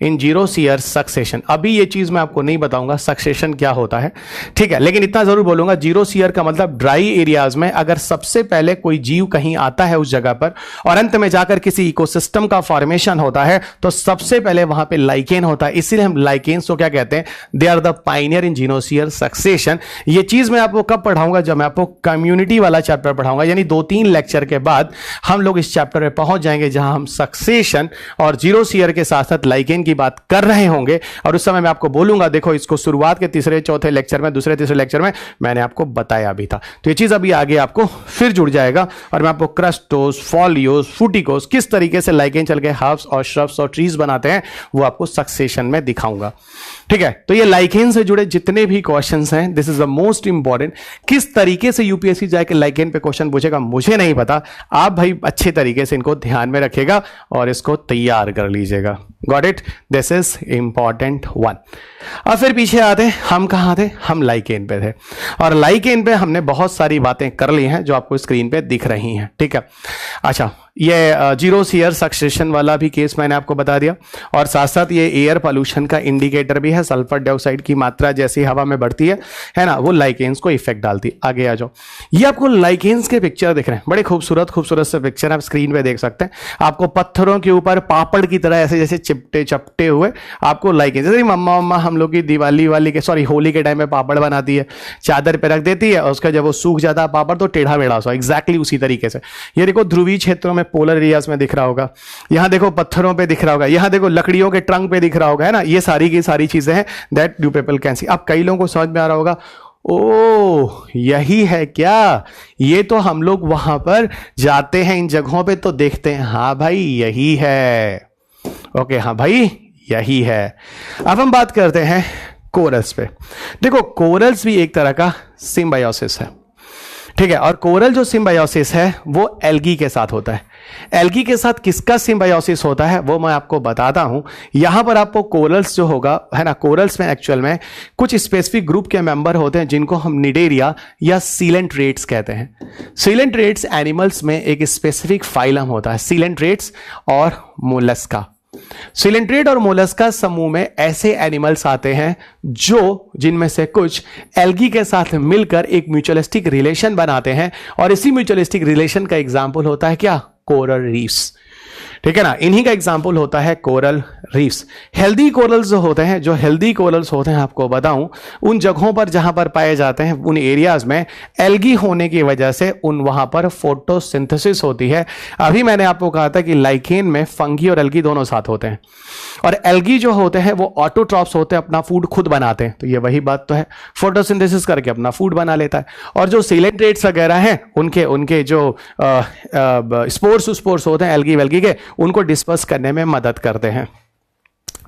in zero year succession. अभी ये चीज मैं आपको नहीं बताऊंगा सक्सेशन क्या होता है, ठीक है, लेकिन इतना जरूर बोलूंगा, जीरो ईयर का मतलब ड्राई एरियाज में अगर सबसे पहले कोई जीव कहीं आता है उस जगह पर और अंत में जाकर किसी इकोसिस्टम का फॉर्मेशन होता है तो सबसे पहले वहां पे लाइकेन होता है। इसीलिए हम लाइकेन्स को क्या कहते हैं, they are the pioneer in zero year succession. ये चीज मैं आपको कब पढ़ाऊंगा, जब मैं आपको कम्युनिटी वाला चैप्टर पढ़ाऊंगा, यानी 2-3 लेक्चर के बाद हम लोग इस चैप्टर में पहुंच जाएंगे जहां हम सक्सेशन और जीरो ईयर के साथ साथ लाइकेन की बात कर रहे होंगे। और उस समय मैं आपको बोलूंगा, देखो इसको शुरुआत के तीसरे चौथे लेक्चर में, दूसरे तीसरे लेक्चर में मैंने आपको बताया भी था। तो ये चीज अभी आगे आपको फिर जुड़ जाएगा और मैं आपको क्रस्टोस, फॉलियोस, फूटिकोस किस तरीके से लाइकेन चल के हर्ब्स और श्रब्स और ट्रीज बनाते हैं वो आपको सक्सेशन में दिखाऊंगा। ठीक है, तो ये लाइकेन से जुड़े जितने भी क्वेश्चंस हैं, this is the most important. किस तरीके से यूपीएससी जाके लाइकेन पे क्वेश्चन पूछेगा मुझे नहीं पता, आप भाई अच्छे तरीके से इनको ध्यान में रखिएगा और इसको तैयार कर लीजिएगा। Got it, this is important one. अब फिर पीछे आते, हम कहाँ थे, हम लाइकेन पे थे, और लाइकेन पे हमने बहुत सारी बातें कर ली हैं जो आपको स्क्रीन पे दिख रही हैं। ठीक है, अच्छा, ये जीरो ईयर सक्सेशन वाला भी केस मैंने आपको बता दिया, और साथ साथ ये एयर पोल्यूशन का इंडिकेटर भी है। सल्फर डाइऑक्साइड की मात्रा जैसी हवा में बढ़ती है ना, वो लाइकेन्स को इफेक्ट डालती। आगे आ जाओ, ये आपको लाइकेन्स के पिक्चर दिख रहे हैं, बड़े खूबसूरत खूबसूरत से पिक्चर आप स्क्रीन पे देख सकते हैं। आपको पत्थरों के ऊपर पापड़ की तरह ऐसे जैसे चिपटे चपटे हुए आपको लाइकेन्स, जैसे मम्मा हम लोग की दिवाली वाली के सॉरी होली के टाइम में पापड़ बनाती है, चादर पे रख देती है और उसका जब वो सूख जाता है पापड़ तो टेढ़ा मेढ़ा सा, एग्जैक्टली उसी तरीके से ये देखो ध्रुवीय क्षेत्रों में, पोलर एरियाज में दिख रहा होगा, यहां देखो पत्थरों पे दिख रहा होगा, यहां देखो लकड़ियों के ट्रंक पे दिख रहा होगा, है ना। ये सारी की सारी चीजें हैं दैट यू पीपल कैन सी। अब कई लोगों को समझ में आ रहा होगा, ओ यही है क्या, ये तो हम लोग वहां पर जाते हैं इन जगहों पे तो देखते हैं। हाँ भाई यही है, ओके, हाँ भाई यही है। अब हम बात करते हैं कोरल्स पे। देखो कोरल्स भी एक तरह का सिम्बायोसिस है, ठीक है, और कोरल जो सिम्बायोसिस है वो एल्गी के साथ होता है। एल्गी के साथ किसका सिम्बायोसिस होता है वो मैं आपको बताता हूं। यहां पर आपको कोरल्स जो होगा, है ना, कोरल्स में एक्चुअल में कुछ स्पेसिफिक ग्रुप के मेंबर होते हैं जिनको हम निडेरिया या सीलेंट्रेट्स कहते हैं। सीलेंट्रेट्स एनिमल्स में एक स्पेसिफिक फाइलम होता है, सीलेंट्रेट्स और मोलस्का। सिलेंट्रेट और मोलस्का समूह में ऐसे एनिमल्स आते हैं जो जिनमें से कुछ एल्गी के साथ मिलकर एक म्यूचुअलिस्टिक रिलेशन बनाते हैं, और इसी म्यूचुअलिस्टिक रिलेशन का एग्जांपल होता है क्या, कोरल रीफ्स। ठीक है ना, इन्हीं का एग्जांपल होता है कोरल रीफ्स। हेल्दी कोरल्स जो होते हैं, जो हेल्दी कोरल्स होते हैं आपको बताऊं, उन जगहों पर जहां पर पाए जाते हैं, उन एरियाज में एल्गी होने की वजह से उन वहां पर फोटोसिंथेसिस होती है। अभी मैंने आपको कहा था कि लाइकेन में फंगी और एल्गी दोनों साथ होते हैं, और एल्गी जो होते हैं वो ऑटोट्रॉप्स होते हैं, अपना फूड खुद बनाते हैं। तो ये वही बात तो है, फोटोसिंथेसिस करके अपना फूड बना लेता है। और जो सीलेंट्रेट्स वगैरह हैं उनके जो स्पोर्स होते हैं एल्गी वेल्गी के, उनको डिस्पर्स करने में मदद करते हैं।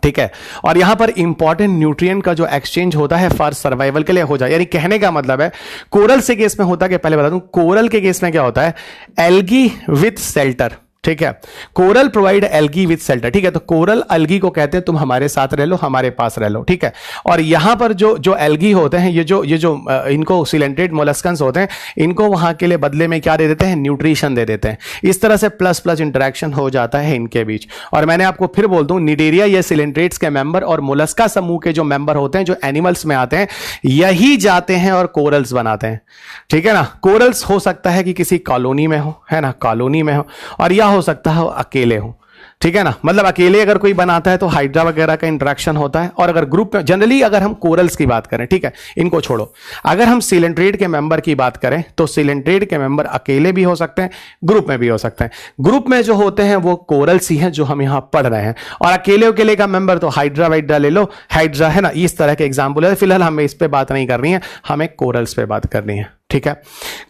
ठीक है, और यहां पर इंपॉर्टेंट न्यूट्रिएंट का जो एक्सचेंज होता है फॉर सर्वाइवल के लिए हो जाए, यानी कहने का मतलब है कोरल से केस में होता है, पहले बता दूं कोरल के केस में क्या होता है, एल्गी विथ शेल्टर। ठीक है, coral provide algae with shelter. ठीक है, तो कोरल एल्गी को कहते हैं तुम हमारे साथ रह लो, हमारे पास रह लो। ठीक है, और यहां पर जो एल्गी होते हैं, ये जो इनको सिलेंट्रेट मोलस्कन्स होते हैं, इनको वहां के लिए बदले में क्या दे देते हैं, न्यूट्रिशन दे देते हैं। इस तरह से प्लस प्लस इंटरेक्शन हो जाता है इनके बीच। और मैंने आपको फिर बोल दूं, निडेरिया या सिलेंट्रेट्स के मेंबर और मोलस्का समूह के जो मेंबर होते हैं, जो एनिमल्स में आते हैं, यही जाते हैं और कोरल्स बनाते हैं। ठीक है ना, कोरल्स हो सकता है कि किसी कॉलोनी में हो, है ना, कॉलोनी में हो, और या हो सकता है अकेले हो। ठीक है ना, मतलब अकेले अगर कोई बनाता है तो हाइड्रा वगैरह का इंटरेक्शन होता है, और अगर ग्रुप में, जनरली अगर हम कोरल्स की बात करें, ठीक है, इनको छोड़ो, अगर हम सिलेंट्रेट के मेंबर की बात करें तो सिलेंट्रेट के मेंबर अकेले भी हो सकते हैं, ग्रुप में भी हो सकते हैं। ग्रुप में जो होते हैं वो कोरल्स ही हैं जो हम यहां पढ़ रहे हैं, और अकेले का मेंबर तो हाइड्रा वाइड्रा ले लो, हाइड्रा, है ना, इस तरह के एग्जाम्पल है। फिलहाल हमें इस पे बात नहीं करनी है, हमें कोरल्स पे बात करनी है। ठीक है,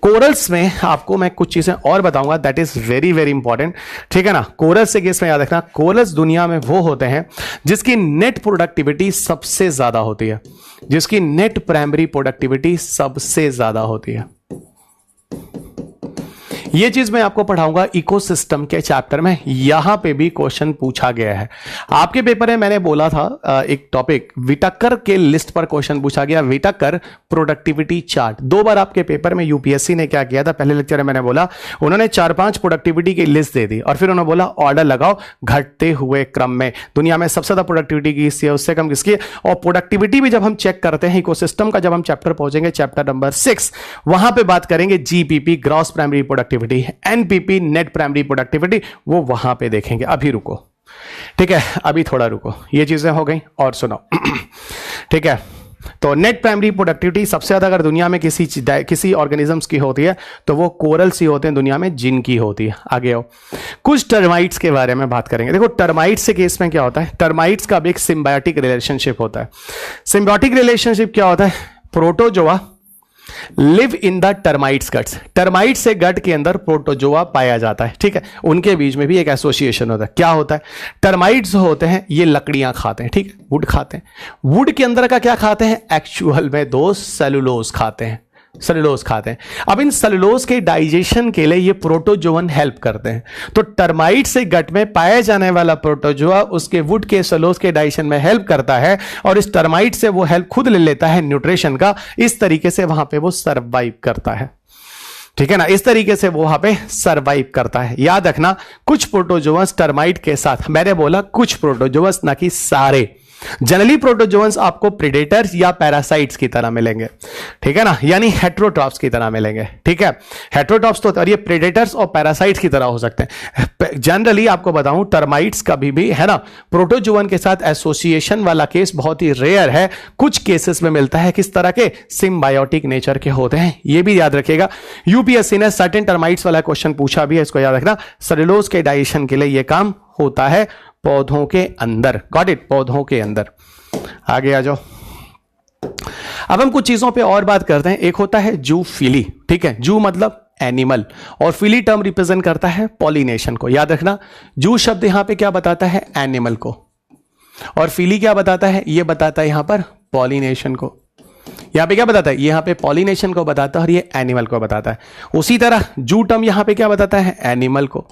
कोरल्स में आपको मैं कुछ चीजें और बताऊंगा that is very very important. ठीक है ना, कोरल्स से केस में याद रखना, कोरल्स दुनिया में वो होते हैं जिसकी नेट प्रोडक्टिविटी सबसे ज्यादा होती है, जिसकी नेट प्राइमरी प्रोडक्टिविटी सबसे ज्यादा होती है। ये चीज मैं आपको पढ़ाऊंगा इकोसिस्टम के चैप्टर में, यहां पे भी क्वेश्चन पूछा गया है आपके पेपर में। मैंने बोला था एक टॉपिक विटाकर के लिस्ट पर क्वेश्चन पूछा गया, विटाकर प्रोडक्टिविटी चार्ट। 2 बार आपके पेपर में यूपीएससी ने क्या किया था, पहले लेक्चर में मैंने बोला, उन्होंने 4-5 प्रोडक्टिविटी की लिस्ट दे दी, और फिर उन्होंने बोला ऑर्डर लगाओ घटते हुए क्रम में, दुनिया में सबसे ज्यादा प्रोडक्टिविटी किसकी है, उससे कम किसकी है। और प्रोडक्टिविटी भी जब हम चेक करते हैं इकोसिस्टम का, जब हम चैप्टर पहुंचेंगे चैप्टर नंबर 6, वहां पे बात करेंगे GPP gross primary productivity, NPP net primary productivity, वो वहां पे देखेंगे। अभी रुको, ठीक है, अभी थोड़ा रुको, ये चीजें हो गई, और सुनो। ठीक है, तो नेट प्राइमरी प्रोडक्टिविटी सबसे ज्यादा अगर दुनिया में किसी ऑर्गेनिजम्स की होती है तो वो कोरल्स ही होते हैं दुनिया में जिनकी होती है। आगे आओ, कुछ टर्माइट्स के बारे में बात करेंगे। देखो टर्माइट्स के केस में क्या होता है, टर्माइट्स का भी एक सिम्बायोटिक रिलेशनशिप होता है। सिम्बायोटिक रिलेशनशिप क्या होता है, protozoa live in the termites guts. Termite से गट के अंदर प्रोटोजोआ पाया जाता है, ठीक है। उनके बीच में भी एक एसोसिएशन होता है। क्या होता है? टर्माइट्स होते हैं ये लकड़ियां खाते हैं, ठीक है, वुड खाते हैं। वुड के अंदर का क्या खाते हैं? एक्चुअल में दोस्त सेलुलोज खाते हैं, सेलुलोज खाते हैं। अब इन सेलुलोज के डाइजेशन के लिए ये प्रोटोजोअन हेल्प करते हैं। तो टर्माइट से गट में पाया जाने वाला प्रोटोजोआ उसके वुड के सेलुलोज के डाइजेशन में हेल्प करता है और इस टर्माइट से वो हेल्प खुद ले लेता है न्यूट्रिशन का। इस तरीके से वहां पे वो सर्वाइव करता है, ठीक है ना। इस तरीके से वो वहां पे सर्वाइव करता है। याद रखना, कुछ प्रोटोजोअन्स टर्माइट के साथ, मैंने बोला कुछ प्रोटोजोअन्स, ना कि सारे। जनरली प्रोटोजोअन्स आपको प्रेडेटर्स या पैरासाइट्स की तरह मिलेंगे, ठीक है ना, यानी हेट्रोट्रॉप्स की तरह मिलेंगे, ठीक है। हेट्रोट्रॉप्स तो, और ये प्रेडेटर्स और पैरासाइट्स की तरह हो सकते हैं। जनरली आपको बताऊं, टर्माइट्स कभी भी, है ना, प्रोटोजोअन के साथ एसोसिएशन वाला केस बहुत ही रेयर है। कुछ केसेस में मिलता है। किस तरह के? सिम्बायोटिक नेचर के होते हैं, ये भी याद रखिएगा। यूपीएससी ने सर्टेन टर्माइट्स वाला क्वेश्चन पूछा भी है, इसको याद रखना। सेलुलोज के डाइजेशन के लिए यह काम होता है पौधों के अंदर। Got it? पौधों के अंदर। आगे आ जाओ। अब हम कुछ चीजों पे और बात करते हैं। एक होता है जूफिली, ठीक है। जू मतलब एनिमल और फिली टर्म रिप्रेजेंट करता है पॉलिनेशन को। याद रखना, जू शब्द यहां पे क्या बताता है? एनिमल को। और फिली क्या बताता है? ये बताता है यहां पर पॉलिनेशन को। यहां पे क्या बताता है? यहां पे पॉलिनेशन को बताता है और ये एनिमल को बताता है। उसी तरह जू टर्म यहां पे क्या बताता है? एनिमल को।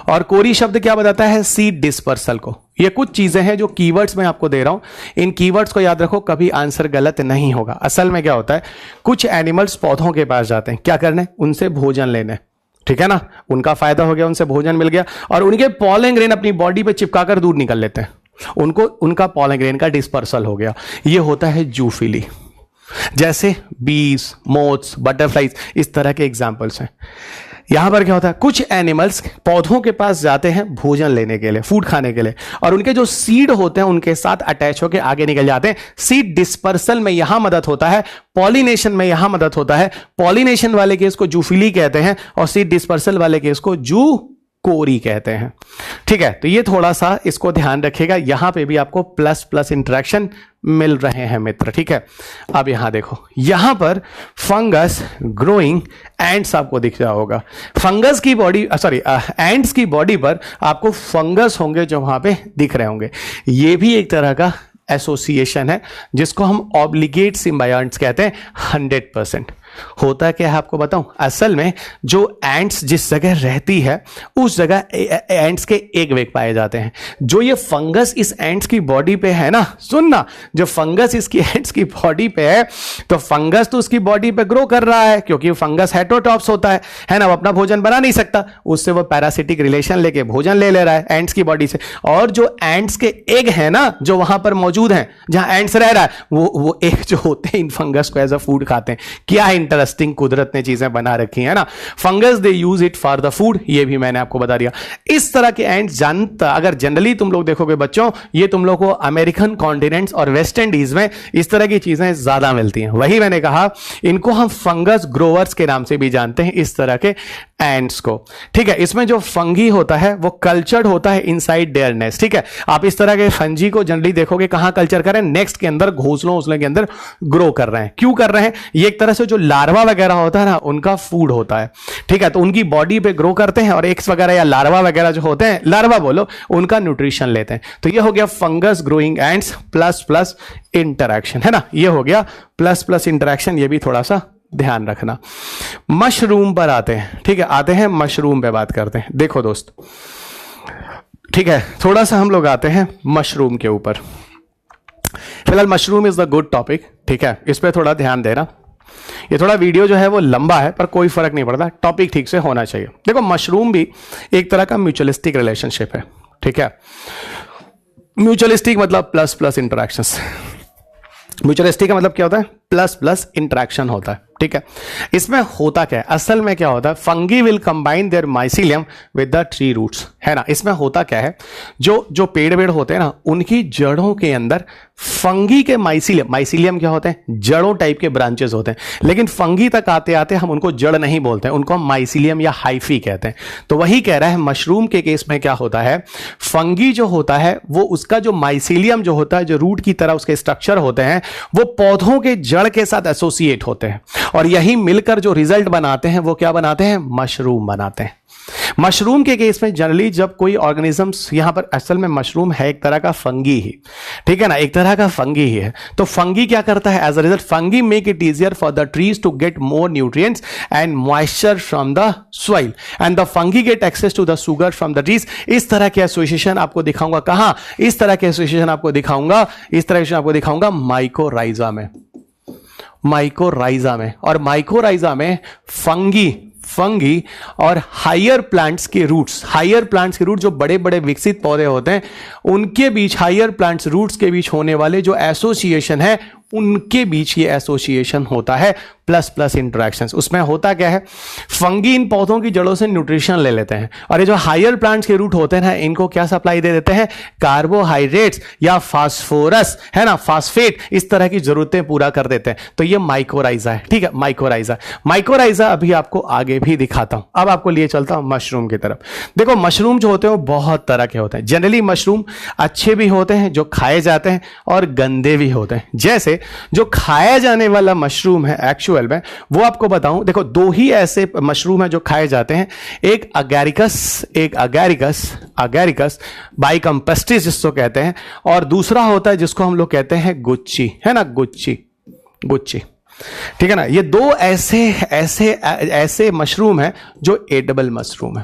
और कोरी शब्द क्या बताता है? सीड डिस्पर्सल को। ये कुछ चीजें हैं जो कीवर्ड्स मैं आपको दे रहा हूं। इन कीवर्ड्स को याद रखो, कभी आंसर गलत नहीं होगा। असल में क्या होता है, कुछ एनिमल्स पौधों के पास जाते हैं, क्या करने? उनसे भोजन लेने, ठीक है ना। उनका फायदा हो गया, उनसे भोजन मिल गया और उनके पॉलन ग्रेन अपनी बॉडी पे चिपकाकर दूर निकल लेते हैं। उनको उनका पॉलन ग्रेन का डिस्पर्सल हो गया। ये होता है जूफिली। जैसे बीज, मोथ्स, बटरफ्लाइज, इस तरह के एग्जाम्पल्स हैं। यहां पर क्या होता है, कुछ एनिमल्स पौधों के पास जाते हैं भोजन लेने के लिए, फूड खाने के लिए, और उनके जो सीड होते हैं उनके साथ अटैच होकर आगे निकल जाते हैं। सीड डिस्पर्सल में यहां मदद होता है, पॉलिनेशन में यहां मदद होता है। पॉलिनेशन वाले केस को जूफिली कहते हैं और सीड डिस्पर्सल वाले केस को जू कोरी कहते हैं, ठीक है। तो ये थोड़ा सा इसको ध्यान रखिएगा, यहां पे भी आपको प्लस प्लस इंटरेक्शन मिल रहे हैं मित्र, ठीक है। अब यहां देखो, यहां पर फंगस ग्रोइंग एंड्स आपको दिख रहा होगा। फंगस की बॉडी, सॉरी, एंड्स की बॉडी पर आपको फंगस होंगे जो वहां पे दिख रहे होंगे। ये भी एक तरह का एसोसिएशन है जिसको हम ऑब्लिगेट सिम्बायंट्स कहते हैं। 100% होता क्या है आपको बताऊं, असल में जो एंट्स जिस जगह रहती है उस जगह एंट्स के एक वेग पाए जाते हैं। जो ये फंगस इस एंट्स की बॉडी पे है ना, सुनना, जो फंगस इसकी एंट्स की बॉडी पे है, तो फंगस तो उसकी बॉडी पे ग्रो कर रहा है क्योंकि फंगस हेटेरोट्रॉप्स होता है ना, वो अपना भोजन बना नहीं सकता, उससे वो पैरासिटिक रिलेशन लेके भोजन ले रहा है एंट्स की बॉडी से। और जो एंट्स के एग है ना, जो वहां पर मौजूद हैं जहां एंट्स रह रहा है, वो एग जो होते हैं इन फंगस को एज अ फूड खाते हैं। क्या इंटरेस्टिंग कुदरत ने चीजें बना रखी है ना। Fungus they use it for the food, ये भी मैंने आपको बता दिया। इस तरह के एंड जानता, अगर जनरली तुम लोग देखोगे बच्चों, ये तुम लोग को अमेरिकन कॉन्टिनेंट्स और वेस्ट इंडीज में इस तरह की चीजें ज्यादा मिलती हैं। वही मैंने कहा, इनको हम फंगस ग्रोवर्स के नाम से भी जानते हैं, इस तरह के एंड्स को, ठीक है। इसमें जो फंगी होता है वो कल्चर्ड होता है इनसाइड देयर नेस्ट, ठीक है। आप इस तरह के फंजी को जनरली देखोगे कहां कल्चर करें, नेक्स्ट के अंदर, घोंसलों के अंदर ग्रो कर रहे हैं। क्यों कर रहे हैं? ये एक तरह से जो लार्वा वगैरह होता है ना, उनका फूड होता है, ठीक है। तो उनकी बॉडी पे ग्रो करते हैं और एग्स वगैरह या लार्वा वगैरह जो होते हैं, लार्वा बोलो, उनका न्यूट्रिशन लेते हैं। तो ये हो गया fungus growing ends plus plus interaction, है ना, ये हो गया प्लस प्लस इंटरैक्शन। ये भी थोड़ा सा ध्यान रखना। मशरूम पर आते हैं, ठीक है, आते हैं मशरूम पे बात करते हैं। देखो दोस्त, ठीक है, थोड़ा सा हम लोग आते हैं मशरूम के ऊपर। फिलहाल mushroom is the good topic, ठीक है, इस पे थोड़ा ध्यान देना। ये थोड़ा वीडियो जो है वो लंबा है पर कोई फर्क नहीं पड़ता, टॉपिक ठीक से होना चाहिए। देखो, मशरूम भी एक तरह का म्यूचुअलिस्टिक रिलेशनशिप है, ठीक है। म्यूचुअलिस्टिक मतलब प्लस प्लस इंटरैक्शंस। म्यूचुअलिस्टिक का मतलब क्या होता है? प्लस प्लस इंटरैक्शन होता है, ठीक है। इसमें होता क्या है, असल में क्या होता है, fungi will combine their mycelium with the tree roots, है ना। इसमें होता क्या है, जो पेड़ वेड़ होते हैं ना, उनकी जड़ों के अंदर फंगी के माइसीलियम क्या होते हैं, जड़ों टाइप के ब्रांचेस होते हैं। लेकिन फंगी तक आते आते हम उनको जड़ नहीं बोलते हैं, उनको हम माइसीलियम या हाइफी कहते हैं। तो वही कह रहा है मशरूम के केस में क्या होता है, फंगी जो होता है वो उसका जो माइसीलियम जो होता है, जो रूट की तरह उसके स्ट्रक्चर होते हैं, वो पौधों के जड़ के साथ एसोसिएट होते हैं और यही मिलकर जो रिजल्ट बनाते हैं वो क्या बनाते हैं, मशरूम बनाते हैं। मशरूम के केस में जनरली जब कोई ऑर्गेनिजम्स, यहां पर असल में मशरूम है एक तरह का फंगी ही, ठीक है ना, एक तरह का फंगी ही है। तो फंगी क्या करता है, as a result fungi make it easier for the trees to get more nutrients and moisture from the soil and the fungi get access to the sugar from the trees. इस तरह के एसोसिएशन आपको दिखाऊंगा कहां, इस तरह के एसोसिएशन आपको दिखाऊंगा माइकोराइजा में, माइकोराइजा में। और माइकोराइजा में फंगी और हायर प्लांट्स के रूट्स जो बड़े बड़े विकसित पौधे होते हैं उनके बीच, हायर प्लांट्स रूट्स के बीच होने वाले जो एसोसिएशन है, उनके बीच ये एसोसिएशन होता है, प्लस प्लस इंटरेक्शंस। उसमें होता क्या है, फंगी इन पौधों की जड़ों से न्यूट्रिशन ले लेते हैं और ये जो हायर प्लांट्स के रूट होते हैं ना, इनको क्या सप्लाई दे देते हैं, कार्बोहाइड्रेट्स या फास्फोरस, है ना, फास्फेट, इस तरह की जरूरतें पूरा कर देते हैं। तो ये माइकोराइजा है, ठीक है, माइकोराइजा अभी आपको आगे भी दिखाता हूं। अब आपको लिए चलता हूं मशरूम की तरफ। देखो मशरूम जो होते हैं वो बहुत तरह के होते हैं। जनरली मशरूम अच्छे भी होते हैं जो खाए जाते हैं और गंदे भी होते हैं। जैसे जो खाया जाने वाला मशरूम है एक्चुअल में, वो आपको बताऊं, देखो दो ही ऐसे मशरूम है जो खाए जाते हैं, एक अगैरिकस बाइकम्पेस्टिस जिसको कहते हैं, और दूसरा होता है जिसको हम लोग कहते हैं गुच्ची, है ना, गुच्ची, ठीक है ना। ये दो ऐसे मशरूम है जो एडिबल मशरूम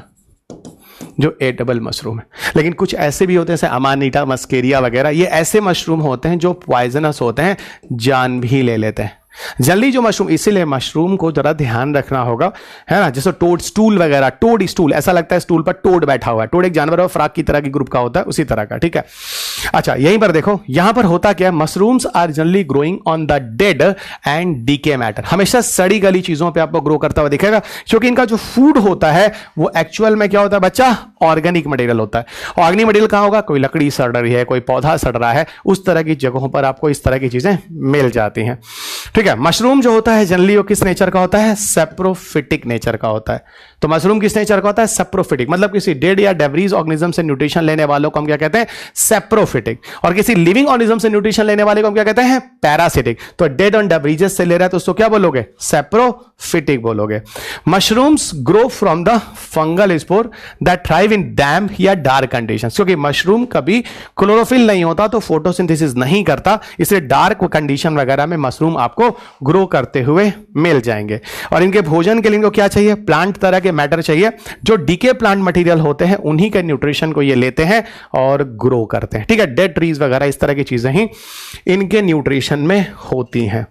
है, लेकिन कुछ ऐसे भी होते हैं जैसे अमानिटा मस्केरिया वगैरह, ये ऐसे मशरूम होते हैं जो पॉइजनस होते हैं, जान भी ले लेते हैं जल्दी जो मशरूम। इसीलिए मशरूम को जरा ध्यान रखना होगा, है ना। जैसे टोड स्टूल वगैरह, टोड स्टूल, ऐसा लगता है स्टूल पर टोड बैठा हुआ है। टोड एक जानवर है, फ्राक की तरह की ग्रुप का होता है, उसी तरह का, ठीक है। अच्छा यहीं पर देखो, यहां पर होता क्या है, mushrooms are generally growing on the dead and decay matter. हमेशा सड़ी गली चीजों पर आपको ग्रो करता हुआ दिखेगा, क्योंकि इनका जो फूड होता है वो एक्चुअल में क्या होता है बच्चा, ऑर्गेनिक मटेरियल होता है। ऑर्गेनिक मटेरियल कहां होगा, कोई लकड़ी सड़ रही है, कोई पौधा सड़ रहा है, उस तरह की जगहों पर आपको इस तरह की चीजें मिल जाती हैं, ठीक है। मशरूम जो होता है जनरली वो किस नेचर का होता है, सेप्रोफिटिक नेचर का होता है। तो मशरूम किस नेचर का होता है, सेप्रोफिटिक, मतलब किसी डेड या डेब्रीज ऑर्गेनिज्म से न्यूट्रिशन लेने वालों को हम क्या कहते हैं, सेप्रोफिटिक। और किसी लिविंग ऑर्गेनिज्म से न्यूट्रिशन लेने वाले को हम क्या कहते हैं, पैरासिटिक। तो डेड और डेब्रीजेस से ले रहा है तो उसको क्या बोलोगे, सेप्रोफिटिक बोलोगे। Mushrooms grow from the fungal spore that thrive in damp या डार्क कंडीशंस, क्योंकि मशरूम कभी क्लोरोफिल नहीं होता तो फोटोसिंथेसिस नहीं करता, इसलिए डार्क कंडीशन वगैरह में मशरूम आपको ग्रो करते हुए मिल जाएंगे। और इनके भोजन के लिए इनको क्या चाहिए, प्लांट तरह के मैटर चाहिए, जो डीके प्लांट मटेरियल होते हैं उन्हीं के न्यूट्रिशन को ये लेते हैं और ग्रो करते हैं, ठीक है। डेड ट्रीज वगैरह इस तरह की चीजें ही इनके न्यूट्रिशन में होती हैं।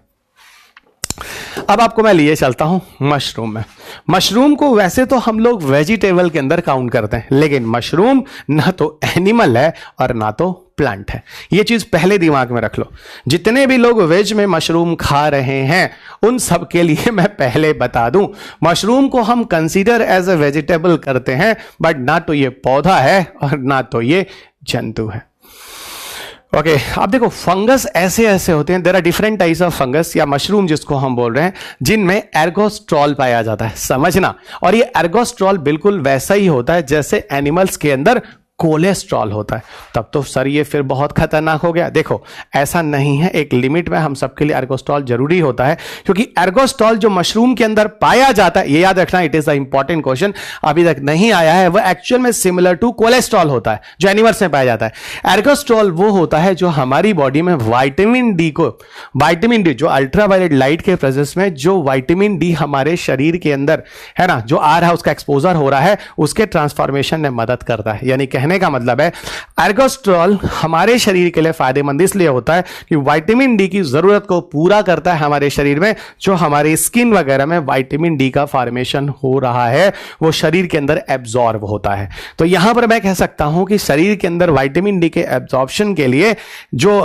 अब आपको मैं लिए चलता हूं मशरूम में। मशरूम को वैसे तो हम लोग वेजिटेबल के अंदर काउंट करते हैं, लेकिन मशरूम ना तो एनिमल है और ना तो प्लांट है। यह चीज पहले दिमाग में रख लो। जितने भी लोग वेज में मशरूम खा रहे हैं उन सब के लिए मैं पहले बता दूं, मशरूम को हम कंसीडर एज ए वेजिटेबल करते हैं, बट ना तो ये पौधा है और ना तो ये जंतु है। ओके अब देखो फंगस ऐसे होते हैं, there are different types of fungus या मशरूम जिसको हम बोल रहे हैं, जिनमें एर्गोस्ट्रॉल पाया जाता है, समझना। और ये एर्गोस्ट्रॉल बिल्कुल वैसा ही होता है जैसे एनिमल्स के अंदर कोलेस्ट्रॉल होता है। तब तो सर ये फिर बहुत खतरनाक हो गया। देखो ऐसा नहीं है, एक लिमिट में हम सबके लिए एर्गोस्ट्रॉल जरूरी होता है, क्योंकि एर्गोस्ट्रॉल जो मशरूम के अंदर पाया जाता है, ये याद रखना, it is the important question, अभी तक नहीं आया है, वो एक्चुअल में सिमिलर टू कोलेस्ट्रॉल होता है जो एनिमल्स में पाया जाता है। एर्गोस्ट्रॉल वो होता है जो हमारी बॉडी में विटामिन डी जो अल्ट्रावायलेट लाइट के प्रेजेंस में जो विटामिन डी हमारे शरीर के अंदर है ना, जो आ रहा है, उसका एक्सपोजर हो रहा है, उसके ट्रांसफॉर्मेशन में मदद करता है। यानी कहने का मतलब है एर्गोस्ट्रॉल हमारे शरीर के लिए फायदेमंद इसलिए होता है कि विटामिन डी की जरूरत को पूरा करता है हमारे शरीर में। जो हमारे स्किन वगैरह में विटामिन डी का फॉर्मेशन हो रहा है वो शरीर के अंदर एब्जॉर्ब होता है। तो यहां पर मैं कह सकता हूं कि शरीर के अंदर विटामिन डी के एब्जॉर्प्शन के लिए जो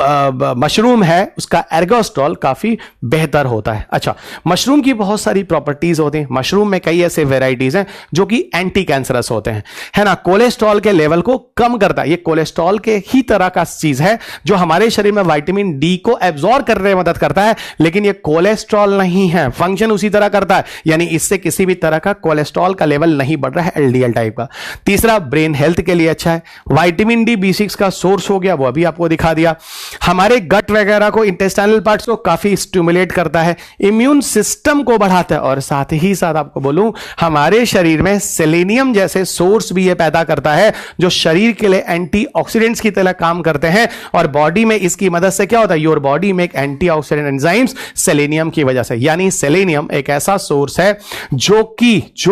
मशरूम है उसका एर्गोस्ट्रॉल काफी बेहतर होता है। अच्छा, मशरूम की बहुत सारी प्रॉपर्टीज होती हैं। मशरूम में कई ऐसे वेराइटीज हैं जो कि एंटी कैंसरस होते हैं, है ना। कोलेस्ट्रॉल के लेवल को कम करता है। ये कोलेस्ट्रॉल के ही तरह का चीज है जो हमारे शरीर में विटामिन डी को एब्जॉर्ब करने में मदद करता है, लेकिन ये कोलेस्ट्रॉल नहीं है, फंक्शन उसी तरह करता है, यानी इससे किसी भी तरह का कोलेस्ट्रॉल का लेवल नहीं बढ़ रहा है, एलडीएल टाइप का। तीसरा, ब्रेन हेल्थ के लिए अच्छा है। विटामिन डी B6 का सोर्स हो गया, वो अभी आपको दिखा दिया। हमारे गट वगैरह को, इंटेस्टाइनल पार्ट्स को काफी स्टिमुलेट करता है, इम्यून सिस्टम को बढ़ाता है, और साथ ही साथ आपको बोलूं हमारे शरीर में सेलेनियम जैसे सोर्स भी ये पैदा करता है जो शरीर के लिए एंटीऑक्सीडेंट्स की तरह काम करते हैं। और बॉडी में इसकी मदद से क्या होता है, योर बॉडी में एक एंटीऑक्सीडेंट एंजाइम्स सेलेनियम की वजह से, यानी सेलेनियम एक ऐसा सोर्स है जो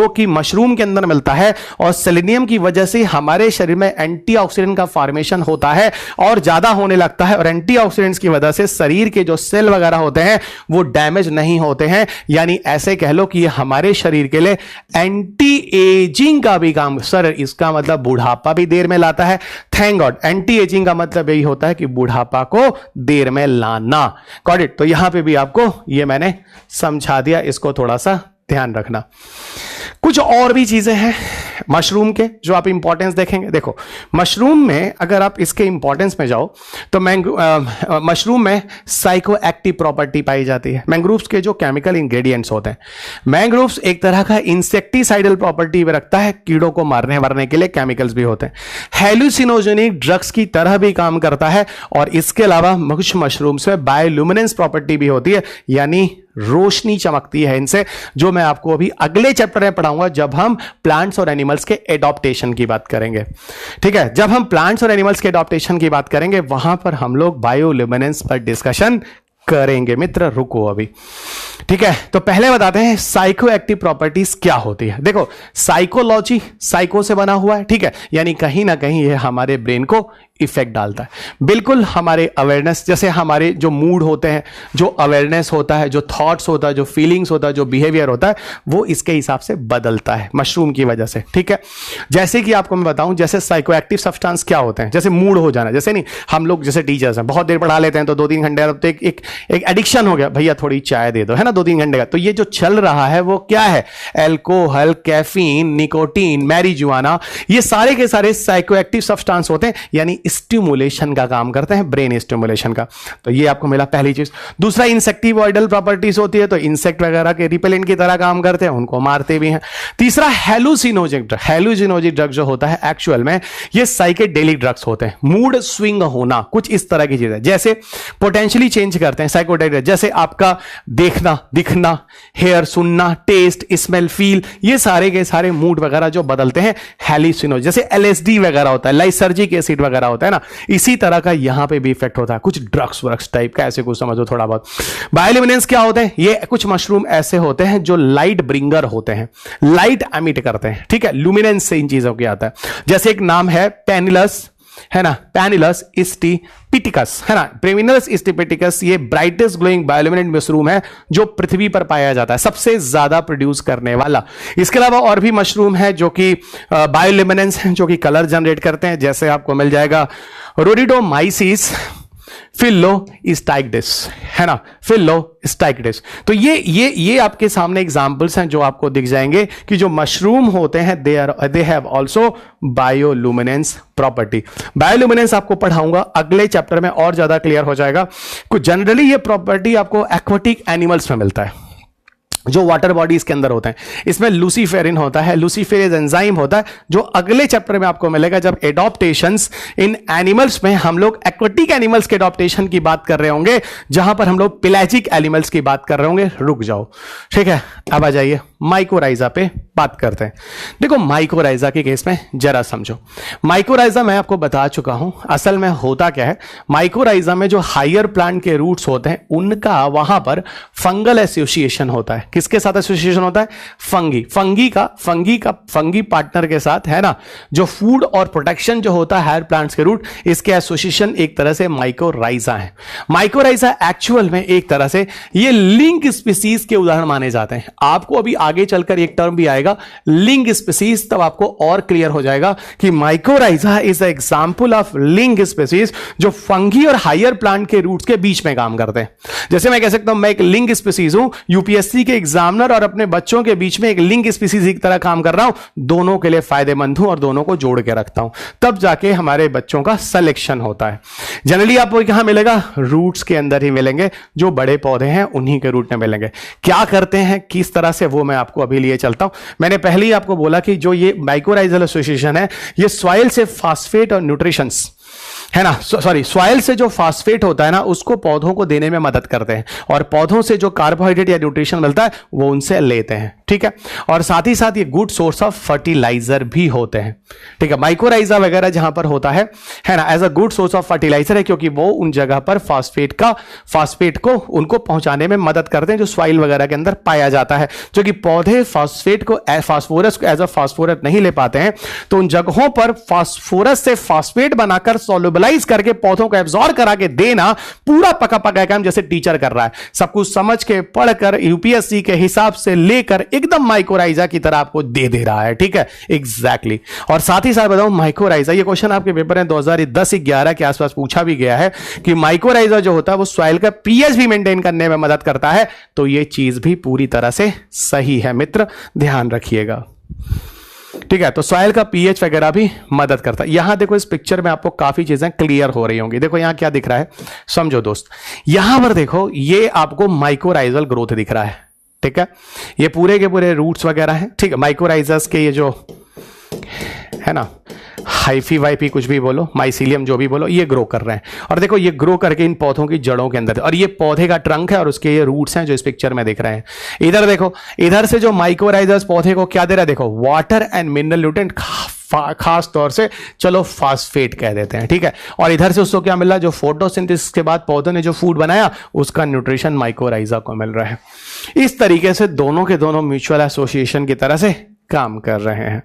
कि मशरूम के अंदर मिलता है, और सेलेनियम की वजह से हमारे शरीर में एंटीऑक्सीडेंट का फॉर्मेशन होता है और ज्यादा होने लगता है, और एंटीऑक्सीडेंट्स की वजह से शरीर के जो सेल वगैरह होते हैं वो डैमेज नहीं होते हैं। यानी ऐसे कह लो कि हमारे शरीर के लिए एंटी एजिंग का भी काम, सर इसका मतलब बुढ़ापा भी देर में लाता है। थैंक गॉड, एंटी एजिंग का मतलब यही होता है कि बुढ़ापा को देर में लाना। Got it. तो यहां पे भी आपको ये मैंने समझा दिया, इसको थोड़ा सा ध्यान रखना। कुछ और भी चीजें हैं मशरूम के जो आप इंपॉर्टेंस देखेंगे। देखो, मशरूम में अगर आप इसके इंपॉर्टेंस में जाओ तो मशरूम में साइको एक्टिव प्रॉपर्टी पाई जाती है। मैंग्रोव्स के जो केमिकल इंग्रेडिएंट्स होते हैं, मैंग्रोव्स एक तरह का इंसेक्टिसाइडल प्रॉपर्टी भी रखता है, कीड़ों को मारने वारने के लिए केमिकल्स भी होते हैं, हेलुसिनोजेनिक ड्रग्स की तरह भी काम करता है, और इसके अलावा कुछ मशरूम्स में बायोल्यूमिनेंस प्रॉपर्टी भी होती है, यानी रोशनी चमकती है इनसे, जो मैं आपको अभी अगले चैप्टर में पढ़ाऊंगा जब हम प्लांट्स और एनिमल्स के एडॉप्टेशन की बात करेंगे। ठीक है, जब हम प्लांट्स और एनिमल्स के एडॉप्टेशन की बात करेंगे वहां पर हम लोग बायोल्यूमिनेंस पर डिस्कशन करेंगे। मित्र रुको अभी, ठीक है। तो पहले बताते हैं साइको एक्टिव प्रॉपर्टीज क्या होती है। देखो, साइकोलॉजी साइको से बना हुआ है, ठीक है, यानी कहीं ना कहीं ये हमारे ब्रेन को इफेक्ट डालता है। बिल्कुल हमारे अवेयरनेस, जैसे हमारे जो मूड होते हैं, जो अवेयरनेस होता है, जो थॉट्स होता है, जो फीलिंग्स होता है, जो बिहेवियर होता है, वो इसके हिसाब से बदलता है मशरूम की वजह से। ठीक है, जैसे कि आपको मैं बताऊं, जैसे साइको एक्टिव सब्सटेंस क्या होते हैं, जैसे मूड हो जाना, जैसे नहीं हम लोग जैसे टीचर्स हैं बहुत देर पढ़ा लेते हैं तो 2-3 घंटे तो एक एडिक्शन हो गया, भैया थोड़ी चाय दे दो, है ना, 2-3 घंटे का। तो ये जो चल रहा है वो क्या है, एल्कोहल, कैफीन, निकोटीन, मैरिजुआना, ये सारे के सारे साइको एक्टिव सब्सटेंस होते हैं, यानी स्टिमुलेशन का काम करते हैं, ब्रेन स्टिमुलेशन का। तो ये आपको मिला पहली चीज। दूसरा, इंसेक्टिवॉइडल प्रॉपर्टीज होती है, तो इंसेक्ट वगैरह के रिपेलेंट की तरह काम करते हैं, उनको मारते भी हैं। तीसरा, हेलुसिनोजिक ड्रग। हेलुसिनोजिक ड्रग जो होता है एक्चुअल में ये साइकेडेलिक ड्रग्स होते हैं, मूड स्विंग होना, कुछ इस तरह की चीज है, जैसे पोटेंशियली चेंज करते हैं साइकोडेलिक, जैसे आपका देखना, दिखना, हेयर, सुनना, टेस्ट, स्मेल, फील, ये सारे के सारे मूड वगैरह जो बदलते हैं हेलुसिनोजिक, जैसे LSD वगैरह होता है, लाइसर्जिक एसिड वगैरह होता है ना, इसी तरह का यहां पे भी इफेक्ट होता है, कुछ ड्रग्स वर्क्स टाइप का, ऐसे कुछ समझो थोड़ा बहुत। बायोल्यूमिनेंस क्या होते हैं, ये कुछ मशरूम ऐसे होते हैं जो लाइट ब्रिंगर होते हैं, लाइट एमिट करते हैं, ठीक है, लुमिनेंस से इन चीजों की आता है। जैसे एक नाम है पेनिलस, है ना, पेनिलस स्टिपिटिकस, है ना, पेनिलस स्टिपिटिकस, ये ब्राइटेस्ट ग्लोइंग बायोल्यूमिनेंट मशरूम है जो पृथ्वी पर पाया जाता है, सबसे ज्यादा प्रोड्यूस करने वाला। इसके अलावा और भी मशरूम है जो कि बायोल्यूमिनेंस हैं, जो कि कलर जनरेट करते हैं, जैसे आपको मिल जाएगा रोडिडोमाइसिस फिलोस्टाइक्टिस, है ना, फिलोस्टाइक्टिस। तो ये आपके सामने एग्जांपल्स हैं जो आपको दिख जाएंगे कि जो मशरूम होते हैं they have also bioluminescence property. Bioluminescence आपको पढ़ाऊंगा अगले चैप्टर में, और ज्यादा क्लियर हो जाएगा। कुछ जनरली ये प्रॉपर्टी आपको एक्वाटिक एनिमल्स में मिलता है जो वाटर बॉडीज के अंदर होते हैं। इसमें लूसीफेरिन होता है, लूसीफेरेज एंजाइम होता है, जो अगले चैप्टर में आपको मिलेगा जब एडॉप्टेशंस इन एनिमल्स में हम लोग एक्वाटिक एनिमल्स के एडॉप्टेशन की बात कर रहे होंगे, जहां पर हम लोग पेलाजिक एनिमल्स की बात कर रहे होंगे। रुक जाओ, ठीक है, अब आ जाइए माइकोराइजा पे बात करते हैं। देखो, माइकोराइजा के केस में जरा समझो, माइकोराइजा मैं आपको बता चुका हूं असल में होता क्या है। माइकोराइजा में जो हायर प्लांट के रूट्स होते हैं उनका वहां पर फंगल एसोसिएशन होता है, किसके साथ एसोसिएशन होता है? फंगी पार्टनर के साथ, है ना, जो फूड और प्रोटेक्शन जो होता है हायर प्लांट्स के रूट, इसके एसोसिएशन एक तरह से माइकोराइजा है। माइकोराइजा एक्चुअल में एक तरह से ये लिंक स्पीसीज के उदाहरण माने जाते हैं। आपको अभी आगे चलकर एक टर्म भी आएगा लिंक स्पीसीज, तब आपको और क्लियर हो जाएगा कि mycorrhiza is example of link species जो फंगी और हायर प्लांट के रूट्स के बीच में काम करते हैं। जैसे मैं कह सकता हूं मैं एक लिंक स्पीसीज हूं, यूपीएससी के एग्जामिनर और अपने बच्चों के बीच में एक लिंक स्पीसीज की तरह काम कर रहा हूं, दोनों के लिए फायदेमंद हूं और दोनों को जोड़ के रखता हूं, तब जाके हमारे बच्चों का सिलेक्शन होता है। जनरली आपको कहां मिलेगा? रूट्स के अंदर ही मिलेंगे, जो बड़े पौधे हैं उन्हीं के रूट में मिलेंगे। क्या करते हैं किस तरह से, वो मैं आपको अभी लिए चलता हूं। मैंने पहले ही आपको बोला कि जो ये माइकोराइजल एसोसिएशन है, ये सॉइल से फास्फेट और न्यूट्रिशंस, है ना, सॉरी, सॉइल से जो फास्फेट होता है ना, उसको पौधों को देने में मदद करते हैं, और पौधों से जो कार्बोहाइड्रेट या न्यूट्रिशन मिलता है वो उनसे लेते हैं, ठीक है। और साथ ही साथ ये गुड सोर्स ऑफ फर्टिलाइजर भी होते हैं, ठीक है। माइकोराइजा वगैरह जहां पर होता है ना, as a good source of fertiliser है, क्योंकि वो उन जगह पर फास्फेट को उनको पहुंचाने में मदद करते हैं जो सॉइल वगैरह के अंदर पाया जाता है। जो कि पौधे फास्फेट को, फास्फोरस को एज अ फास्फोरस नहीं ले पाते हैं, तो उन जगहों पर फास्फोरस से फास्फेट बनाकर सोलुबलाइज करके पौधों को एब्जॉर्ब करा के देना, पूरा पका पका काम जैसे टीचर कर रहा है, सब कुछ समझ के पढ़कर यूपीएससी के हिसाब से लेकर एकदम माइकोराइजा की तरह आपको दे रहा है, ठीक है, एग्जैक्टली। और साथ ही साथ बताऊं, माइकोराइजा, ये क्वेश्चन आपके पेपर में 2010-11 के आसपास पूछा भी गया है कि माइकोराइजा जो होता है वो सॉइल का पीएच भी मेंटेन करने में मदद करता है, तो ये चीज भी पूरी तरह से सही है मित्र, ध्यान रखिएगा, ठीक है। तो सॉइल का पीएच वगैरह भी मदद करता है। यहां देखो, इस पिक्चर में आपको काफी चीजें क्लियर हो रही होंगी। देखो यहां क्या दिख रहा है, समझो दोस्त, यहां पर देखो, ये आपको माइकोराइजल ग्रोथ दिख रहा है, ठीक है। ये पूरे के पूरे रूट्स वगैरह हैं, ठीक है। माइकोराइजस के ये जो है ना, हाइफी वाइफी कुछ भी बोलो, माइसीलियम जो भी बोलो, ये ग्रो कर रहे हैं। और देखो ये ग्रो करके इन पौधों की जड़ों के अंदर, और ये पौधे का ट्रंक है और उसके ये रूट्स हैं जो इस पिक्चर में दिख रहे हैं। इधर देखो, इधर से जो माइकोराइजस पौधे को क्या दे रहा है, देखो वाटर एंड मिनरल न्यूट्रिएंट, खास तौर से चलो फास्फेट कह देते हैं, ठीक है। और इधर से उसको क्या मिल रहा है, जो फोटोसिंथेसिस के बाद पौधों ने जो फूड बनाया उसका न्यूट्रिशन माइकोराइजा को मिल रहा है। इस तरीके से दोनों के दोनों म्यूचुअल एसोसिएशन की तरह से काम कर रहे हैं,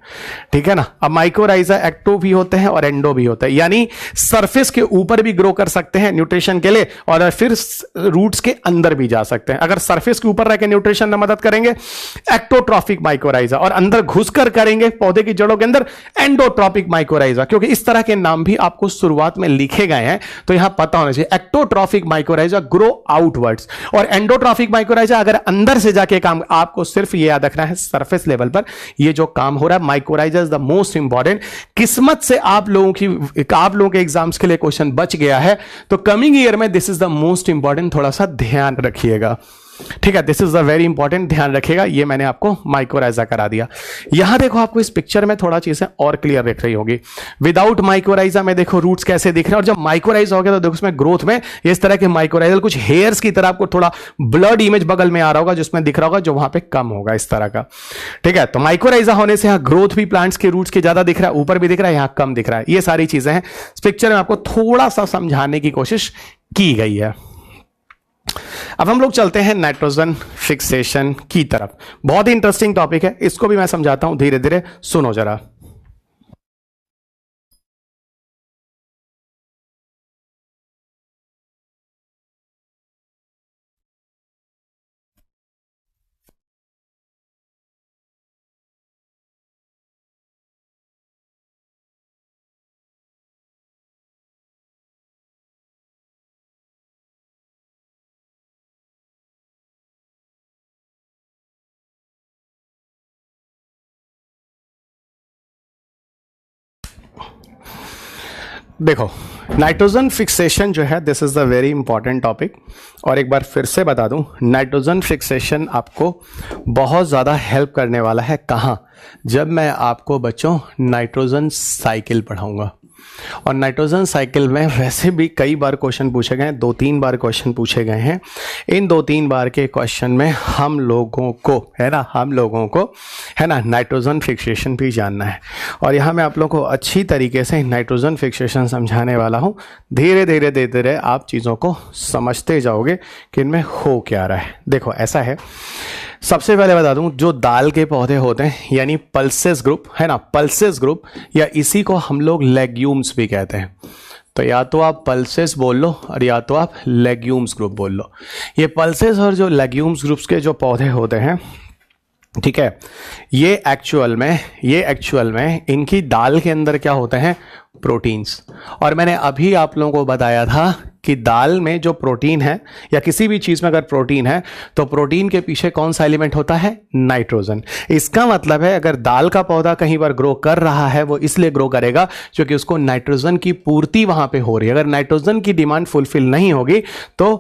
ठीक है ना। अब माइकोराइजा एक्टो भी होते हैं और एंडो भी होते हैं, यानी सरफेस के ऊपर भी ग्रो कर सकते हैं न्यूट्रिशन के लिए, और फिर रूट्स के अंदर भी जा सकते हैं। अगर सरफेस के ऊपर रहकर न्यूट्रिशन में मदद करेंगे एक्टोट्रॉफिक माइकोराइजा, और अंदर घुसकर करेंगे पौधे की जड़ों के अंदर एंडोट्रॉपिक माइकोराइजा, क्योंकि इस तरह के नाम भी आपको शुरुआत में लिखे गए हैं, तो यहां पता होना चाहिए। एक्टोट्रॉफिक माइकोराइजा ग्रो आउटवर्ड्स, और एंडोट्रॉफिक माइकोराइजा अगर अंदर से जाके काम, आपको सिर्फ ये याद रखना है सरफेस लेवल पर ये जो काम हो रहा है, mycorrhiza is the most important. किस्मत से आप लोगों के एग्जाम्स के लिए क्वेश्चन बच गया है, तो कमिंग ईयर में this is the most important, थोड़ा सा ध्यान रखिएगा, ठीक है। This is the very important, ध्यान रखिएगा। ये मैंने आपको माइकोराइजा करा दिया। यहां देखो, आपको इस पिक्चर में थोड़ा चीजें और क्लियर दिख रही होगी। विदाउट माइकोराइजा में देखो रूट्स कैसे दिख रहे हैं, और जब माइकोराइजा हो गया तो देखो उसमें ग्रोथ में इस तरह के माइकोराइजल कुछ हेयर्स की तरह आपको थोड़ा ब्लड इमेज बगल में आ रहा होगा, जिसमें दिख रहा होगा, जो वहां पे कम होगा इस तरह का, ठीक है। तो माइकोराइजा होने से यहां ग्रोथ भी प्लांट्स के रूट्स के ज्यादा दिख रहा है, ऊपर भी दिख रहा है, यहां कम दिख रहा है। ये सारी चीजें हैं इस पिक्चर में आपको थोड़ा सा समझाने की कोशिश की गई है। अब हम लोग चलते हैं नाइट्रोजन फिक्सेशन की तरफ। बहुत ही इंटरेस्टिंग टॉपिक है, इसको भी मैं समझाता हूं, धीरे धीरे सुनो जरा। देखो, नाइट्रोजन फिक्सेशन जो है, this is the very important topic. और एक बार फिर से बता दूं, नाइट्रोजन फिक्सेशन आपको बहुत ज़्यादा हेल्प करने वाला है। कहाँ? जब मैं आपको बच्चों नाइट्रोजन साइकिल पढ़ाऊंगा। और नाइट्रोजन साइकिल में वैसे भी कई बार क्वेश्चन पूछे गए हैं, 2-3 बार क्वेश्चन पूछे गए हैं। इन 2-3 बार के क्वेश्चन में हम लोगों को है ना नाइट्रोजन फिक्सेशन भी जानना है। और यहाँ मैं आप लोगों को अच्छी तरीके से नाइट्रोजन फिक्सेशन समझाने वाला हूँ। धीरे धीरे आप चीज़ों को समझते जाओगे कि इनमें हो क्या रहा है। देखो ऐसा है, सबसे पहले बता दूं, जो दाल के पौधे होते हैं यानी पल्सेस ग्रुप है ना, पल्सेस ग्रुप, या इसी को हम लोग लेग्यूम्स भी कहते हैं। तो या तो आप पल्सेस बोल लो और या तो आप लेग्यूम्स ग्रुप बोल लो। ये पल्सेस और जो लेग्यूम्स ग्रुप्स के जो पौधे होते हैं, ठीक है, ये एक्चुअल में इनकी दाल के अंदर क्या होते हैं, प्रोटीन्स। और मैंने अभी आप लोगों को बताया था कि दाल में जो प्रोटीन है या किसी भी चीज में अगर प्रोटीन है तो प्रोटीन के पीछे कौन सा एलिमेंट होता है, नाइट्रोजन। इसका मतलब है अगर दाल का पौधा कहीं पर ग्रो कर रहा है वो इसलिए ग्रो करेगा क्योंकि उसको नाइट्रोजन की पूर्ति वहां पे हो रही है। अगर नाइट्रोजन की डिमांड फुलफिल नहीं होगी तो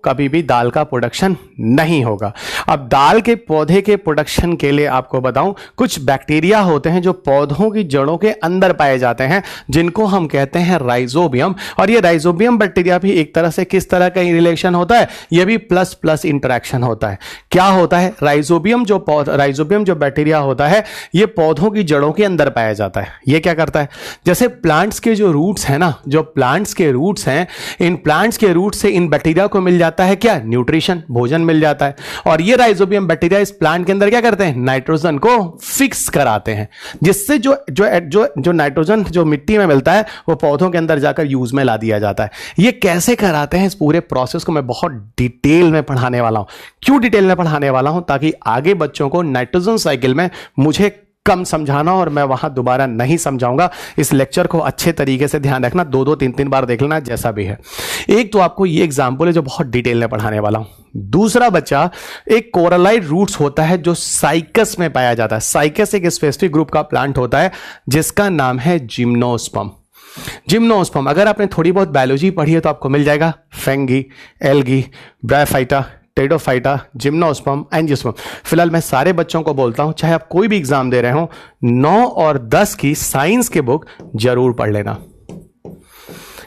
कभी भी दाल का प्रोडक्शन नहीं होगा। अब दाल के पौधे के प्रोडक्शन के लिए आपको बताऊं, कुछ बैक्टीरिया होते हैं जो पौधों की जड़ों के अंदर पाए जाते हैं, जिनको हम कहते हैं राइजोबियम। और ये राइजोबियम बैक्टीरिया भी एक तरह से किस तरह का रिलेशन होता है, ये भी प्लस प्लस इंटरेक्शन होता है। क्या होता है, राइजोबियम जो बैक्टीरिया होता है ये पौधों की जड़ों के अंदर पाया जाता है। ये क्या करता है, जैसे प्लांट्स के जो रूट्स हैं ना, जो प्लांट्स के रूट्स हैं, इन प्लांट्स के रूट से इन बैक्टीरिया को मिल जाता है क्या, न्यूट्रिशन, भोजन मिल जाता है। और ये राइजोबियम बैक्टीरिया इस प्लांट के अंदर क्या करते हैं, नाइट्रोजन को फिक्स कराते हैं, जिससे जो नाइट्रोजन जो मिट्टी में मिलता है वो पौधों के अंदर जाकर यूज में ला दिया जाता है। ये कैसे कराते हैं, इस पूरे प्रोसेस को मैं बहुत डिटेल में पढ़ाने वाला हूं। क्यों डिटेल में पढ़ाने वाला हूं, ताकि आगे बच्चों को नाइट्रोजन साइकिल में मुझे कम समझाना और मैं वहां दोबारा नहीं समझाऊंगा। इस लेक्चर को अच्छे तरीके से ध्यान रखना, 2-3 बार देख लेना जैसा भी है। एक तो आपको ये एग्जांपल है जो बहुत डिटेल में पढ़ाने वाला हूं। दूसरा बच्चा, एक कोरलाइड रूट्स होता है जो साइकस में पाया जाता है। साइकस एक स्पेसिफिक ग्रुप का प्लांट होता है जिसका नाम है जिम्नोस्पर्म। जिम्नोस्पर्म, अगर आपने थोड़ी बहुत बायोलॉजी पढ़ी है तो आपको मिल जाएगा, fungi, algae, bryophyta, Pteridophyta, gymnosperm, angiosperm. फिलहाल मैं सारे बच्चों को बोलता हूं, चाहे आप कोई भी एग्जाम दे रहे हो, 9 और 10 की साइंस की बुक जरूर पढ़ लेना,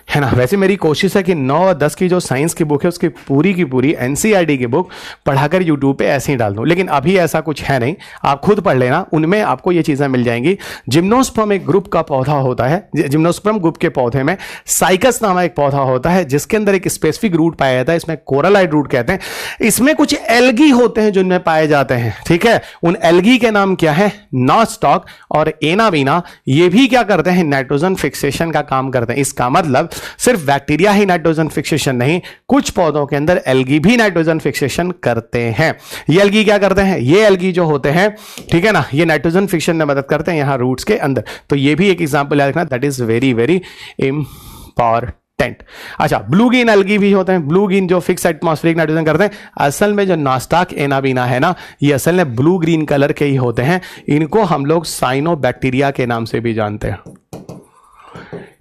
है ना। वैसे मेरी कोशिश है कि 9 और 10 की जो साइंस की बुक है उसकी पूरी की पूरी एनसीईआरटी की बुक पढ़ाकर यूट्यूब पे ऐसे ही डाल दूं, लेकिन अभी ऐसा कुछ है नहीं, आप खुद पढ़ लेना, उनमें आपको ये चीजें मिल जाएंगी। जिम्नोस्पर्म एक ग्रुप का पौधा होता है। जिम्नोस्पर्म ग्रुप के पौधे में साइकस नामक एक पौधा होता है जिसके अंदर एक स्पेसिफिक रूट पाया जाता है, इसमें कोरलाइड रूट कहते हैं। इसमें कुछ एल्गी होते हैं जिनमें पाए जाते हैं, ठीक है। उन एल्गी के नाम क्या है, नॉस्टॉक और एनाबीना। ये भी क्या करते हैं, नाइट्रोजन फिक्सेशन का काम करते हैं। इसका मतलब सिर्फ बैक्टीरिया ही नाइट्रोजन फिक्सेशन नहीं, कुछ पौधों के अंदर एल्गी भी नाइट्रोजन फिक्सेशन करते हैं। ये एल्गी क्या करते हैं, ये एल्गी जो होते हैं, ठीक है ना, ये नाइट्रोजन फिक्सेशन में मदद करते हैं यहां रूट्स के अंदर। तो ये भी एक एग्जांपल याद रखना, that is very very important. अच्छा, ब्लू ग्रीन एल्गी भी होते हैं। ब्लू ग्रीन जो फिक्स एटमॉस्फेरिक नाइट्रोजन करते हैं। असल में जो नॉस्टॉक एनाबीना है ना, ये असल में ब्लू ग्रीन कलर के ही होते हैं। इनको हम लोग साइनोबैक्टीरिया के नाम से भी जानते हैं,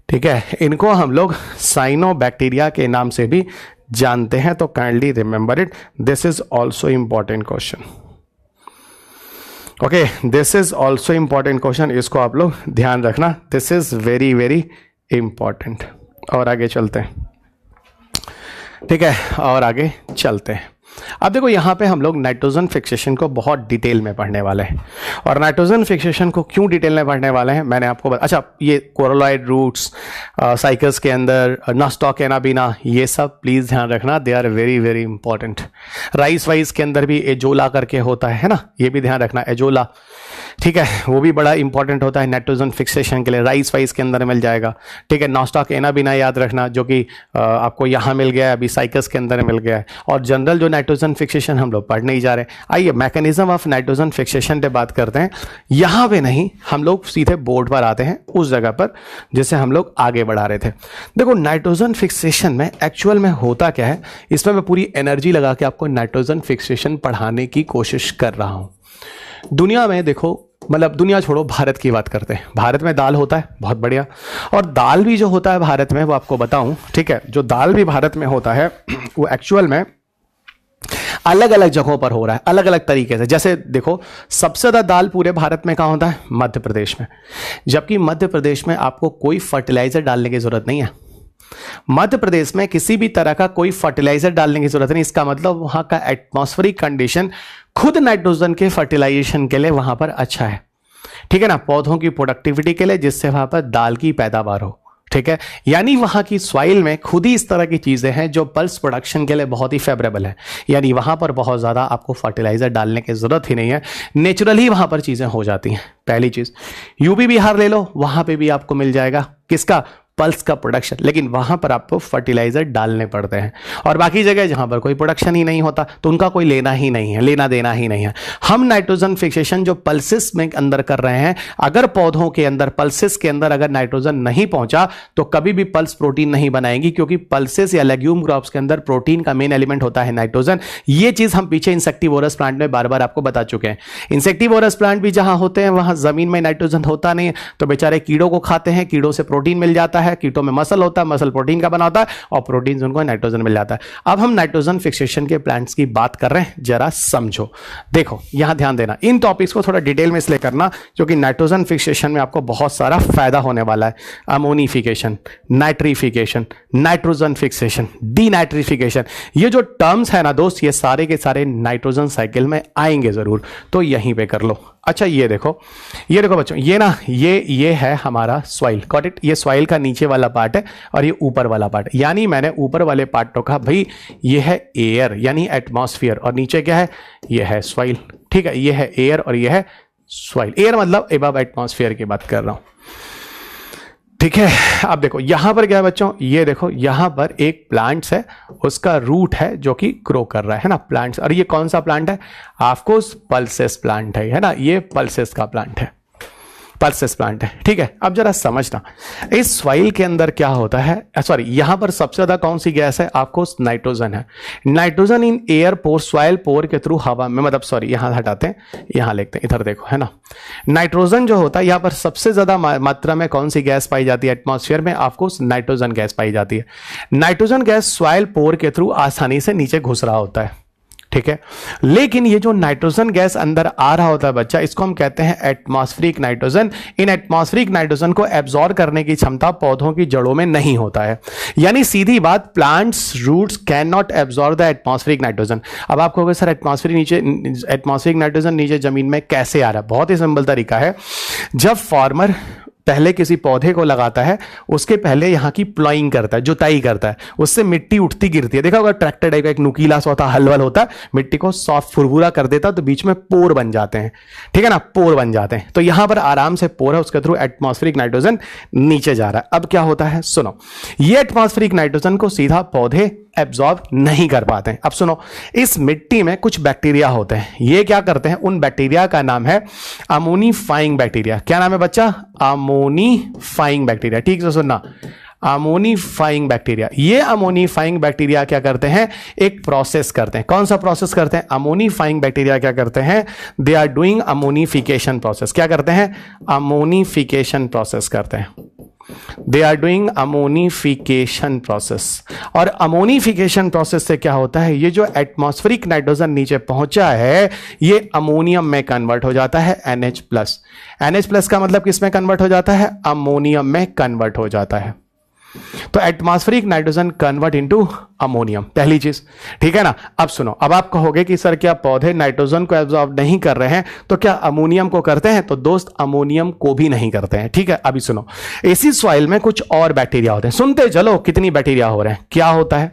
ठीक है। इनको हम लोग साइनोबैक्टीरिया के नाम से भी जानते हैं। तो kindly remember it, this is also important question. Okay, this is also important question, इसको आप लोग ध्यान रखना, this is very very important. और आगे चलते हैं, ठीक है, और आगे चलते हैं। अब देखो यहां पे हम लोग नाइट्रोजन फिक्सेशन को बहुत डिटेल में पढ़ने वाले हैं। और नाइट्रोजन फिक्सेशन को क्यों डिटेल में पढ़ने वाले हैं मैंने आपको अच्छा, ये कोरलाइड रूट्स, साइकस के अंदर नॉस्टॉक एनाबीना, ये सब प्लीज ध्यान रखना, they are very very important. Rice वाइस के अंदर भी एजोला करके होता है ना, ये भी ध्यान रखना, एजोला, ठीक है, वो भी बड़ा इंपॉर्टेंट होता है नाइट्रोजन फिक्सेशन के लिए, राइस वाइस के अंदर मिल जाएगा, ठीक है। नॉस्टॉक एनाबीना याद रखना, जो कि आपको यहां मिल गया है, अभी साइकस के अंदर मिल गया है। और जनरल जो नाइट्रोजन फिक्सेशन हम लोग पढ़ नहीं जा रहे। आइए मैकेनिज्म ऑफ नाइट्रोजन फिक्सेशन पे बात करते हैं। यहां पे नहीं, हम लोग सीधे बोर्ड पर आते हैं, उस जगह पर जिसे हम लोग आगे बढ़ा रहे थे। देखो नाइट्रोजन फिक्सेशन में एक्चुअल में होता क्या है, इसमें मैं पूरी एनर्जी लगा के आपको नाइट्रोजन फिक्सेशन पढ़ाने की कोशिश कर रहा हूं। दुनिया में देखो, मतलब दुनिया छोड़ो, भारत की बात करते हैं। भारत में दाल होता है, बहुत बढ़िया। और दाल भी जो होता है भारत में, वो आपको बताऊं, ठीक है, जो दाल भी भारत में होता है वो एक्चुअल में अलग अलग जगहों पर हो रहा है, अलग अलग तरीके से। जैसे देखो, सबसे ज्यादा दाल पूरे भारत में कहां होता है, मध्य प्रदेश में। जबकि मध्य प्रदेश में आपको कोई फर्टिलाइजर डालने की जरूरत नहीं है। मध्य प्रदेश में किसी भी तरह का कोई फर्टिलाइजर डालने की जरूरत नहीं। इसका मतलब वहां का एटमॉस्फेरिक कंडीशन खुद नाइट्रोजन के फर्टिलाइजेशन के लिए वहां पर अच्छा है, ठीक है ना, पौधों की प्रोडक्टिविटी के लिए, जिससे वहां पर दाल की पैदावार हो, ठीक है, यानी वहां की सॉइल में खुद ही इस तरह की चीजें हैं जो पल्स प्रोडक्शन के लिए बहुत ही फेवरेबल है, यानी वहां पर बहुत ज्यादा आपको फर्टिलाइजर डालने की जरूरत ही नहीं है, नेचुरली वहां पर चीजें हो जाती हैं। पहली चीज, यूपी बिहार ले लो, वहां पे भी आपको मिल जाएगा किसका, पल्स का प्रोडक्शन, लेकिन वहां पर आपको फर्टिलाइजर डालने पड़ते हैं। और बाकी जगह जहां पर कोई प्रोडक्शन ही नहीं होता तो उनका कोई लेना ही नहीं है, लेना देना ही नहीं है। हम नाइट्रोजन फिक्सेशन जो पल्सेस में अंदर कर रहे हैं, अगर पौधों के अंदर पल्सेस के अंदर अगर नाइट्रोजन नहीं पहुंचा तो कभी भी पल्स प्रोटीन नहीं बनाएगी, क्योंकि पल्सेस या लेग्यूम क्रॉप्स के अंदर प्रोटीन का मेन एलिमेंट होता है नाइट्रोजन। ये चीज हम पीछे इंसेक्टिवोरस प्लांट में बार बार आपको बता चुके हैं। इंसेक्टिवोरस प्लांट भी जहां होते हैं वहां जमीन में नाइट्रोजन होता नहीं है, तो बेचारे कीड़ों को खाते हैं, कीड़ों से प्रोटीन मिल जाता है, कीटों में मसल होता है, मसल प्रोटीन का बना होता है और प्रोटीन उनको नाइट्रोजन मिल जाता है। अब हम नाइट्रोजन फिक्सेशन के प्लांट्स की बात कर रहे हैं, जरा समझो। देखो यहां ध्यान देना, इन टॉपिक्स को थोड़ा डिटेल में इसलिए करना क्योंकि नाइट्रोजन फिक्सेशन में आपको बहुत सारा फायदा होने वाला है। Ammonification, nitrification, nitrogen fixation, denitrification, ये जो टर्म्स है ना दोस्त, ये सारे के सारे नाइट्रोजन साइकिल में आएंगे जरूर, तो यहीं पे कर लो। अच्छा ये देखो बच्चों, ये ना ये है हमारा सॉइल, गॉट इट। ये सॉइल का नीचे वाला पार्ट है और ये ऊपर वाला पार्ट, यानी मैंने ऊपर वाले पार्ट को कहा भाई ये है एयर यानी एटमॉस्फेयर, और नीचे क्या है, ये है सॉइल। ठीक है, ये है एयर और ये है सॉइल। एयर मतलब एबव एटमॉस्फेयर की बात कर रहा हूं। ठीक है, अब देखो यहां पर क्या है बच्चों, ये देखो यहां पर एक प्लांट्स है, उसका रूट है जो कि ग्रो कर रहा है ना, प्लांट्स। और ये कौन सा प्लांट है, ऑफकोर्स पल्सेस प्लांट है ना, ये पल्सेस का प्लांट है, पल्सेस प्लांट है। ठीक है, अब जरा समझना इस सॉइल के अंदर क्या होता है, सॉरी यहां पर सबसे ज्यादा कौन सी गैस है, आपको नाइट्रोजन है। Nitrogen in air pore, soil pore के थ्रू हवा में, मतलब सॉरी यहां हटाते हैं, यहां लिखते हैं, इधर देखो है ना, नाइट्रोजन जो होता है यहां पर सबसे ज्यादा मात्रा में कौन सी गैस पाई जाती है एटमॉस्फेयर में, आपको नाइट्रोजन गैस पाई जाती है। नाइट्रोजन गैस सॉइल पोर के थ्रू आसानी से नीचे घुस रहा होता है। ठीक है, लेकिन ये जो नाइट्रोजन गैस अंदर आ रहा होता है बच्चा, इसको हम कहते हैं एटमॉस्फेरिक नाइट्रोजन। इन एटमॉस्फेरिक नाइट्रोजन को एब्जॉर्ब करने की क्षमता पौधों की जड़ों में नहीं होता है, यानी सीधी बात, plants roots can not absorb the atmospheric nitrogen. अब आप कहोगे सर एटमॉस्फेरिक नाइट्रोजन नीचे जमीन में कैसे आ रहा है, बहुत ही सिंपल तरीका है। जब फार्मर पहले किसी पौधे को लगाता है, उसके पहले यहाँ की प्लॉइंग करता है, जुताई करता है, उससे मिट्टी उठती गिरती है, देखा होगा ट्रैक्टर टाइप का एक नुकीला सा होता है, हलवल होता है, मिट्टी को सॉफ्ट फुरफुरा कर देता है, तो बीच में पोर बन जाते हैं। ठीक है ना, पोर बन जाते हैं, तो यहां पर आराम से पोर है, उसके थ्रू एटमॉस्फेरिक नाइट्रोजन नीचे जा रहा है। अब क्या होता है, सुनो, ये एटमॉस्फेरिक नाइट्रोजन को सीधा पौधे एब्जॉर्ब नहीं कर पाते हैं। अब सुनो, इस मिट्टी में कुछ बैक्टीरिया होते हैं, ये क्या करते हैं, उन बैक्टीरिया का नाम है अमोनिफाइंग बैक्टीरिया। क्या नाम है बच्चा, अमोनिफाइंग बैक्टीरिया। ठीक से सुनना, अमोनिफाइंग बैक्टीरिया। ये अमोनिफाइंग बैक्टीरिया क्या करते हैं, एक प्रोसेस करते हैं। कौन सा प्रोसेस करते हैं, अमोनिफाइंग बैक्टीरिया क्या करते हैं, they are doing ammonification process. क्या करते हैं, अमोनिफिकेशन प्रोसेस करते हैं, they are doing ammonification process. और अमोनिफिकेशन प्रोसेस से क्या होता है, ये जो एटमॉस्फेरिक नाइट्रोजन नीचे पहुंचा है, ये अमोनियम में कन्वर्ट हो जाता है NH+। NH+ का मतलब किस में कन्वर्ट हो जाता है, अमोनियम में कन्वर्ट हो जाता है। तो atmospheric nitrogen convert into ammonium, पहली चीज। ठीक है ना, अब सुनो, अब आप कहोगे कि सर क्या पौधे नाइट्रोजन को एब्जॉर्ब नहीं कर रहे हैं, तो क्या अमोनियम को करते हैं, तो दोस्त अमोनियम को भी नहीं करते हैं। ठीक है, अभी सुनो, इसी सॉइल में कुछ और बैक्टीरिया होते हैं, सुनते चलो कितनी बैक्टीरिया हो रहे हैं। क्या होता है,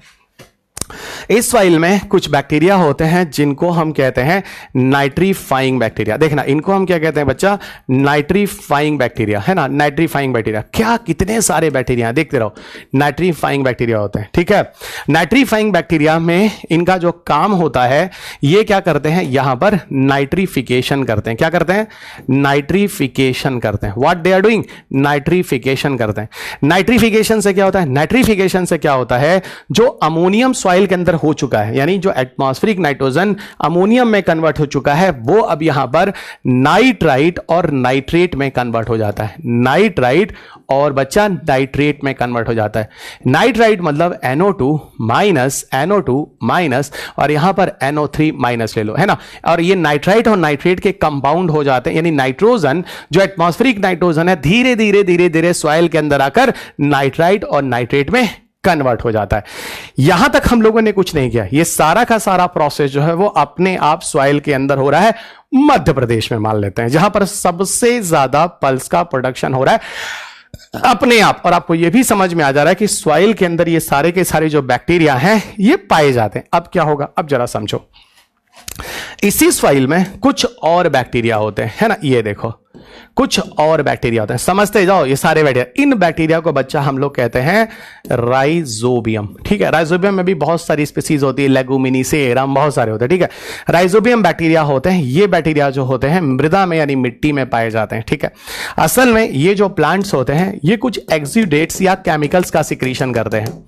इस सॉइल में कुछ बैक्टीरिया होते हैं जिनको हम कहते हैं नाइट्रीफाइंग बैक्टीरिया। देखना, इनको हम क्या कहते हैं बच्चा, नाइट्रीफाइंग बैक्टीरिया, है ना, नाइट्रीफाइंग बैक्टीरिया। क्या कितने सारे बैक्टीरिया, देखते रहो, नाइट्रीफाइंग बैक्टीरिया होते हैं। ठीक है, नाइट्रीफाइंग बैक्टीरिया में इनका जो काम होता है, ये क्या करते हैं, यहां पर नाइट्रिफिकेशन करते हैं। क्या करते हैं, नाइट्रिफिकेशन करते हैं। What they are doing, nitrification करते हैं। नाइट्रिफिकेशन से क्या होता है, नाइट्रिफिकेशन से क्या होता है, जो अमोनियम सॉइल के अंदर हो चुका है, यानी जो एटमॉस्फेरिक नाइट्रोजन अमोनियम में कन्वर्ट हो चुका है, वो अब यहां पर नाइट्राइट और नाइट्रेट में कन्वर्ट हो जाता है। नाइट्राइट और बच्चा नाइट्रेट में कन्वर्ट हो जाता है। नाइट्राइट मतलब NO2 माइनस और यहां पर NO3 माइनस ले लो, है ना। और ये नाइट्राइट और नाइट्रेट के कंपाउंड हो जाते हैं, यानी नाइट्रोजन जो एटमॉस्फेरिक नाइट्रोजन है, धीरे धीरे सॉइल के अंदर आकर नाइट्राइट और नाइट्रेट में कन्वर्ट हो जाता है। यहां तक हम लोगों ने कुछ नहीं किया, ये सारा का सारा प्रोसेस जो है वो अपने आप सॉइल के अंदर हो रहा है, मध्य प्रदेश में मान लेते हैं, जहां पर सबसे ज्यादा पल्स का प्रोडक्शन हो रहा है। अपने आप। और आपको यह भी समझ में आ जा रहा है कि सॉइल के अंदर ये सारे के सारे जो बैक्टीरिया हैं ये पाए जाते हैं। अब क्या होगा, अब जरा समझो, इसी सॉइल में कुछ और बैक्टीरिया होते हैं, है ना, ये देखो कुछ और बैक्टीरिया होते हैं, समझते जाओ ये सारे बैक्टीरिया। इन बैक्टीरिया को बच्चा हम लोग कहते हैं राइजोबियम, ठीक है। राइजोबियम में भी बहुत सारी स्पीसीज होती है, लेगुमिनीसेरम, बहुत सारे होते हैं, ठीक है। राइजोबियम बैक्टीरिया होते हैं, ये बैक्टीरिया जो होते हैं मृदा में यानी मिट्टी में पाए जाते हैं, ठीक है। असल में ये जो प्लांट्स होते हैं ये कुछ एक्सुडेट्स या केमिकल्स का सिक्रीशन करते हैं।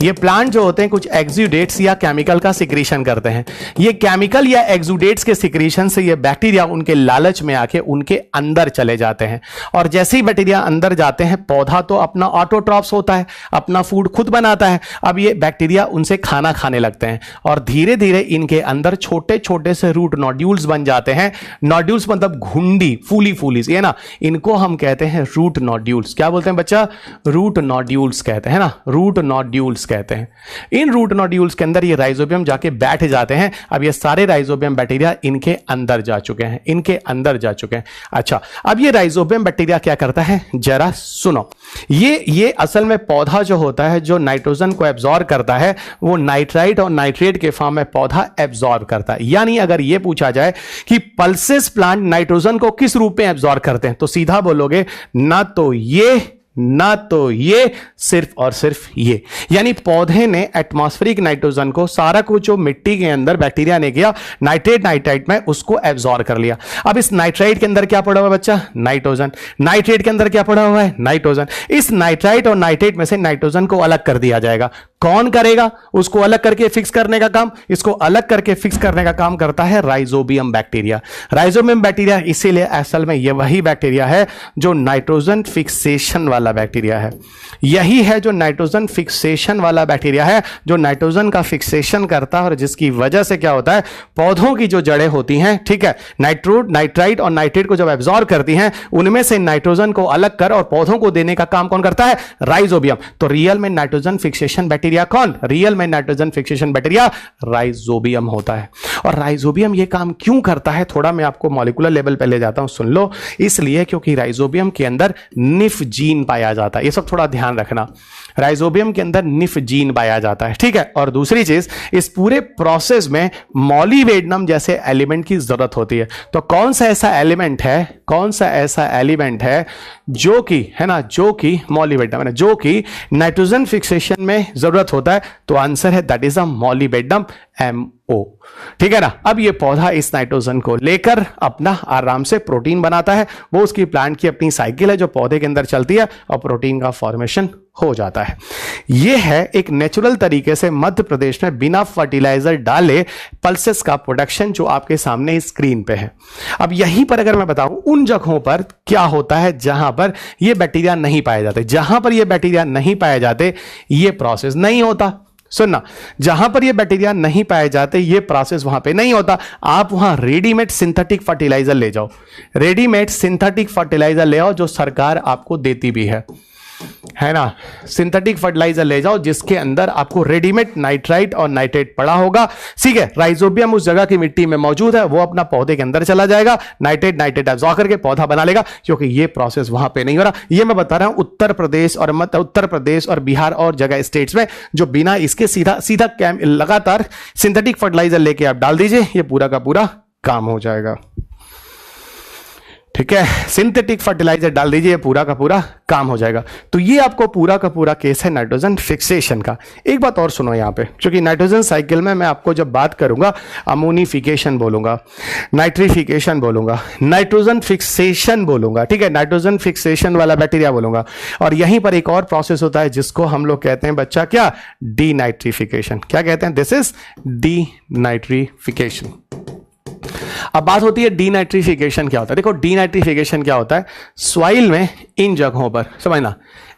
ये प्लांट जो होते हैं कुछ एक्सुडेट्स या केमिकल का सिक्रीशन करते हैं। ये केमिकल या एक्सुडेट्स के सिक्रीशन से ये बैक्टीरिया उनके लालच में आके उनके अंदर चले जाते हैं, और जैसे ही बैक्टीरिया अंदर जाते हैं पौधा तो अपना ऑटोट्रॉप्स होता है, अपना फूड खुद बनाता है। अब ये बैक्टीरिया उनसे खाना खाने लगते हैं और धीरे धीरे इनके अंदर छोटे छोटे से रूट नोड्यूल्स बन जाते हैं। नोड्यूल्स मतलब घुंडी, फूली फूली, ये ना, इनको हम कहते हैं रूट नोड्यूल्स। क्या बोलते हैं बच्चा, रूट नोड्यूल्स कहते हैं ना, रूट नोड्यूल्स कहते हैं। इन रूट नोड्यूल्स के अंदर ये राइजोबियम जाके बैठ जाते हैं। अब ये सारे राइजोबियम बैक्टीरिया इनके अंदर जा चुके हैं, इनके अंदर जा चुके हैं। अच्छा, अब ये राइजोबियम बैक्टीरिया क्या करता है जरा सुनो। ये असल में पौधा जो होता है जो नाइट्रोजन को एब्जॉर्ब करता है वो नाइट्राइट और नाइट्रेट के फॉर्म में पौधा एब्जॉर्ब करता है। यानी अगर ये पूछा जाए कि पल्सेस प्लांट नाइट्रोजन को किस रूप में एब्जॉर्ब करते हैं तो सीधा बोलोगे ना तो ये, सिर्फ और सिर्फ ये। यानी पौधे ने एटमॉस्फेरिक नाइट्रोजन को सारा कुछ जो मिट्टी के अंदर बैक्टीरिया ने किया नाइट्राइट में उसको एब्जॉर्ब कर लिया। अब इस नाइट्राइट के अंदर क्या पड़ा हुआ है बच्चा, नाइट्रोजन। नाइट्रेट के अंदर क्या पड़ा हुआ है, नाइट्रोजन। इस नाइट्राइट और नाइट्रेट में से नाइट्रोजन को अलग कर दिया जाएगा। कौन करेगा उसको अलग करके फिक्स करने का काम? इसको अलग करके फिक्स करने का काम करता है राइजोबियम बैक्टीरिया। राइजोबियम बैक्टीरिया इसीलिए असल में यह वही बैक्टीरिया है जो नाइट्रोजन फिक्सेशन वाला बैक्टीरिया है। यही है जो नाइट्रोजन फिक्सेशन वाला बैक्टीरिया है, जो नाइट्रोजन का फिक्सेशन करता है और जिसकी वजह से क्या होता है, पौधों की जो जड़ें होती हैं, ठीक है, नाइट्राइट और नाइट्रेट को जब एब्जॉर्ब करती हैं उनमें से नाइट्रोजन को अलग कर और पौधों को देने का काम कौन करता है, राइजोबियम। तो रियल में नाइट्रोजन फिक्सेशन बैक्टीरिया कौन, रियल में नाइट्रोजन फिक्सेशन बैक्टीरिया राइजोबियम होता है। और राइजोबियम ये काम क्यों करता है, थोड़ा मैं आपको मॉलिक्यूलर लेवल पे ले जाता हूं, सुन लो। इसलिए क्योंकि राइजोबियम के अंदर निफ जीन पाया जाता है, ये सब थोड़ा ध्यान रखना। राइजोबियम के अंदर निफ जीन पाया जाता है, ठीक है। और दूसरी चीज, इस पूरे प्रोसेस में मॉलिबेडनम जैसे एलिमेंट की जरूरत होती है। तो कौन सा ऐसा एलिमेंट है जो कि, है ना, जो कि मॉलिबेडनम है ना, जो कि नाइट्रोजन फिक्सेशन में जरूरत होता है? तो आंसर है that is a molybdenum, MO, ठीक है ना। अब ये पौधा इस नाइट्रोजन को लेकर अपना आराम से प्रोटीन बनाता है। वो उसकी प्लांट की अपनी साइकिल है जो पौधे के अंदर चलती है और प्रोटीन का फॉर्मेशन हो जाता है। यह है एक नेचुरल तरीके से मध्य प्रदेश में बिना फर्टिलाइजर डाले पल्सेस का प्रोडक्शन जो आपके सामने स्क्रीन पे है। अब यहीं पर अगर मैं बताऊं उन जगहों पर क्या होता है जहां पर ये बैक्टीरिया नहीं पाए जाते, जहां पर ये बैक्टीरिया नहीं पाए जाते ये प्रोसेस नहीं होता। सुनना, जहां पर ये बैक्टीरिया नहीं पाए जाते ये प्रोसेस वहां पे नहीं होता। आप वहां रेडीमेड सिंथेटिक फर्टिलाइजर ले जाओ, रेडीमेड सिंथेटिक फर्टिलाइजर ले आओ जो सरकार आपको देती भी है ना। सिंथेटिक फर्टिलाइजर ले जाओ जिसके अंदर आपको रेडीमेड नाइट्राइट और नाइट्रेट पड़ा होगा, ठीक है। राइजोबियम उस जगह की मिट्टी में मौजूद है, वो अपना पौधे के अंदर चला जाएगा, नाइट्रेट एब्जॉर्ब करके पौधा बना लेगा, क्योंकि ये प्रोसेस वहां पे नहीं हो रहा। ये मैं बता रहा हूं उत्तर प्रदेश और बिहार और जगह स्टेट्स में जो बिना इसके सीधा लगातार सिंथेटिक फर्टिलाइजर लेके आप डाल दीजिए, ये पूरा का पूरा काम हो जाएगा, ठीक है। सिंथेटिक फर्टिलाइजर डाल दीजिए, पूरा का पूरा काम हो जाएगा। तो ये आपको पूरा का पूरा केस है नाइट्रोजन फिक्सेशन का। एक बात और सुनो यहां पे, क्योंकि नाइट्रोजन साइकिल में मैं आपको जब बात करूंगा अमोनिफिकेशन बोलूंगा, नाइट्रिफिकेशन बोलूंगा, नाइट्रोजन फिक्सेशन बोलूंगा, ठीक है, नाइट्रोजन फिक्सेशन वाला बैक्टीरिया बोलूंगा। और यहीं पर एक और प्रोसेस होता है जिसको हम लोग कहते हैं बच्चा क्या, डीनाइट्रिफिकेशन। क्या कहते हैं, दिस इज डीनाइट्रिफिकेशन। अब बात होती है डीनाइट्रिफिकेशन क्या होता है। देखो डीनाइट्रिफिकेशन क्या होता है, सॉइल में इन जगहों पर, समझना,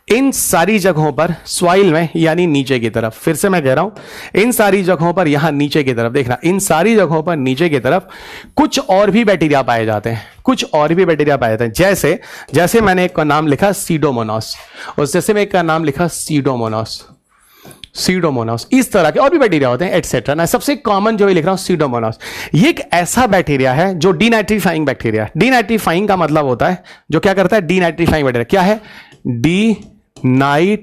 इन सारी जगहों पर सॉइल में यानी नीचे की तरफ, फिर से मैं कह रहा हूं इन सारी जगहों पर, यहां नीचे की तरफ देखना, इन सारी जगहों पर नीचे की तरफ कुछ और भी बैक्टीरिया पाए जाते हैं, कुछ और भी बैक्टीरिया पाए जाते हैं। जैसे मैंने एक का नाम लिखा सीडोमोनास, और जैसे मैं एक का नाम लिखा सीडोमोनास। सीडोमोनास, इस तरह के और भी बैक्टीरिया होते हैं एटसेट्रा ना। सबसे कॉमन जो लिख रहा हूं सीडोमोनास, ये एक ऐसा बैक्टीरिया है जो डीनाइट्रीफाइंग बैक्टीरिया। डीनाइट्रीफाइंग का मतलब होता है जो क्या करता है, डीनाइट्रीफाइंग बैक्टीरिया क्या है, डीनाइट्रीफाइंग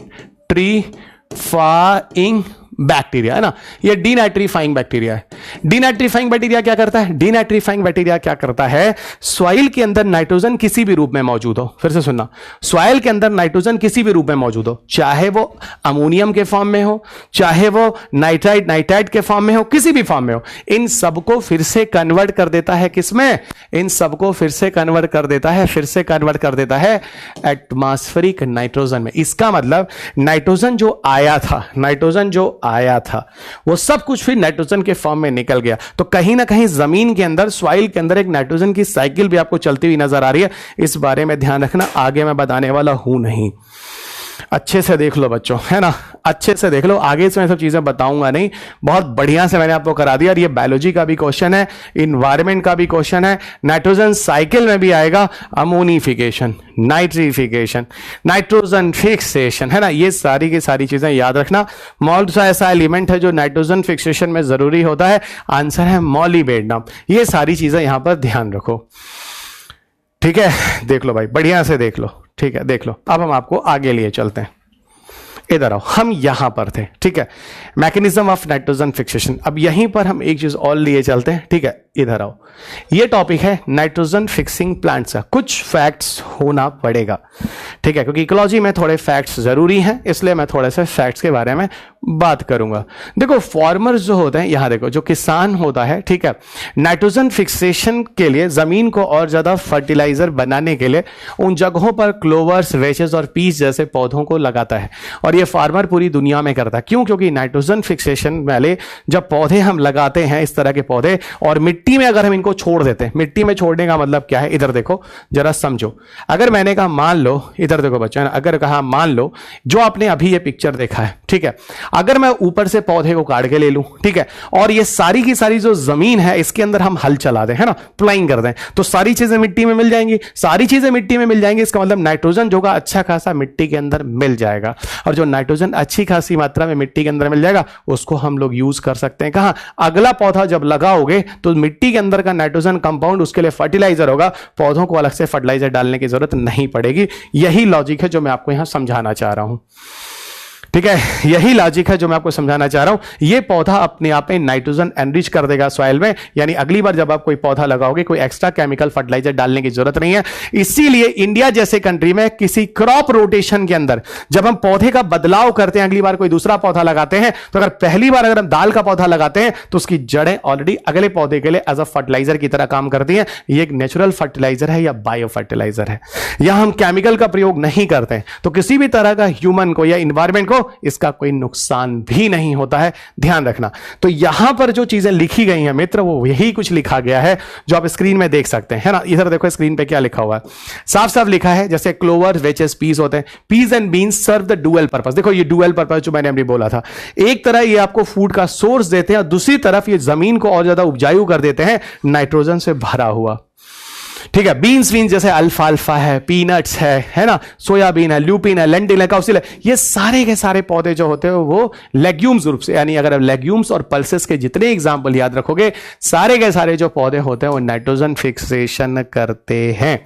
बैक्टीरिया है ना, ये डीनाइट्रीफाइंग बैक्टीरिया है। डीनाइट्रीफाइंग बैक्टीरिया क्या करता है, डीनाइट्रीफाइंग बैक्टीरिया क्या करता है, सॉइल के अंदर नाइट्रोजन किसी भी रूप में मौजूद हो, फिर से सुनना, सॉइल के अंदर नाइट्रोजन किसी भी रूप में मौजूद हो, चाहे वो अमोनियम के फॉर्म में हो, चाहे वो नाइट्राइट के फॉर्म में हो, किसी भी फॉर्म में हो, इन सबको फिर से कन्वर्ट कर देता है किसमें, इन सबको फिर से कन्वर्ट कर देता है एटमॉस्फेरिक नाइट्रोजन में। इसका मतलब नाइट्रोजन जो आया था वो सब कुछ फिर नाइट्रोजन के फॉर्म में निकल गया। तो कहीं ना कहीं जमीन के अंदर, सॉइल के अंदर एक नाइट्रोजन की साइकिल भी आपको चलती हुई नजर आ रही है। इस बारे में ध्यान रखना, आगे मैं बताने वाला हूं नहीं। अच्छे से देख लो बच्चों, है ना, अच्छे से देख लो, आगे से मैं सब चीजें बताऊंगा नहीं, बहुत बढ़िया से मैंने आपको करा दिया। और ये बायोलॉजी का भी क्वेश्चन है, इन्वायरमेंट का भी क्वेश्चन है, नाइट्रोजन साइकिल में भी आएगा, अमोनिफिकेशन, नाइट्रिफिकेशन, नाइट्रोजन फिक्सेशन, है ना, ये सारी की सारी चीजें याद रखना। मॉल सा ऐसा एलिमेंट है जो नाइट्रोजन फिक्सेशन में जरूरी होता है, आंसर है मॉलिबेडनम। ये सारी चीजें यहां पर ध्यान रखो, ठीक है, देख लो भाई, बढ़िया से देख लो, ठीक है, देख लो। अब हम आपको आगे लिए चलते हैं, इधर आओ, हम यहां पर थे, ठीक है, मैकेनिज्म ऑफ नाइट्रोजन फिक्सेशन। अब यहीं पर हम एक चीज और लिए चलते हैं, ठीक है, इधर आओ। ये टॉपिक है नाइट्रोजन फिक्सिंग प्लांट्स का, कुछ फैक्ट्स होना पड़ेगा, ठीक है, क्योंकि इकोलॉजी में थोड़े फैक्ट्स जरूरी हैं, इसलिए मैं थोड़े से फैक्ट्स के बारे में बात करूंगा। देखो फार्मर्स जो होते हैं, यहां देखो, जो किसान होता है, ठीक है, नाइट्रोजन फिक्सेशन के लिए, जमीन को और ज्यादा फर्टिलाइजर बनाने के लिए उन जगहों पर क्लोवर्स, वेचेस और पीस जैसे पौधों को लगाता है। और ये फार्मर पूरी दुनिया में करता है। क्यों? क्योंकि नाइट्रोजन फिक्सेशन वाले जब पौधे हम लगाते हैं, इस तरह के पौधे, और मिट्टी में अगर हम इनको छोड़ देते हैं, मिट्टी में छोड़ने का मतलब क्या है, इधर देखो जरा समझो। अगर मैंने कहा मान लो, इधर देखो बच्चा, अगर कहा मान लो जो आपने अभी ये पिक्चर देखा है, ठीक है, अगर मैं ऊपर से पौधे को काट के ले लूं, ठीक है, और ये सारी की सारी जो जमीन है इसके अंदर हम हल चला दें, है ना, प्लाइंग कर दें, तो सारी चीजें मिट्टी में मिल जाएंगी, सारी चीजें मिट्टी में मिल जाएंगी। इसका मतलब नाइट्रोजन जो अच्छा खासा मिट्टी के अंदर मिल जाएगा, और जो नाइट्रोजन अच्छी खासी मात्रा में मिट्टी के अंदर मिल जाएगा उसको हम लोग यूज कर सकते हैं। कहां? अगला पौधा जब लगाओगे तो मिट्टी के अंदर का नाइट्रोजन कंपाउंड उसके लिए फर्टिलाइजर होगा, पौधों को अलग से फर्टिलाइजर डालने की जरूरत नहीं पड़ेगी। यही लॉजिक है जो मैं आपको यहां समझाना चाह रहा हूं, ठीक है, यही लॉजिक है जो मैं आपको समझाना चाह रहा हूं। ये पौधा अपने आप में नाइट्रोजन एनरिच कर देगा सॉइल में, यानी अगली बार जब आप कोई पौधा लगाओगे कोई एक्स्ट्रा केमिकल फर्टिलाइजर डालने की जरूरत नहीं है। इसीलिए इंडिया जैसे कंट्री में किसी क्रॉप रोटेशन के अंदर जब हम पौधे का बदलाव करते हैं, अगली बार कोई दूसरा पौधा लगाते हैं, तो अगर पहली बार अगर हम दाल का पौधा लगाते हैं तो उसकी जड़ें ऑलरेडी अगले पौधे के लिए एज अ फर्टिलाइजर की तरह काम करती हैं। ये एक नेचुरल फर्टिलाइजर है या बायो फर्टिलाइजर है, यहां हम केमिकल का प्रयोग नहीं करते हैं, तो किसी भी तरह का ह्यूमन को या इन्वायरमेंट को इसका कोई नुकसान भी नहीं होता है, ध्यान रखना। तो यहां पर जो चीजें लिखी गई हैं मित्र, वो यही कुछ लिखा गया है जो आप स्क्रीन में देख सकते हैं, है ना। इधर देखो स्क्रीन पे क्या लिखा हुआ है, साफ साफ लिखा है, जैसे क्लोवर, वेचेस, पीस होते हैं, peas and beans serve the dual purpose. देखो ये डुअल पर्पस जो मैंने अभी बोला था, एक तरह ये आपको फूड का सोर्स देते हैं और दूसरी तरफ ये जमीन को और ज्यादा उपजाऊ कर देते हैं, नाइट्रोजन से भरा हुआ, ठीक है। बीन्स जैसे अल्फाल्फा है, पीनट्स है ना, सोयाबीन है, ल्यूपिन है, लेंटिल है, काउसिल है, ये सारे के सारे पौधे जो होते हैं वो लेग्यूम्स ग्रुप से, यानी अगर आप लेग्यूम्स और पल्सेस के जितने एग्जाम्पल याद रखोगे, सारे के सारे जो पौधे होते हैं वो नाइट्रोजन फिक्सेशन करते हैं।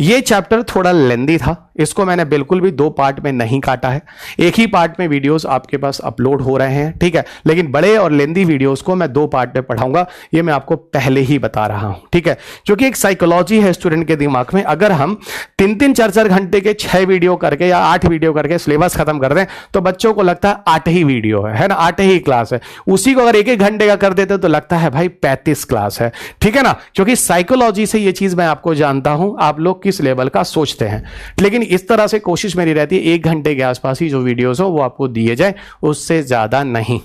ये चैप्टर थोड़ा लेंदी था, इसको मैंने बिल्कुल भी दो पार्ट में नहीं काटा है, एक ही पार्ट में वीडियोस आपके पास अपलोड हो रहे हैं, ठीक है, लेकिन बड़े और लेंदी वीडियोस को मैं दो पार्ट में पढ़ाऊंगा, ये मैं आपको पहले ही बता रहा हूं, ठीक है, क्योंकि एक साइकोलॉजी है स्टूडेंट के दिमाग में। अगर हम 3-3, 4-4 घंटे के 6 वीडियो करके या 8 वीडियो करके सिलेबस खत्म कर दें तो बच्चों को लगता है 8 ही वीडियो है ना, 8 ही क्लास है। उसी को अगर 1-1 घंटे का कर देते तो लगता है भाई 35 क्लास है, ठीक है ना, क्योंकि साइकोलॉजी से ये चीज मैं आपको जानता हूं आप लोग किस लेवल का सोचते हैं, लेकिन इस तरह से कोशिश मेरी रहती है 1 घंटे के आसपास ही जो वीडियोस हो वो आपको दिए जाए, उससे ज्यादा नहीं,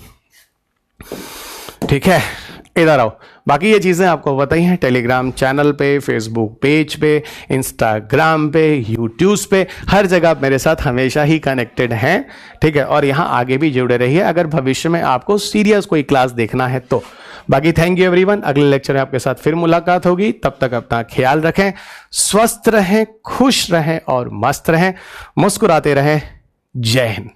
ठीक है। इधर आओ, बाकी ये चीज़ें आपको बताई हैं टेलीग्राम चैनल पे, फेसबुक पेज पे, इंस्टाग्राम पे, यूट्यूब पे, हर जगह आप मेरे साथ हमेशा ही कनेक्टेड हैं, ठीक है, और यहाँ आगे भी जुड़े रहिए अगर भविष्य में आपको सीरियस कोई क्लास देखना है तो। बाकी थैंक यू एवरीवन, अगले लेक्चर में आपके साथ फिर मुलाकात होगी, तब तक अपना ख्याल रखें, स्वस्थ रहें, खुश रहें और मस्त रहें, मुस्कुराते रहें। जय हिंद।